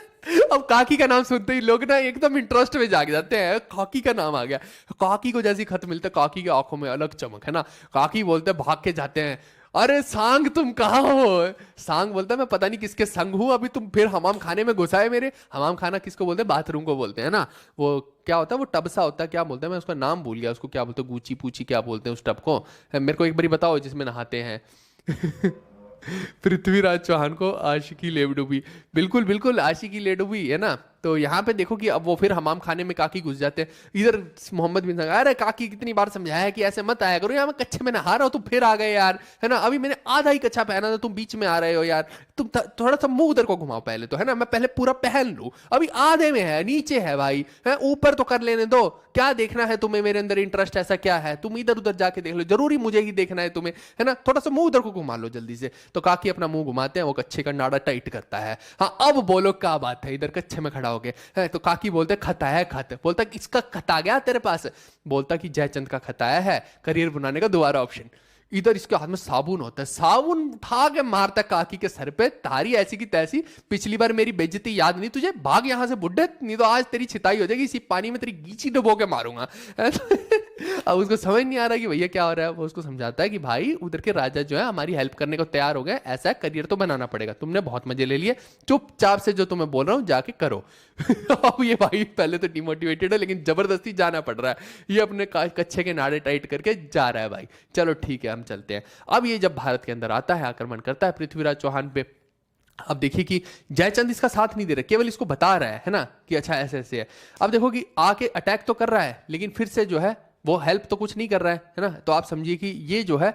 अब काकी का नाम सुनते ही लोग ना एकदम इंटरेस्ट में जाग जाते हैं, काकी का नाम आ गया। काकी को जैसी खत मिलता है, काकी की आंखों में अलग चमक, है ना। काकी बोलते हैं, भाग के जाते हैं, अरे सांग तुम कहाँ हो। सांग बोलता है मैं पता नहीं किसके संग हूं, अभी तुम फिर हमाम खाने में घुसा है मेरे। हमाम खाना किसको बोलते हैं, बाथरूम को बोलते हैं ना। वो क्या होता है, वो टब सा होता है, क्या बोलते हैं, मैं उसका नाम भूल गया, उसको क्या बोलते हैं, गूची पूची क्या बोलते हैं उस टब को, मेरे को एक बार बताओ जिसमें नहाते हैं पृथ्वीराज चौहान को आशिकी लेवडुबी, बिल्कुल बिल्कुल आशिकी लेवडुबी, है ना। तो यहाँ पे देखो कि अब वो फिर हमाम खाने में काकी घुस जाते हैं। इधर मोहम्मद बिन सलमान, अरे काकी कितनी बार समझाया है कि ऐसे मत आया करो, यहाँ मैं कच्चे में नहा रहा हूँ, तुम फिर आ गए यार, है ना। अभी मैंने आधा ही कच्चा पहना था, तुम बीच में आ रहे हो यार, तुम थोड़ा सा मुंह उधर को घुमाओ पहले तो, है ना, मैं पहले पूरा पहन लूं, अभी आधे में है, नीचे है भाई, है ऊपर तो कर लेने दो, क्या देखना है तुम्हें मेरे अंदर, इंटरेस्ट ऐसा क्या है, तुम इधर उधर जाके देख लो, जरूरी मुझे ही देखना है तुम्हें, है ना, थोड़ा सा मुंह उधर को घुमा लो जल्दी से। तो काकी अपना मुंह घुमाते हैं, वो कच्चे का नाड़ा टाइट करता है, हाँ अब बोलो क्या बात है, इधर कच्चे में खड़ा हो गए। तो काकी बोलते खत आया है, खत, बोलता इसका खत आ गया तेरे पास, बोलता कि जयचंद का खत आया है, करियर बनाने का दोबारा ऑप्शन। इधर इसके हाथ में साबुन होता है, साबुन उठा के मारता काकी के सर पे, तारी ऐसी की तैसी, पिछली बार मेरी बेइज्जती याद नहीं तुझे, भाग यहां से बुड्ढे, नहीं तो आज तेरी छिताई हो जाएगी, इसी पानी में तेरी गीची डुबो के मारूंगा अब उसको समझ नहीं आ रहा कि भैया क्या हो रहा है। वो उसको समझाता है कि भाई उधर के राजा जो है हमारी हेल्प करने को तैयार हो गए, ऐसा करियर तो बनाना पड़ेगा, तुमने बहुत मजे ले लिए, चुपचाप से जो तुम्हें बोल रहा हूं जाके करो अब ये भाई पहले तो डिमोटिवेटेड है, लेकिन जबरदस्ती जाना पड़ रहा है, ये अपने कच्चे के नाड़े टाइट करके जा रहा है भाई, चलो ठीक है हम चलते हैं। अब ये जब भारत के अंदर आता है, आक्रमण करता है पृथ्वीराज चौहान पे। अब देखिए कि जयचंद इसका साथ नहीं दे रहा, केवल इसको बता रहा है ना कि अच्छा ऐसे ऐसे है। अब देखो कि आके अटैक तो कर रहा है, लेकिन फिर से जो है वो हेल्प तो कुछ नहीं कर रहा है ना। तो आप समझिए कि ये जो है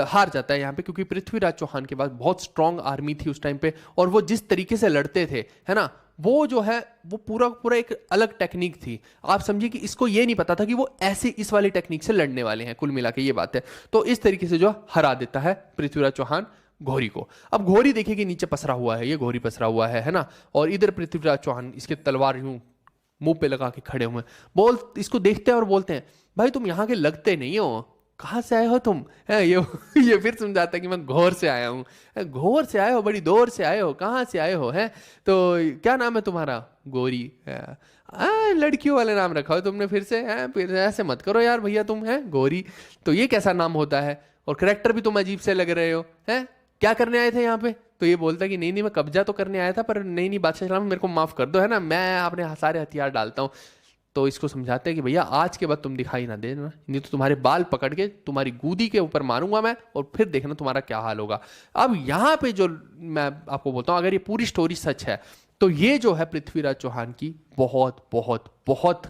हार जाता है यहाँ पे, क्योंकि पृथ्वीराज चौहान के पास बहुत स्ट्रांग आर्मी थी उस टाइम पे, और वो जिस तरीके से लड़ते थे, है ना, वो जो है वो पूरा पूरा एक अलग टेक्निक थी। आप समझिए कि इसको ये नहीं पता था कि वो ऐसे इस वाली टेक्निक से लड़ने वाले हैं, कुल मिला के ये बात है। तो इस तरीके से जो हरा देता है पृथ्वीराज चौहान घोरी को। अब घोरी देखिए कि नीचे पसरा हुआ है, ये घोरी पसरा हुआ है ना, और इधर पृथ्वीराज चौहान इसके तलवार यूं मुंह पे लगा के खड़े हुए, बोल इसको देखते हैं और बोलते हैं भाई तुम यहाँ के लगते नहीं हो, कहाँ से आए हो तुम, है ये फिर समझाता है कि मैं घोर से आया हूँ। घोर से आए हो, बड़ी दूर से आए हो, कहाँ से आए हो, है तो क्या नाम है तुम्हारा, गोरी, लड़कियों वाले नाम रखा हो तुमने फिर से, है फिर ऐसे मत करो यार भैया, तुम है गोरी, तो ये कैसा नाम होता है, और करेक्टर भी तुम अजीब से लग रहे हो, है क्या करने आए थे यहाँ पे। तो ये बोलता है कि नहीं नहीं मैं कब्जा तो करने आया था, पर नहीं नहीं बादशाह सलाम मेरे को माफ कर दो, है ना, मैं अपने सारे हथियार डालता हूँ। तो इसको समझाते हैं कि भैया आज के बाद तुम दिखाई ना देना, नहीं तो तुम्हारे बाल पकड़ के तुम्हारी गूदी के ऊपर मारूंगा मैं, और फिर देखना तुम्हारा क्या हाल होगा। अब यहाँ पे जो मैं आपको बोलता हूँ, अगर ये पूरी स्टोरी सच है तो ये जो है पृथ्वीराज चौहान की बहुत बहुत बहुत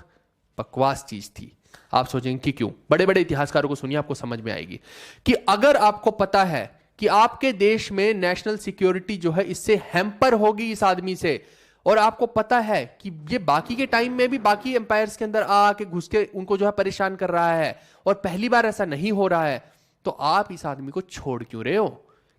बकवास चीज थी। आप सोचेंगे कि क्यों, बड़े बड़े इतिहासकारों को सुनिए, आपको समझ में आएगी कि अगर आपको पता है कि आपके देश में नेशनल सिक्योरिटी जो है इससे हैम्पर होगी इस आदमी से, और आपको पता है कि ये बाकी के टाइम में भी बाकी एम्पायर्स के अंदर आके घुस के उनको जो है परेशान कर रहा है, और पहली बार ऐसा नहीं हो रहा है, तो आप इस आदमी को छोड़ क्यों रहे हो?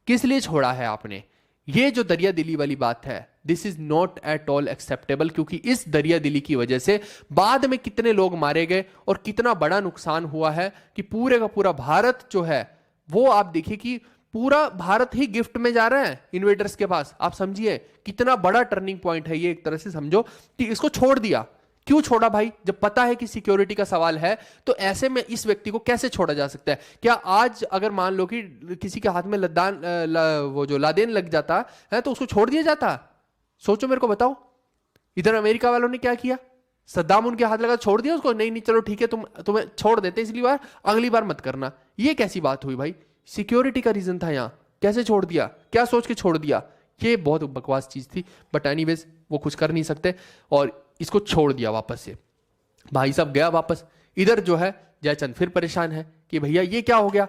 किस लिए छोड़ा है आपने? ये जो दरिया दिली वाली बात है, this is not at all acceptable, क्योंकि इस दरिया दिली की वजह से बाद में कितने लोग मारे गए और कितना बड़ा नुकसान हुआ है कि पूरे का पूरा भारत जो है वो आप देखिए कि पूरा भारत ही गिफ्ट में जा रहा है इन्वेडर्स के पास। आप समझिए कितना बड़ा टर्निंग पॉइंट है ये, एक तरह से समझो कि इसको छोड़ दिया। क्यों छोड़ा भाई? जब पता है कि सिक्योरिटी का सवाल है, तो ऐसे में इस व्यक्ति को कैसे छोड़ा जा सकता है? क्या आज अगर मान लो कि किसी के हाथ में वो जो लादेन लग जाता है तो उसको छोड़ दिया जाता? सोचो, मेरे को बताओ। इधर अमेरिका वालों ने क्या किया? सद्दाम उनके हाथ लगा, छोड़ दिया उसको? नहीं नहीं, चलो ठीक है, तुम्हें छोड़ देते इसलिए बार, अगली बार मत करना। ये कैसी बात हुई भाई? सिक्योरिटी का रीजन था यहां, कैसे छोड़ दिया? क्या सोच के छोड़ दिया? ये बहुत बकवास चीज थी, बट एनीवेज वो कुछ कर नहीं सकते और इसको छोड़ दिया वापस से। भाई साहब गया वापस। इधर जो है जयचंद फिर परेशान है कि भैया ये क्या हो गया,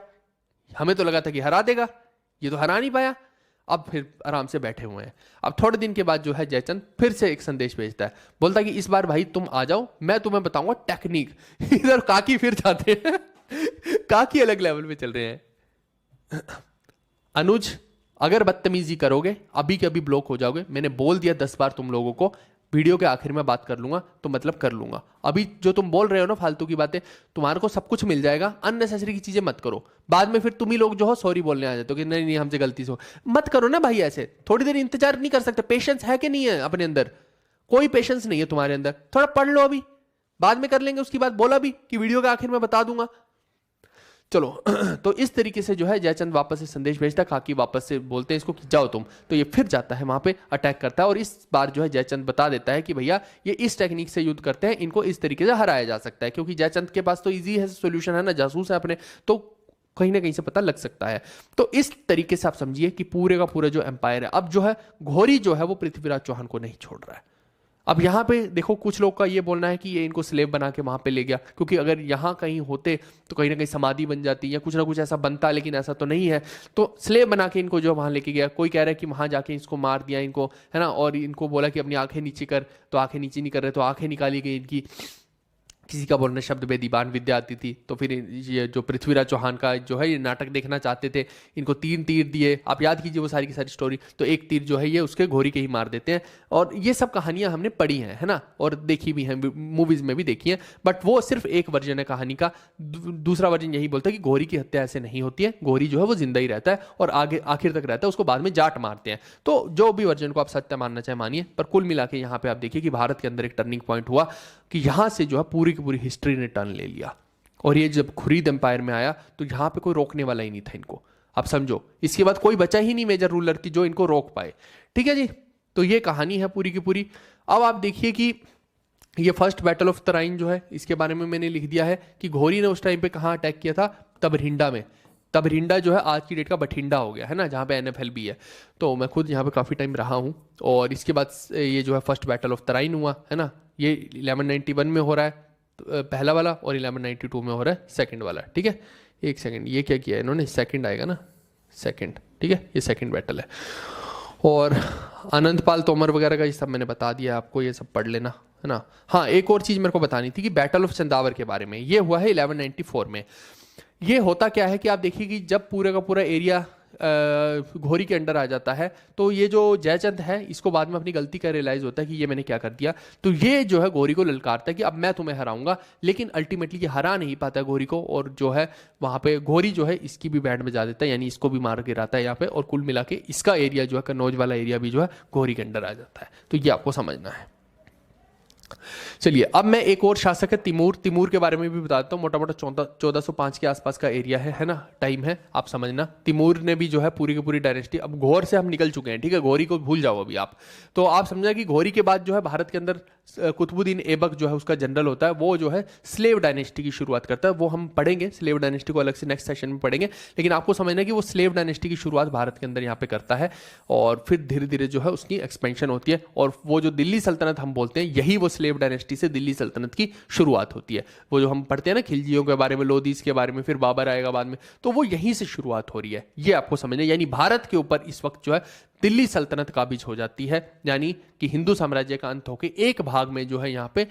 हमें तो लगा था कि हरा देगा, ये तो हरा नहीं पाया। अब फिर आराम से बैठे हुए हैं। अब थोड़े दिन के बाद जो है जयचंद फिर से एक संदेश भेजता है, बोलता है कि इस बार भाई तुम आ जाओ, मैं तुम्हें बताऊंगा टेक्निक। इधर काकी फिर जाते हैं। काकी अलग लेवल पे चल रहे हैं। अनुज, अगर बदतमीजी करोगे अभी के अभी ब्लॉक हो जाओगे। मैंने बोल दिया 10 बार तुम लोगों को, वीडियो के आखिर में बात कर लूंगा, तो मतलब कर लूंगा। अभी जो तुम बोल रहे हो ना फालतू की बातें, तुम्हारे को सब कुछ मिल जाएगा, अननेसेसरी की चीजें मत करो। बाद में फिर तुम ही लोग जो हो सॉरी बोलने आ जाते हो कि नहीं नहीं हमसे गलती से हो। मत करो ना भाई ऐसे। थोड़ी देर इंतजार नहीं कर सकते? पेशेंस है कि नहीं है अपने अंदर? कोई पेशेंस नहीं है तुम्हारे अंदर। थोड़ा पढ़ लो, अभी बाद में कर लेंगे। उसकी बात बोला भी कि वीडियो के आखिर में बता दूंगा। चलो तो इस तरीके से जो है जयचंद वापस से संदेश भेजता है, खाकी वापस से बोलते हैं इसको कि जाओ तुम, तो ये फिर जाता है वहां पे, अटैक करता है। और इस बार जो है जयचंद बता देता है कि भैया ये इस टेक्निक से युद्ध करते हैं, इनको इस तरीके से हराया जा सकता है, क्योंकि जयचंद के पास तो इजी है सोल्यूशन है ना, जासूस है अपने, तो कहीं ना कहीं से पता लग सकता है। तो इस तरीके से आप समझिए कि पूरे का पूरा जो एम्पायर है, अब जो है घोरी जो है वो पृथ्वीराज चौहान को नहीं छोड़ रहा है। अब यहां पे देखो कुछ लोग का ये बोलना है कि ये इनको स्लेव बना के वहां पे ले गया, क्योंकि अगर यहां कहीं होते तो कहीं ना कहीं समाधि बन जाती या कुछ ना कुछ ऐसा बनता, लेकिन ऐसा तो नहीं है। तो स्लेव बना के इनको जो वहां लेके गया। कोई कह रहा है कि वहां जाके इसको मार दिया इनको, है ना, और इनको बोला कि अपनी आंखें नीचे कर, तो आंखें नीचे नहीं कर रहे तो आंखें निकाली गई इनकी। किसी का बोलना शब्द में दीवान विद्या आती थी। तो फिर ये जो पृथ्वीराज चौहान का जो है ये नाटक देखना चाहते थे, इनको 3 तीर दिए। आप याद कीजिए वो सारी की सारी स्टोरी। तो एक तीर जो है ये उसके घोरी के ही मार देते हैं। और ये सब कहानियां हमने पढ़ी हैं, है ना, और देखी भी हैं, मूवीज में भी देखी हैं। बट वो सिर्फ एक वर्जन है कहानी का। दूसरा वर्जन यही बोलता है कि घोरी की हत्या ऐसे नहीं होती है, घोरी जो है वो जिंदा ही रहता है और आगे आखिर तक रहता है, उसको बाद में जाट मारते हैं। तो जो भी वर्जन को आप सत्य मानना चाहे मानिए, पर कुल मिला के यहाँ पे आप देखिए कि भारत के अंदर एक टर्निंग पॉइंट हुआ कि यहां से जो है पूरी की पूरी हिस्ट्री ने टर्न ले लिया। और ये जब खुरीद एम्पायर में आया तो यहां पे कोई रोकने वाला ही नहीं था इनको। आप समझो, इसके बाद कोई बचा ही नहीं मेजर रूलर की जो इनको रोक पाए। ठीक है जी, तो ये कहानी है पूरी की पूरी। अब आप देखिए कि ये फर्स्ट बैटल ऑफ तराइन जो है, इसके बारे में मैंने लिख दिया है कि घोरी ने उस टाइम पे कहां अटैक किया था? तबरिंडा में। तबरिंडा जो है आज की डेट का बठिंडा हो गया है ना, जहाँ पे एनएफएल भी है। तो मैं खुद यहाँ पे काफ़ी टाइम रहा हूँ। और इसके बाद ये जो है फर्स्ट बैटल ऑफ तराइन हुआ है ना, ये 1191 में हो रहा है पहला वाला, और 1192 में हो रहा है सेकंड वाला। ठीक है, एक सेकंड, ये क्या किया है इन्होंने? सेकंड आएगा ना, सेकंड। ठीक है, ये सेकंड बैटल है। और आनंदपाल तोमर वगैरह का ये सब मैंने बता दिया आपको, ये सब पढ़ लेना, है ना। हाँ, एक और चीज़ मेरे को बतानी थी कि बैटल ऑफ चंदावर के बारे में। ये हुआ है 1194 में। ये होता क्या है कि आप देखिए कि जब पूरे का पूरा एरिया घोरी के अंडर आ जाता है, तो ये जो जयचंद है इसको बाद में अपनी गलती का रियलाइज होता है कि ये मैंने क्या कर दिया। तो ये जो है घोरी को ललकारता है कि अब मैं तुम्हें हराऊंगा, लेकिन अल्टीमेटली ये हरा नहीं पाता घोरी को। और जो है वहां पे घोरी जो है इसकी भी बैंड बजा देता है, यानी इसको भी मार गिराता है यहाँ पे। और कुल मिला के इसका एरिया जो है कन्नौज वाला एरिया भी जो है घोरी के अंडर आ जाता है। तो ये आपको समझना है। चलिए, अब मैं एक और शासक है तिमूर। तिमूर के बारे में भी बता देता हूँ। मोटा मोटा 1405 के आसपास का एरिया है ना, टाइम है, आप समझना। तिमूर ने भी जो है पूरी की पूरी डायनेस्टी, अब घोर से हम निकल चुके हैं, ठीक है, घोरी को भूल जाओ अभी आप। तो आप समझना कि घोरी के बाद जो है भारत के अंदर कुतुबुद्दीन ऐबक जो है उसका जनरल होता है, वो जो है स्लेव डायनेस्टी की शुरुआत करता है। वो हम पढ़ेंगे, स्लेव डायनेस्टी को अलग से नेक्स्ट सेशन में पढ़ेंगे। लेकिन आपको समझना कि वो स्लेव डायनेस्टी की शुरुआत भारत के अंदर यहाँ पे करता है, और फिर धीरे धीरे जो है उसकी एक्सपेंशन होती है। और वो जो दिल्ली सल्तनत हम बोलते हैं, यही वो स्लेव डायनेस्टी से दिल्ली सल्तनत की शुरुआत होती है। वो जो हम पढ़ते हैं ना खिलजियों के बारे में, लोदीज के बारे में, फिर बाबर आएगा बाद में, तो वो यहीं से शुरुआत हो रही है। ये आपको समझना, यानी भारत के ऊपर इस वक्त जो है दिल्ली सल्तनत काबिज हो जाती है, यानी कि हिंदू साम्राज्य का अंत होकर एक भाग में जो है यहाँ पे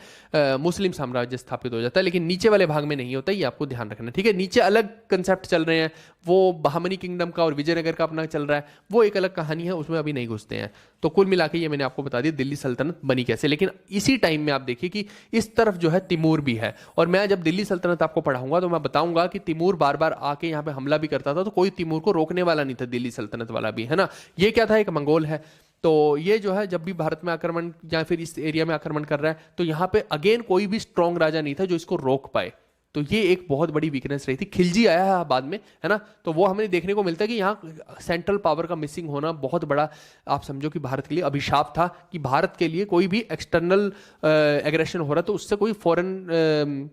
मुस्लिम साम्राज्य स्थापित हो जाता है, लेकिन नीचे वाले भाग में नहीं होता, ये आपको ध्यान रखना, ठीक है। नीचे अलग कंसेप्ट चल रहे हैं, वो बहमनी किंगडम का और विजयनगर का अपना चल रहा है, वो एक अलग कहानी है, उसमें अभी नहीं घुसते हैं। तो कुल मिला के ये मैंने आपको बता दिया दिल्ली सल्तनत बनी कैसे। लेकिन इसी टाइम में आप देखिए कि इस तरफ जो है तिमूर भी है, और मैं जब दिल्ली सल्तनत आपको पढ़ाऊंगा तो मैं बताऊंगा कि तिमूर बार बार आके यहाँ पे हमला भी करता था, तो कोई तिमूर को रोकने वाला नहीं था, दिल्ली सल्तनत वाला भी, है ना। ये क्या था, एक मंगोल है। तो ये जो है जब भी भारत में आक्रमण या फिर इस एरिया में आक्रमण कर रहा है, तो यहाँ पे अगेन कोई भी स्ट्रॉन्ग राजा नहीं था जो इसको रोक पाए। तो ये एक बहुत बड़ी वीकनेस रही थी। खिलजी आया है बाद में, है ना, तो वो हमें देखने को मिलता है कि यहाँ सेंट्रल पावर का मिसिंग होना बहुत बड़ा, आप समझो कि भारत के लिए अभिशाप था, कि भारत के लिए कोई भी एक्सटर्नल एग्रेशन हो रहा तो उससे कोई फॉरेन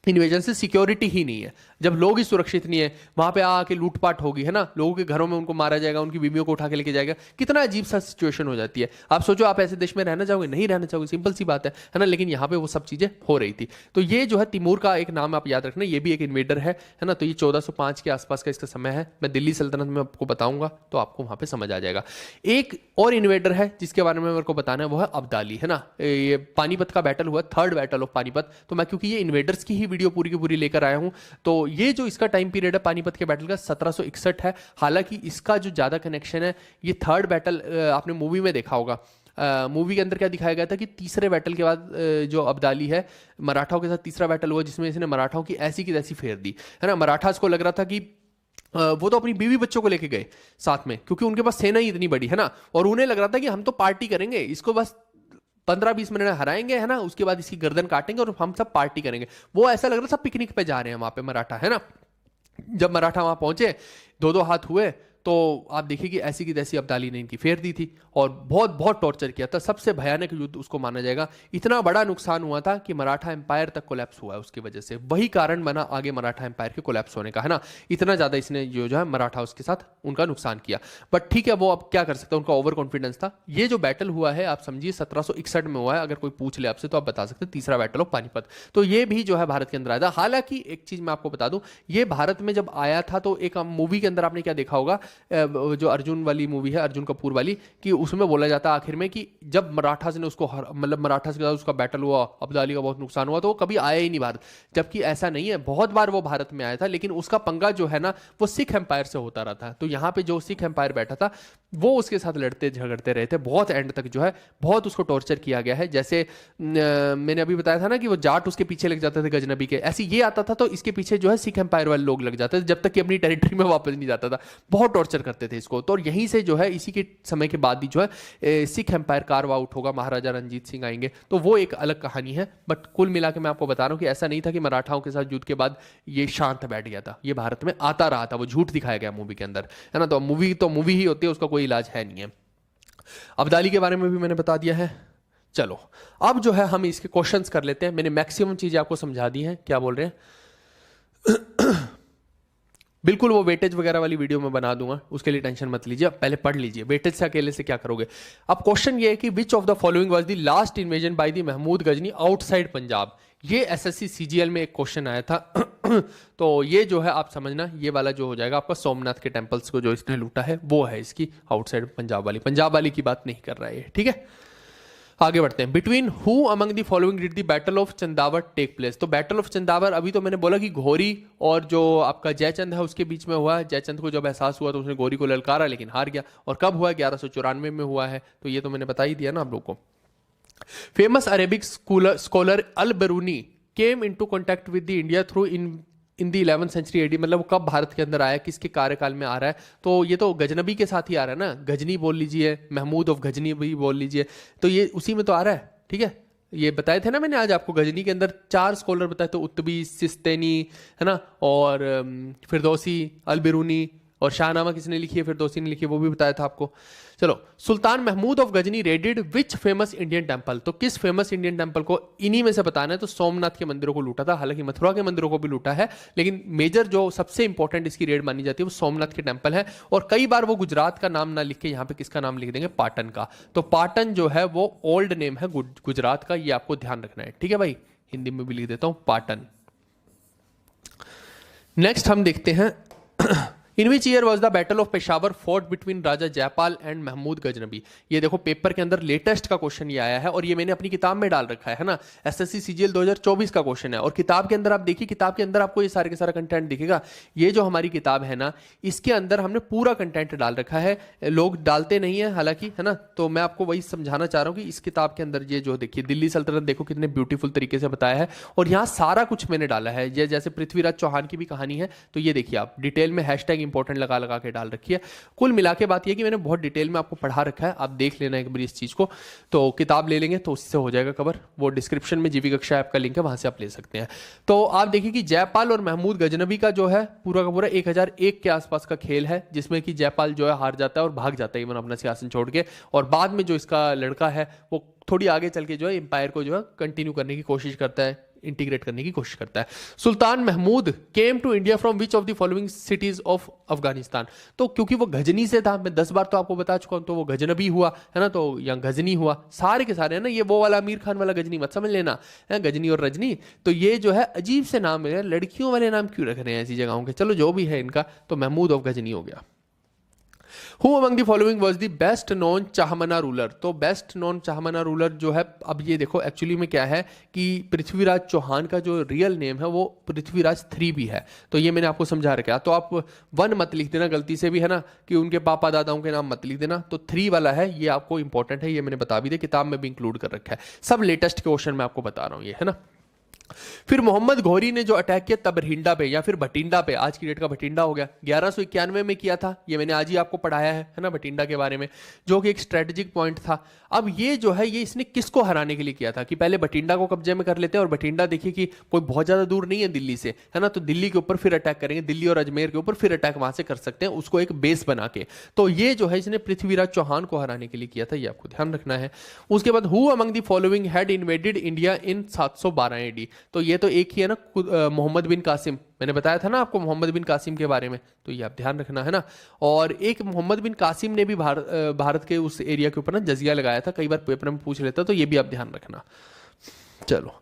इन्वेजन से सिक्योरिटी ही नहीं है। जब लोग ही सुरक्षित नहीं है, वहां पे आके लूटपाट होगी, है ना, लोगों के घरों में उनको मारा जाएगा, उनकी बीवियों को उठा के लेके जाएगा, कितना अजीब सा सिचुएशन हो जाती है। आप सोचो आप ऐसे देश में रहना चाहोगे, नहीं रहना चाहोगे, सिंपल सी बात है ना। लेकिन यहाँ पे वो सब चीजें हो रही थी। तो ये जो है तिमूर का एक नाम आप याद रखना, ये भी एक इन्वेडर है ना। तो ये 1405 के आसपास का इसका समय है। मैं दिल्ली सल्तनत में आपको बताऊंगा तो आपको वहां पे समझ आ जाएगा। एक और इन्वेडर है जिसके बारे में मेरे को बताना है, वो है अब्दाली, है ना। ये पानीपत का बैटल हुआ, थर्ड बैटल ऑफ पानीपत। तो मैं क्योंकि ये इन्वेडर्स की ही वीडियो पूरी की पूरी लेकर आया हूं, तो ये जो इसका टाइम पीरियड है पानीपत के बैटल का 1761 है। हालांकि इसका जो ज्यादा कनेक्शन है, ये थर्ड बैटल आपने मूवी में देखा होगा। मूवी के अंदर क्या दिखाया गया था कि तीसरे बैटल के बाद जो अब्दाली है, मराठाओं के साथ तीसरा बैटल हुआ जिसमें इसने मराठाओं की ऐसी की तैसी फेर दी, है ना। मराठास को लग रहा था कि वो तो अपनी बीवी बच्चों को लेके गए साथ में, क्योंकि उनके पास सेना ही इतनी बड़ी है ना, और उन्हें लग रहा था कि हम तो पार्टी करेंगे, इसको बस 15-20 मिनट हराएंगे, है ना, उसके बाद इसकी गर्दन काटेंगे और हम सब पार्टी करेंगे। वो ऐसा लग रहा था पिकनिक पे जा रहे हैं वहां पे मराठा, है ना। जब मराठा वहां पहुंचे, दो हाथ हुए, तो आप देखिए कि ऐसी की तैसी अब्दाली ने इनकी फेर दी थी और बहुत बहुत टॉर्चर किया था। सबसे भयानक युद्ध उसको माना जाएगा। इतना बड़ा नुकसान हुआ था कि मराठा एम्पायर तक कोलैप्स हुआ है उसकी वजह से। वही कारण बना आगे मराठा एम्पायर के कोलैप्स होने का, है ना। इतना ज्यादा इसने जो है मराठा उसके साथ उनका नुकसान किया। बट ठीक है, वो अब क्या कर सकते हैं, उनका ओवर कॉन्फिडेंस था। ये जो बैटल हुआ है आप समझिए 1761 में हुआ है। अगर कोई पूछ ले आपसे तो आप बता सकते हैं तीसरा बैटल ऑफ पानीपत। तो ये भी जो है भारत के अंदर आया था। हालांकि एक चीज मैं आपको बता दूं, ये भारत में जब आया था तो एक मूवी के अंदर आपने क्या देखा होगा, जो अर्जुन वाली मूवी है, अर्जुन कपूर वाली, कि उसमें बोला जाता है आखिर में कि जब मराठास ने उसको मतलब मराठास के साथ उसका बैटल हुआ, अब्दाली का बहुत नुकसान हुआ, तो वो कभी आया ही नहीं भारत। जबकि ऐसा नहीं है, बहुत बार वो भारत में आया था, लेकिन उसका पंगा जो है ना वो सिख एम्पायर से होता रहा था। तो यहाँ पे जो सिख एम्पायर बैठा था वो उसके साथ लड़ते झगड़ते रहे थे बहुत एंड तक, जो है बहुत उसको टॉर्चर किया गया है। जैसे मैंने अभी बताया था ना कि वो जाट उसके पीछे लग जाते थे गजनबी के, ऐसे ये आता था तो इसके पीछे जो है सिख एम्पायर वाले लोग लग जाते थे, जब तक कि अपनी टेरिटरी में वापस नहीं जाता था। बहुत टॉर्चर करते थे इसको। तो यहीं से जो है इसी के समय के बाद ही जो है सिख एम्पायर कार्व आउट होगा, महाराजा रंजीत सिंह आएंगे, तो वो एक अलग कहानी है। बट कुल मिला के मैं आपको बता रहा हूं कि ऐसा नहीं था कि मराठाओं के साथ युद्ध के बाद ये शांत बैठ गया था, ये भारत में आता रहा था। वो झूठ दिखाया गया मूवी के अंदर, है ना। तो मूवी ही होती है, उसका कोई इलाज है नहीं है। अब्दाली के बारे में भी मैंने बता दिया है। चलो अब जो है हम इसके क्वेश्चंस कर लेते हैं। मैंने मैक्सिमम चीजें आपको समझा दी हैं। क्या बोल रहे हैं बिल्कुल वो वेटेज वगैरह वाली वीडियो में बना दूंगा, उसके लिए टेंशन मत लीजिए, पहले पढ़ लीजिए वेटेज से अकेले से क्या करोगे। अब क्वेश्चन ये है कि which of the following was the last invasion by the Mahmud Ghazni outside Punjab. ये एसएससी सीजीएल में एक क्वेश्चन आया था तो ये जो है आप समझना, ये वाला जो हो जाएगा आपका सोमनाथ के टेंपल्स को जो इसने लूटा है वो है इसकी आउटसाइड पंजाब वाली की बात नहीं कर रहा है, ठीक है। आगे बढ़ते हैं। Between who among the following did the battle of Chandawar take place. तो बैटल ऑफ चंदावर, अभी तो मैंने बोला कि घोरी और जो आपका जयचंद है उसके बीच में हुआ है। जयचंद को जब एहसास हुआ तो उसने घोरी को ललकारा लेकिन हार गया। और कब हुआ, 1194 में हुआ है। तो ये तो मैंने बता ही दिया ना आप लोग को। Famous Arabic scholar Al Biruni came into contact with the India through in the 11th century AD. मतलब वो कब भारत के अंदर आया, किसके कार्यकाल में आ रहा है। तो ये तो गजनबी के साथ ही आ रहा है ना, गजनी बोल लीजिए, महमूद ऑफ गजनी भी बोल लीजिए, तो ये उसी में तो आ रहा है, ठीक है। ये बताए थे ना मैंने आज आपको, गजनी के अंदर 4 स्कॉलर बताए, तो उत्तबी, सिस्तेनी, है ना, और फिरदौसी, अल बिरूनी, और शाहनामा किसने लिखी है, फिरदौसी ने लिखी है, वो भी बताया था आपको। चलो, Sultan Mahmud of Ghazni raided which famous Indian temple. तो किस फेमस इंडियन टेंपल को इन्हीं में से बताना है। तो सोमनाथ के मंदिरों को लूटा था, हालांकि मथुरा के मंदिरों को भी लूटा है, लेकिन मेजर जो सबसे इंपॉर्टेंट इसकी रेड मानी जाती है वो सोमनाथ के टेंपल है। और कई बार वो गुजरात का नाम ना लिख के यहाँ पे किसका नाम लिख देंगे, पाटन का। तो पाटन जो है वो ओल्ड नेम है गुजरात का, ये आपको ध्यान रखना है, ठीक है भाई। हिंदी में भी लिख देता हूं, पाटन। नेक्स्ट हम देखते हैं in which year was the battle of Peshawar fort between Raja Jaipal and Mahmud Ghaznavi. ये देखो पेपर के अंदर लेटेस्ट का क्वेश्चन ये आया है और ये मैंने अपनी किताब में डाल रखा है ना, एसएससी सीजीएल 2024 का क्वेश्चन है। और किताब के अंदर आप देखिए, किताब के अंदर आपको ये सारे के सारा कंटेंट दिखेगा। ये जो हमारी किताब है ना, इसके अंदर हमने पूरा कंटेंट डाल रखा है, लोग डालते नहीं है हालांकि, है ना। तो मैं आपको वही समझाना चाह रहा हूँ कि इस किताब के अंदर ये जो देखिए दिल्ली सल्तनत देखो कितने ब्यूटीफुल तरीके से बताया है और यहाँ सारा कुछ मैंने डाला है। ये जैसे पृथ्वीराज चौहान की भी कहानी है, तो ये देखिए आप डिटेल में हैशटैग इंपॉर्टेंट लगा लगा के डाल रखी है। कुल मिला के बात ये कि मैंने बहुत डिटेल में आपको पढ़ा रखा है, आप देख लेना एक बार इस चीज को। तो किताब ले लेंगे तो उससे हो जाएगा कवर, वो डिस्क्रिप्शन में जीवी कक्षा ऐप का लिंक है, वहां से आप ले सकते हैं। तो आप देखिए कि जयपाल और महमूद गजनबी का जो है पूरा का पूरा 1001 के आसपास का खेल है, जिसमें कि जयपाल जो है हार जाता है और भाग जाता है इवन अपना सिंहासन छोड़ के। और बाद में जो इसका लड़का है वो थोड़ी आगे चल के जो है एम्पायर को जो है कंटिन्यू करने की कोशिश करता है, इंटीग्रेट करने की कोशिश करता है। Sultan Mahmud came to India from which of the following cities of Afghanistan. तो क्योंकि वो गजनी से था, मैं 10 बार तो आपको बता चुका हूं, तो वो गजनबी हुआ है ना, तो या गजनी हुआ, सारे के सारे है ना। ये वो वाला आमिर खान वाला गजनी मत समझ लेना है, गजनी और रजनी। तो ये जो है अजीब से नाम है, लड़कियों वाले नाम क्यों रख रहे हैं ऐसी जगहों के। चलो जो भी है इनका, तो महमूद ऑफ गजनी हो गया। Who among the following was the best known Chahamana ruler. तो बेस्ट नॉन चाहमना रूलर जो है, अब ये देखो एक्चुअली में क्या है कि पृथ्वीराज चौहान का जो रियल नेम है वो पृथ्वीराज 3 भी है। तो ये मैंने आपको समझा रखा है। तो आप 1 मत लिख देना गलती से भी, है ना, कि उनके पापा दादाओं के नाम मत लिख देना। तो 3 वाला है, ये आपको इंपॉर्टेंट है, ये मैंने बता भी दिया, किताब में भी इंक्लूड कर रखा है। सब लेटेस्ट क्वेश्चन मैं आपको बता रहा हूँ ये, है ना। फिर मोहम्मद घोरी ने जो अटैक किया तबरहिंडा पे या फिर भटिंडा पे, आज की डेट का भटिंडा हो गया, 1191 में किया था। ये मैंने आज ही आपको पढ़ाया है ना, भटिंडा के बारे में, जो कि एक स्ट्रेटेजिक पॉइंट था। अब ये जो है ये इसने किसको हराने के लिए किया था कि पहले भटिंडा को कब्जे में कर लेते हैं, और भटिंडा देखिए कि कोई बहुत ज्यादा दूर नहीं है दिल्ली से, है ना, तो दिल्ली के ऊपर फिर अटैक करेंगे, दिल्ली और अजमेर के ऊपर फिर अटैक वहां से कर सकते हैं, उसको एक बेस बना के। तो ये जो है इसने पृथ्वीराज चौहान को हराने के लिए किया था, ये आपको ध्यान रखना है। उसके बाद who among the following had invaded India in 712 AD. तो ये तो एक ही है ना, मोहम्मद बिन कासिम, मैंने बताया था ना आपको मोहम्मद बिन कासिम के बारे में, तो ये आप ध्यान रखना है ना। और एक मोहम्मद बिन कासिम ने भी भारत के उस एरिया के ऊपर ना जजिया लगाया था, कई बार पेपर में पूछ लेता, तो ये भी आप ध्यान रखना। चलो,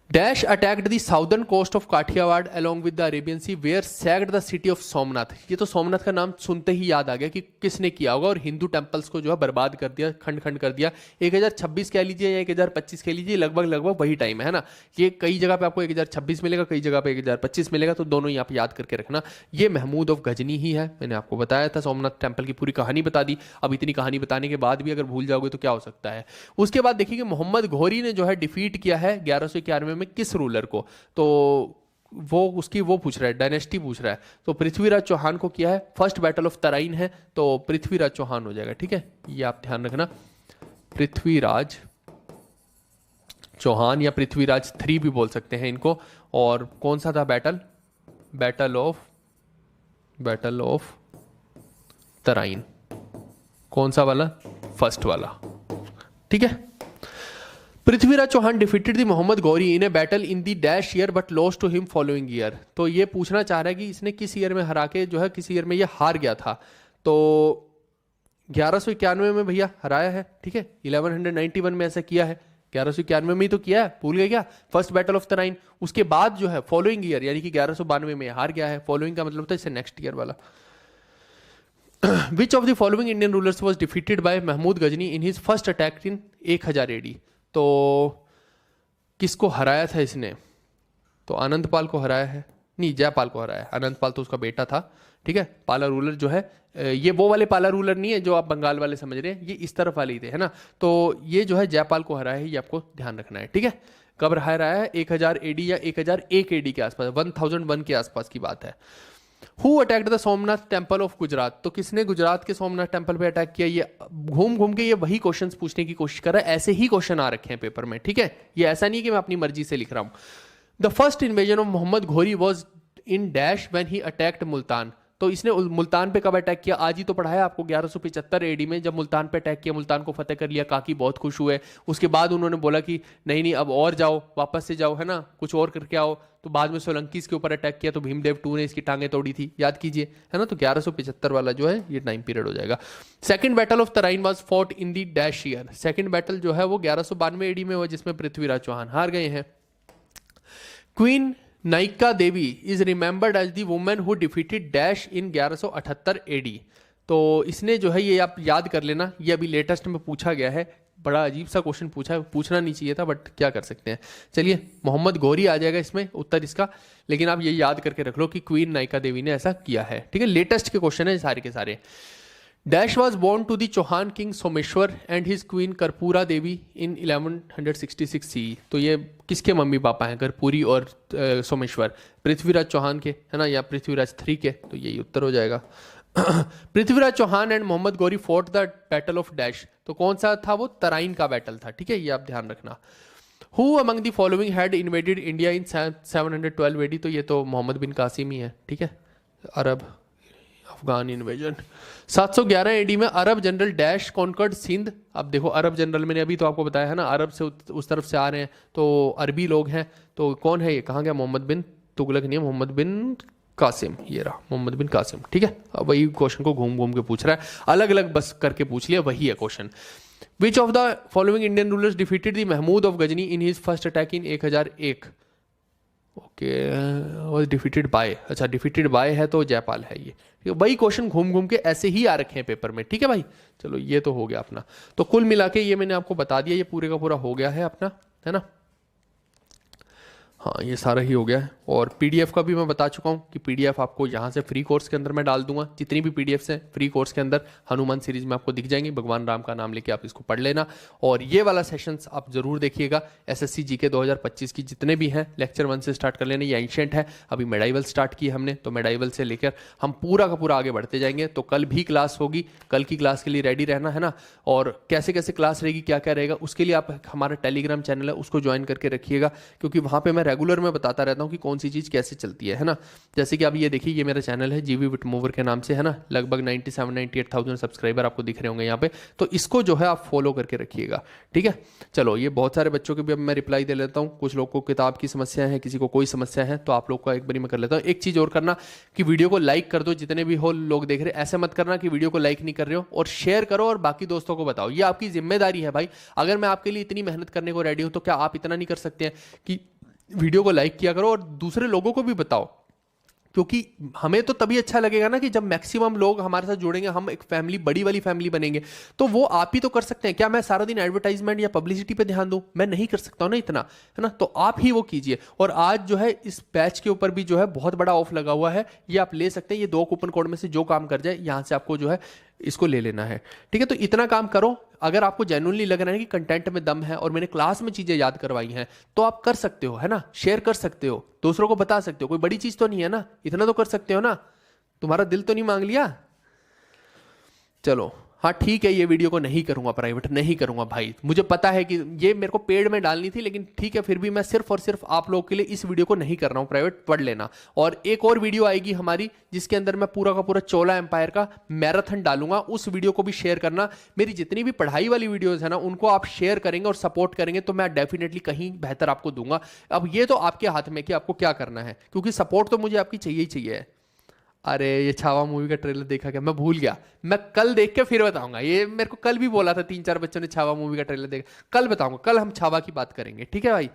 dash attacked the southern coast of Kathiawar along with the Arabian sea where sacked the city of Somnath. ये तो सोमनाथ का नाम सुनते ही याद आ गया कि किसने किया होगा, और हिंदू टेम्पल्स को जो है बर्बाद कर दिया, खंड खंड कर दिया। 1026 कह लीजिए या 1025 कह लीजिए, लगभग वही टाइम है ना। ये कई जगह पे आपको 1026 मिलेगा, कई जगह पे 1025 मिलेगा, तो दोनों ही आप याद करके रखना। ये महमूद ऑफ गजनी ही है, मैंने आपको बताया था, सोमनाथ टेम्पल की पूरी कहानी बता दी। अब इतनी कहानी बताने के बाद भी अगर भूल जाओगे तो क्या हो सकता है। उसके बाद देखिए कि मोहम्मद घोरी ने जो है डिफीट किया है 1191 में किस रूलर को, तो वो उसकी वो पूछ रहा है, डायनेस्टी पूछ रहा है। तो पृथ्वीराज चौहान को किया है, फर्स्ट बैटल ऑफ तराइन है, तो पृथ्वीराज चौहान हो जाएगा, ठीक है, ये आप ध्यान रखना। पृथ्वीराज चौहान या पृथ्वीराज 3 भी बोल सकते हैं इनको। और कौन सा था बैटल, बैटल ऑफ तराइन, कौन सा वाला, फर्स्ट वाला, ठीक है। Prithviraj Chauhan defeated the Mohammad Ghori in a battle in the dash year but lost to him following year. तो ये पूछना चाह रहा है कि इसने किस ईयर में हरा के जो है, किस ईयर में ये हार गया था। तो 1191 में भैया हराया है, ठीक है, 1191 में ऐसा किया है, 1191 में ही तो किया है, भूल गए क्या, फर्स्ट बैटल ऑफ तराइन। उसके बाद जो है फॉलोइंग ईयर यानी कि 1192 में हार गया है। फॉलोइंग का मतलब था इससे नेक्स्ट ईयर वाला। Which of the following Indian rulers was defeated by Mahmud Ghazni in his first attack in 1000 AD. तो किसको हराया था इसने, तो आनंदपाल को हराया है, नहीं जयपाल को हराया है। आनंदपाल तो उसका बेटा था, ठीक है। पाला रूलर जो है, ये वो वाले पाला रूलर नहीं है जो आप बंगाल वाले समझ रहे हैं, ये इस तरफ वाले ही थे, है ना। तो ये जो है जयपाल को हराया है, ये आपको ध्यान रखना है, ठीक है। कब हराया है, 1000 एडी या 1001 एडी के आसपास, 1001 के आसपास की बात है। Who attacked the Somnath temple of Gujarat. तो किसने गुजरात के सोमनाथ टेम्पल पे अटैक किया। ये घूम घूम के ये वही क्वेश्चंस पूछने की कोशिश कर रहा है, ऐसे ही क्वेश्चन आ रखे हैं पेपर में, ठीक है। ये ऐसा नहीं कि मैं अपनी मर्जी से लिख रहा हूं। The first invasion of Mohammad Ghori was in dash when he attacked Multan. तो इसने मुल्तान पे कब अटैक किया, आज ही तो पढ़ाया आपको, 1175 एडी में जब मुल्तान पे अटैक किया, मुल्तान को फतेह कर लिया, काकी बहुत खुश हुए। उसके बाद उन्होंने बोला कि नहीं नहीं अब और जाओ, वापस से जाओ, है ना, कुछ और करके आओ। तो बाद में सोलंकीस के ऊपर अटैक किया, तो भीमदेव 2 ने इसकी टांगें तोड़ी थी, याद कीजिए, है ना। तो 1175 वाला जो है ये टाइम पीरियड हो जाएगा। Second battle of Tarain was fought in the dash year. Second battle जो है वो 1192 एडी में हुआ, जिसमें पृथ्वीराज चौहान हार गए हैं। Queen Nayika Devi is remembered as the women who defeated dash in 1178 AD. तो इसने जो है ये आप याद कर लेना, ये अभी लेटेस्ट में पूछा गया है, बड़ा अजीब सा क्वेश्चन पूछा है, पूछना नहीं चाहिए था बट क्या कर सकते हैं। चलिए मोहम्मद गौरी आ जाएगा इसमें उत्तर इसका, लेकिन आप ये याद करके रख लो कि क्वीन नायिका देवी ने ऐसा किया है। ठीक है, लेटेस्ट के क्वेश्चन है सारे के सारे। Dash was born to the Chauhan king Someshwar and his queen Karpura Devi in 1166 CE. तो ये किसके मम्मी पापा हैं, कर्पूरी और सोमेश्वर? पृथ्वीराज चौहान के, है ना, या पृथ्वीराज 3 के, तो यही उत्तर हो जाएगा। Prithviraj Chauhan and Mohammad Ghori fought the battle of dash. तो कौन सा था वो? तराइन का बैटल था। ठीक है, ये आप ध्यान रखना। Who among the following had invaded India in 712 AD. तो ये तो मोहम्मद बिन कासिम ही है। ठीक है, अरब अफगान इन्वेजन। 711 एडी में अरब जनरल डैश कॉन्कर्ड सिंध। अब देखो अरब जनरल, मैंने अभी तो आपको बताया है ना, अरब से उस तरफ से आ रहे हैं तो अरबी लोग हैं। तो कौन है ये, कहाँ गया? मोहम्मद बिन तुगलक नहीं है, मोहम्मद बिन कासिम, ये रहा मोहम्मद बिन कासिम। ठीक है, अब वही क्वेश्चन को घूम घूम के पूछ रहा है, अलग अलग बस करके पूछ लिया, वही है question. Which of the following Indian rulers defeated the Mahmud of Ghazni in his first attack in 1001? Okay, was defeated by. अच्छा, डिफीटेड बाय है तो जयपाल है ये। वही क्वेश्चन घूम घूम के ऐसे ही आ रखे हैं पेपर में। ठीक है भाई, चलो ये तो हो गया अपना। तो कुल मिला के ये मैंने आपको बता दिया, ये पूरे का पूरा हो गया है अपना, है ना। हाँ, ये सारा ही हो गया है। और पीडीएफ का भी मैं बता चुका हूँ कि पीडीएफ आपको यहाँ से फ्री कोर्स के अंदर मैं डाल दूंगा। जितनी भी पीडीएफ्स हैं फ्री कोर्स के अंदर हनुमान सीरीज में आपको दिख जाएंगी। भगवान राम का नाम लेके आप इसको पढ़ लेना। और ये वाला सेशंस आप जरूर देखिएगा। एसएससी जीके 2025 की जितने भी हैं लेक्चर 1 से स्टार्ट कर लेना। ये एंशिएंट है, अभी मेडाइवल स्टार्ट की हमने, तो मेडाइवल से लेकर हम पूरा का पूरा आगे बढ़ते जाएंगे। तो कल भी क्लास होगी, कल की क्लास के लिए रेडी रहना, है ना। और कैसे कैसे क्लास रहेगी, क्या क्या रहेगा, उसके लिए आप हमारा टेलीग्राम चैनल है उसको ज्वाइन करके रखिएगा, क्योंकि वहाँ पर मैं रेगुलर में बताता रहता हूँ कि कौन सी चीज़ कैसे चलती है ना। जैसे कि आप ये देखिए, ये मेरा चैनल है जीवी विटमूवर के नाम से, है ना। लगभग 97-98,000 सब्सक्राइबर आपको दिख रहे होंगे यहाँ पे। तो इसको जो है आप फॉलो करके रखिएगा। ठीक है, चलो ये बहुत सारे बच्चों के भी अब मैं रिप्लाई दे लेता हूँ। कुछ लोग को किताब की समस्या है, किसी को कोई समस्या है, तो आप लोग का एक बारी मैं कर लेता हूँ। एक चीज़ और करना कि वीडियो को लाइक कर दो, जितने भी हो लोग देख रहे। ऐसे मत करना कि वीडियो को लाइक नहीं कर रहे हो, और शेयर करो और बाकी दोस्तों को बताओ। ये आपकी जिम्मेदारी है भाई। अगर मैं आपके लिए इतनी मेहनत करने को रेडी हूँ, तो क्या आप इतना नहीं कर सकते हैं कि वीडियो को लाइक किया करो और दूसरे लोगों को भी बताओ? क्योंकि हमें तो तभी अच्छा लगेगा ना कि जब मैक्सिमम लोग हमारे साथ जुड़ेंगे, हम एक फैमिली, बड़ी वाली फैमिली बनेंगे। तो वो आप ही तो कर सकते हैं। क्या मैं सारा दिन एडवर्टाइजमेंट या पब्लिसिटी पे ध्यान दूं? मैं नहीं कर सकता हूं ना इतना, है ना। तो आप ही वो कीजिए। और आज जो है इस बैच के ऊपर भी जो है बहुत बड़ा ऑफ लगा हुआ है, ये आप ले सकते हैं। ये 2 कूपन कोड में से जो काम कर जाए, यहां से आपको जो है इसको ले लेना है। ठीक है, तो इतना काम करो। अगर आपको जेन्युइनली लग रहा है कि कंटेंट में दम है और मैंने क्लास में चीजें याद करवाई हैं, तो आप कर सकते हो, है ना। शेयर कर सकते हो, दूसरों को बता सकते हो। कोई बड़ी चीज तो नहीं है ना, इतना तो कर सकते हो ना। तुम्हारा दिल तो नहीं मांग लिया? चलो हाँ ठीक है, ये वीडियो को नहीं करूंगा प्राइवेट, नहीं करूंगा भाई। मुझे पता है कि ये मेरे को पेड में डालनी थी, लेकिन ठीक है, फिर भी मैं सिर्फ और सिर्फ आप लोगों के लिए इस वीडियो को नहीं कर रहा हूं प्राइवेट, पढ़ लेना। और एक और वीडियो आएगी हमारी जिसके अंदर मैं पूरा का पूरा चोला एम्पायर का मैराथन डालूंगा, उस वीडियो को भी शेयर करना। मेरी जितनी भी पढ़ाई वाली वीडियोज है ना, उनको आप शेयर करेंगे और सपोर्ट करेंगे तो मैं डेफिनेटली कहीं बेहतर आपको दूंगा। अब ये तो आपके हाथ में कि आपको क्या करना है, क्योंकि सपोर्ट तो मुझे आपकी चाहिए ही चाहिए। अरे ये छावा मूवी का ट्रेलर देखा क्या? मैं भूल गया, मैं कल देख के फिर बताऊंगा। ये मेरे को कल भी बोला था, 3-4 बच्चों ने छावा मूवी का ट्रेलर देखा। कल बताऊंगा, कल हम छावा की बात करेंगे। ठीक है भाई,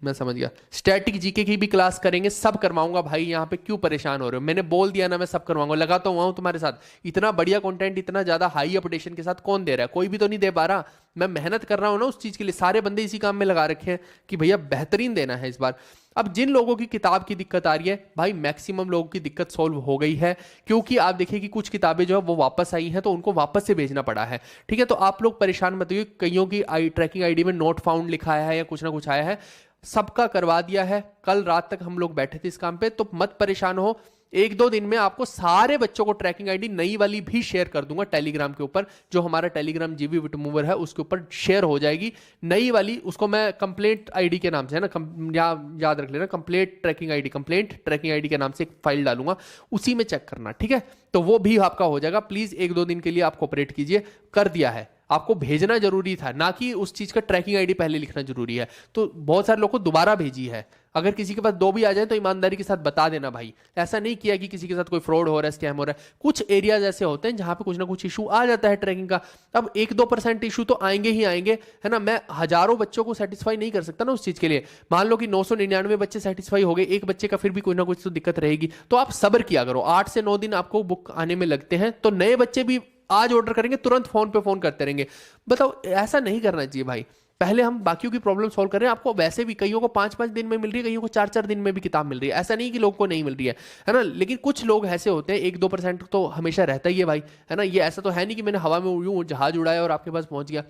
मैं समझ गया। स्टैटिक जीके की भी क्लास करेंगे, सब करवाऊंगा भाई। यहाँ पे क्यों परेशान हो रहे हो? मैंने बोल दिया ना, मैं सब करवाऊंगा। लगा तो हुआ हूं तुम्हारे साथ। इतना बढ़िया कंटेंट, इतना ज्यादा हाई अपडेशन के साथ कौन दे रहा है? कोई भी तो नहीं दे पा रहा। मैं मेहनत कर रहा हूं ना उस चीज के लिए। सारे बंदे इसी काम में लगा रखे हैं कि भैया बेहतरीन देना है इस बार। अब जिन लोगों की किताब की दिक्कत आ रही है भाई, मैक्सिमम लोगों की दिक्कत सॉल्व हो गई है, क्योंकि आप देखिए कि कुछ किताबें जो है वो वापस आई हैं, तो उनको वापस से भेजना पड़ा है। ठीक है, तो आप लोग परेशान मत होइए। कईयों की ट्रैकिंग आईडी में नोट फाउंड लिखा है या कुछ ना कुछ आया है, सबका करवा दिया है। कल रात तक हम लोग बैठे थे इस काम पे, तो मत परेशान हो। 1-2 दिन में आपको सारे बच्चों को ट्रैकिंग आईडी नई वाली भी शेयर कर दूंगा टेलीग्राम के ऊपर। जो हमारा टेलीग्राम जीवी विटमूवर है उसके ऊपर शेयर हो जाएगी नई वाली। उसको मैं कंप्लेंट आईडी के नाम से, है ना, याद रख लेना, कंप्लेंट ट्रैकिंग आईडी के नाम से एक फाइल डालूंगा, उसी में चेक करना। ठीक है, तो वो भी आपका हो जाएगा। प्लीज 1-2 दिन के लिए आप कोऑपरेट कीजिए। कर दिया है, आपको भेजना जरूरी था, ना कि उस चीज का ट्रैकिंग आईडी पहले लिखना जरूरी है। तो बहुत सारे लोग को दोबारा भेजी है। अगर किसी के पास 2 भी आ जाए तो ईमानदारी के साथ बता देना भाई, ऐसा नहीं किया कि किसी के साथ कोई फ्रॉड हो रहा है, स्कैम हो रहा है। कुछ एरियाज ऐसे होते हैं जहां पे कुछ ना कुछ इशू आ जाता है ट्रैकिंग का। अब 1-2% इशू तो आएंगे ही आएंगे, है ना। मैं हजारों बच्चों को सेटिस्फाई नहीं कर सकता ना उस चीज के लिए। मान लो कि 999 बच्चे सेटिस्फाई हो गए, एक बच्चे का फिर भी कोई ना कुछ तो दिक्कत रहेगी। तो आप सब्र किया करो, 8 से 9 दिन आपको बुक आने में लगते हैं। तो नए बच्चे भी आज ऑर्डर करेंगे, तुरंत फोन पे फोन करते रहेंगे। बताओ, ऐसा नहीं करना चाहिए भाई। पहले हम बाकियों की प्रॉब्लम सॉल्व कर रहे हैं। आपको वैसे भी कईयों को 5-5 दिन में मिल रही है, कईयों को 4-4 दिन में भी किताब मिल रही है। ऐसा नहीं कि लोगों को नहीं मिल रही है ना। लेकिन कुछ लोग ऐसे होते हैं, 1-2% तो हमेशा रहता ही है भाई, है ना। ये ऐसा तो है नहीं कि मैंने हवा में यूं जहाज उड़ाया और आपके पास पहुंच गया।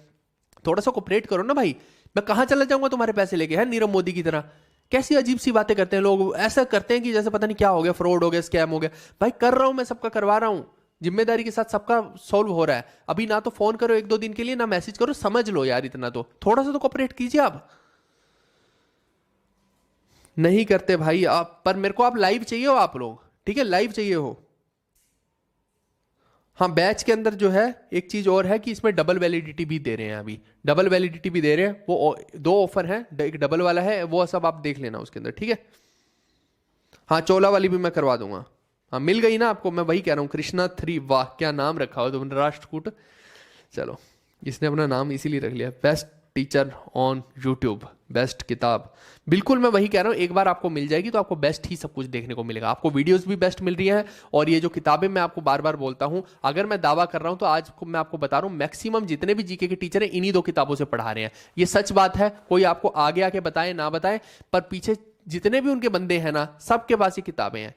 थोड़ा सा कोऑपरेट करो ना भाई। मैं कहां चला जाऊंगा तुम्हारे पैसे लेके, है नीरव मोदी की तरह। कैसी अजीब सी बातें करते हैं लोग, ऐसा करते हैं कि जैसे पता नहीं क्या हो गया, फ्रॉड हो गया, स्कैम हो गया। भाई कर रहा हूं मैं, सबका करवा रहा हूं, जिम्मेदारी के साथ सबका सॉल्व हो रहा है। अभी ना तो फोन करो 1-2 दिन के लिए, ना मैसेज करो, समझ लो यार। इतना तो थोड़ा सा तो कोऑपरेट कीजिए आप। नहीं करते भाई आप, पर मेरे को आप लाइव चाहिए हो आप लोग, ठीक है, लाइव चाहिए हो। हाँ, बैच के अंदर जो है एक चीज और है कि इसमें डबल वैलिडिटी भी दे रहे हैं। अभी डबल वैलिडिटी भी दे रहे हैं। वो 2 ऑफर हैं, एक डबल वाला है, वो सब आप देख लेना उसके अंदर, ठीक है। हाँ, चोला वाली भी मैं करवा दूंगा। हाँ, मिल गई ना आपको, मैं वही कह रहा हूँ। कृष्णा 3, वाह क्या नाम रखा हो तुमने, राष्ट्रकूट। चलो, इसने अपना नाम इसीलिए रख लिया। Best teacher on YouTube, best किताब। बिल्कुल मैं वही कह रहा हूँ, एक बार आपको मिल जाएगी तो आपको बेस्ट ही सब कुछ देखने को मिलेगा। आपको वीडियोस भी बेस्ट मिल रही हैं, और ये जो किताबें मैं आपको बार बार बोलता हूँ, अगर मैं दावा कर रहा हूँ तो आज को मैं आपको बता रहा हूँ, मैक्सिमम जितने भी जीके के टीचर हैं इन्हीं 2 किताबों से पढ़ा रहे हैं। ये सच बात है, कोई आपको आगे आके बताए ना बताए, पर पीछे जितने भी उनके बंदे हैं ना, सबके पास ये किताबें हैं।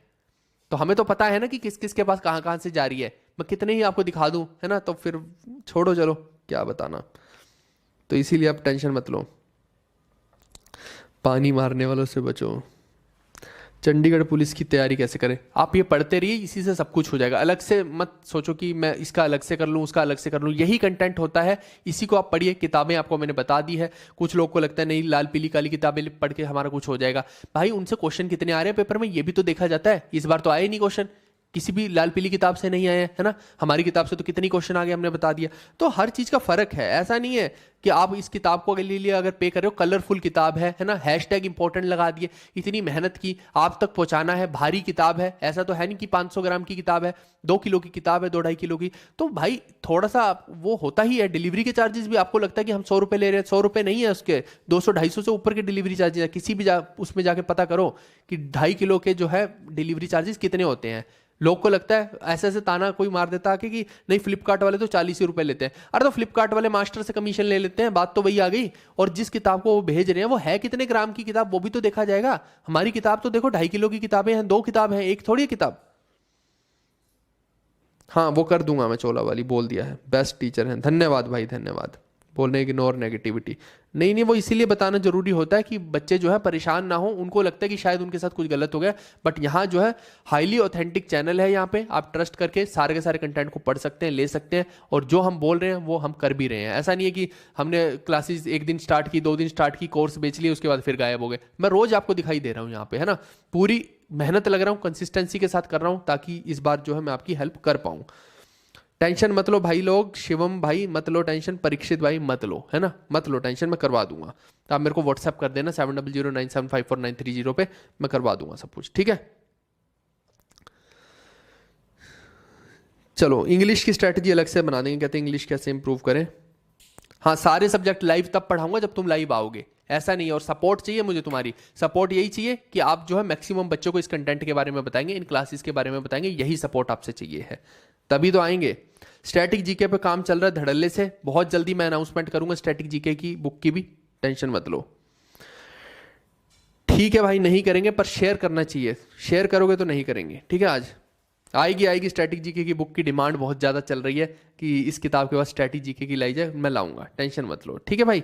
तो हमें तो पता है ना कि किस किस के पास कहां कहां से जा रही है। मैं कितने ही आपको दिखा दूं, है ना। तो फिर छोड़ो, चलो क्या बताना। तो इसीलिए आप टेंशन मत लो, पानी मारने वालों से बचो। चंडीगढ़ पुलिस की तैयारी कैसे करें? आप ये पढ़ते रहिए, इसी से सब कुछ हो जाएगा। अलग से मत सोचो कि मैं इसका अलग से कर लूँ, उसका अलग से कर लूँ। यही कंटेंट होता है, इसी को आप पढ़िए। किताबें आपको मैंने बता दी है। कुछ लोग को लगता है नहीं, लाल पीली काली किताबें पढ़ के हमारा कुछ हो जाएगा। भाई उनसे क्वेश्चन कितने आ रहे हैं पेपर में, ये भी तो देखा जाता है। इस बार तो आए नहीं क्वेश्चन, किसी भी लाल पीली किताब से नहीं आए हैं, है ना। हमारी किताब से तो कितनी क्वेश्चन आ गए, हमने बता दिया। तो हर चीज का फर्क है। ऐसा नहीं है कि आप इस किताब को ले लिए, अगर पे कर रहे हो, कलरफुल किताब है ना, हैशटैग इंपॉर्टेंट लगा दिए, इतनी मेहनत की आप तक पहुंचाना है, भारी किताब है। ऐसा तो है नहीं कि 500 ग्राम की किताब है, 2 किलो की किताब है, 2-2.5 किलो की। तो भाई थोड़ा सा वो होता ही है। डिलीवरी के चार्जेस भी आपको लगता है कि हम 100 रुपए ले रहे हैं, 100 रुपए नहीं है उसके, 200-250 से ऊपर के डिलीवरी चार्जेस है। किसी भी उसमें जाके पता करो कि 2.5 किलो के जो है डिलीवरी चार्जेस कितने होते हैं। लोग को लगता है ऐसे ऐसे ताना कोई मार देता है कि नहीं फ्लिपकार्ट वाले तो 40 ही रुपए लेते हैं। अरे तो फ्लिपकार्ट वाले मास्टर से कमीशन ले लेते हैं, बात तो वही आ गई। और जिस किताब को वो भेज रहे हैं वो है कितने ग्राम की किताब, वो भी तो देखा जाएगा। हमारी किताब तो देखो 2.5 किलो की किताबें हैं, 2 किताब हैं, एक थोड़ी किताब। हाँ वो कर दूंगा मैं, चोला वाली बोल दिया है। बेस्ट टीचर है, धन्यवाद भाई, धन्यवाद। बोलने इग्नोर नेगेटिविटी नहीं, वो इसीलिए बताना जरूरी होता है कि बच्चे जो है परेशान ना हो। उनको लगता है कि शायद उनके साथ कुछ गलत हो गया, बट यहाँ जो है हाईली ऑथेंटिक चैनल है। यहाँ पे आप ट्रस्ट करके सारे के सारे कंटेंट को पढ़ सकते हैं, ले सकते हैं, और जो हम बोल रहे हैं वो हम कर भी रहे हैं। ऐसा नहीं है कि हमने क्लासेस 1 दिन स्टार्ट की, 2 दिन स्टार्ट की, कोर्स बेच लिए, उसके बाद फिर गायब हो गए। मैं रोज आपको दिखाई दे रहा हूँ यहाँ पे, है ना। पूरी मेहनत लग रहा हूँ, कंसिस्टेंसी के साथ कर रहा हूँ, ताकि इस बार जो है मैं आपकी हेल्प कर पाऊँ। टेंशन मत लो भाई लोग, शिवम भाई मत लो टेंशन, परीक्षित भाई मत लो, है ना, मत लो टेंशन, मैं करवा दूंगा। तो आप मेरे को व्हाट्सएप कर देना 7009754930 पे, मैं करवा दूंगा सब कुछ, ठीक है। चलो इंग्लिश की स्ट्रैटेजी अलग से बना देंगे, कहते हैं इंग्लिश कैसे इंप्रूव करें। हाँ, सारे सब्जेक्ट लाइव तब पढ़ाऊंगा जब तुम लाइव आओगे, ऐसा नहीं है। और सपोर्ट चाहिए मुझे, तुम्हारी सपोर्ट यही चाहिए कि आप जो है मैक्सिमम बच्चों को इस कंटेंट के बारे में बताएंगे, इन क्लासेस के बारे में बताएंगे, यही सपोर्ट आपसे चाहिए है, तभी तो आएंगे। स्टैटिक जीके पे काम चल रहा है धड़ल्ले से, बहुत जल्दी मैं अनाउंसमेंट करूंगा स्टैटिक जीके की बुक की भी, टेंशन मत लो, ठीक है भाई। नहीं करेंगे पर शेयर करना चाहिए, शेयर करोगे तो नहीं करेंगे, ठीक है। आज आएगी स्टैटिक जीके की बुक की डिमांड बहुत ज़्यादा चल रही है कि इस किताब के बाद स्टैटिक जीके की लाई जाए, मैं लाऊंगा, टेंशन मत लो, ठीक है भाई।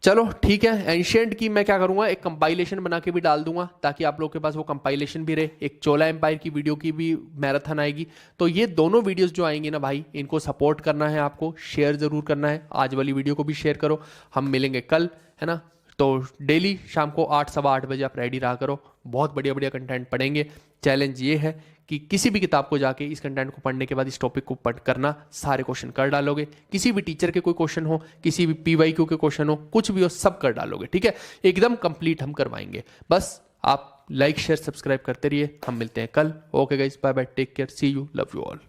चलो ठीक है, एंशिएंट की मैं क्या करूंगा, एक कंपाइलेशन बना के भी डाल दूंगा, ताकि आप लोग के पास वो कंपाइलेशन भी रहे। एक चोला एम्पायर की वीडियो की भी मैराथन आएगी। तो ये दोनों वीडियोस जो आएंगी ना भाई, इनको सपोर्ट करना है आपको, शेयर जरूर करना है। आज वाली वीडियो को भी शेयर करो। हम मिलेंगे कल, है ना। तो डेली शाम को 8 सवा 8 बजे आप रेडी रहा करो, बहुत बढ़िया बढ़िया कंटेंट पढ़ेंगे। चैलेंज ये है कि किसी भी किताब को जाके इस कंटेंट को पढ़ने के बाद इस टॉपिक को पढ़ करना, सारे क्वेश्चन कर डालोगे। किसी भी टीचर के कोई क्वेश्चन हो, किसी भी पीवाईक्यू के क्वेश्चन हो, कुछ भी हो, सब कर डालोगे, ठीक है। एकदम कंप्लीट हम करवाएंगे। बस आप लाइक शेयर सब्सक्राइब करते रहिए। हम मिलते हैं कल। Okay guys, bye bye, take care, see you, love you all.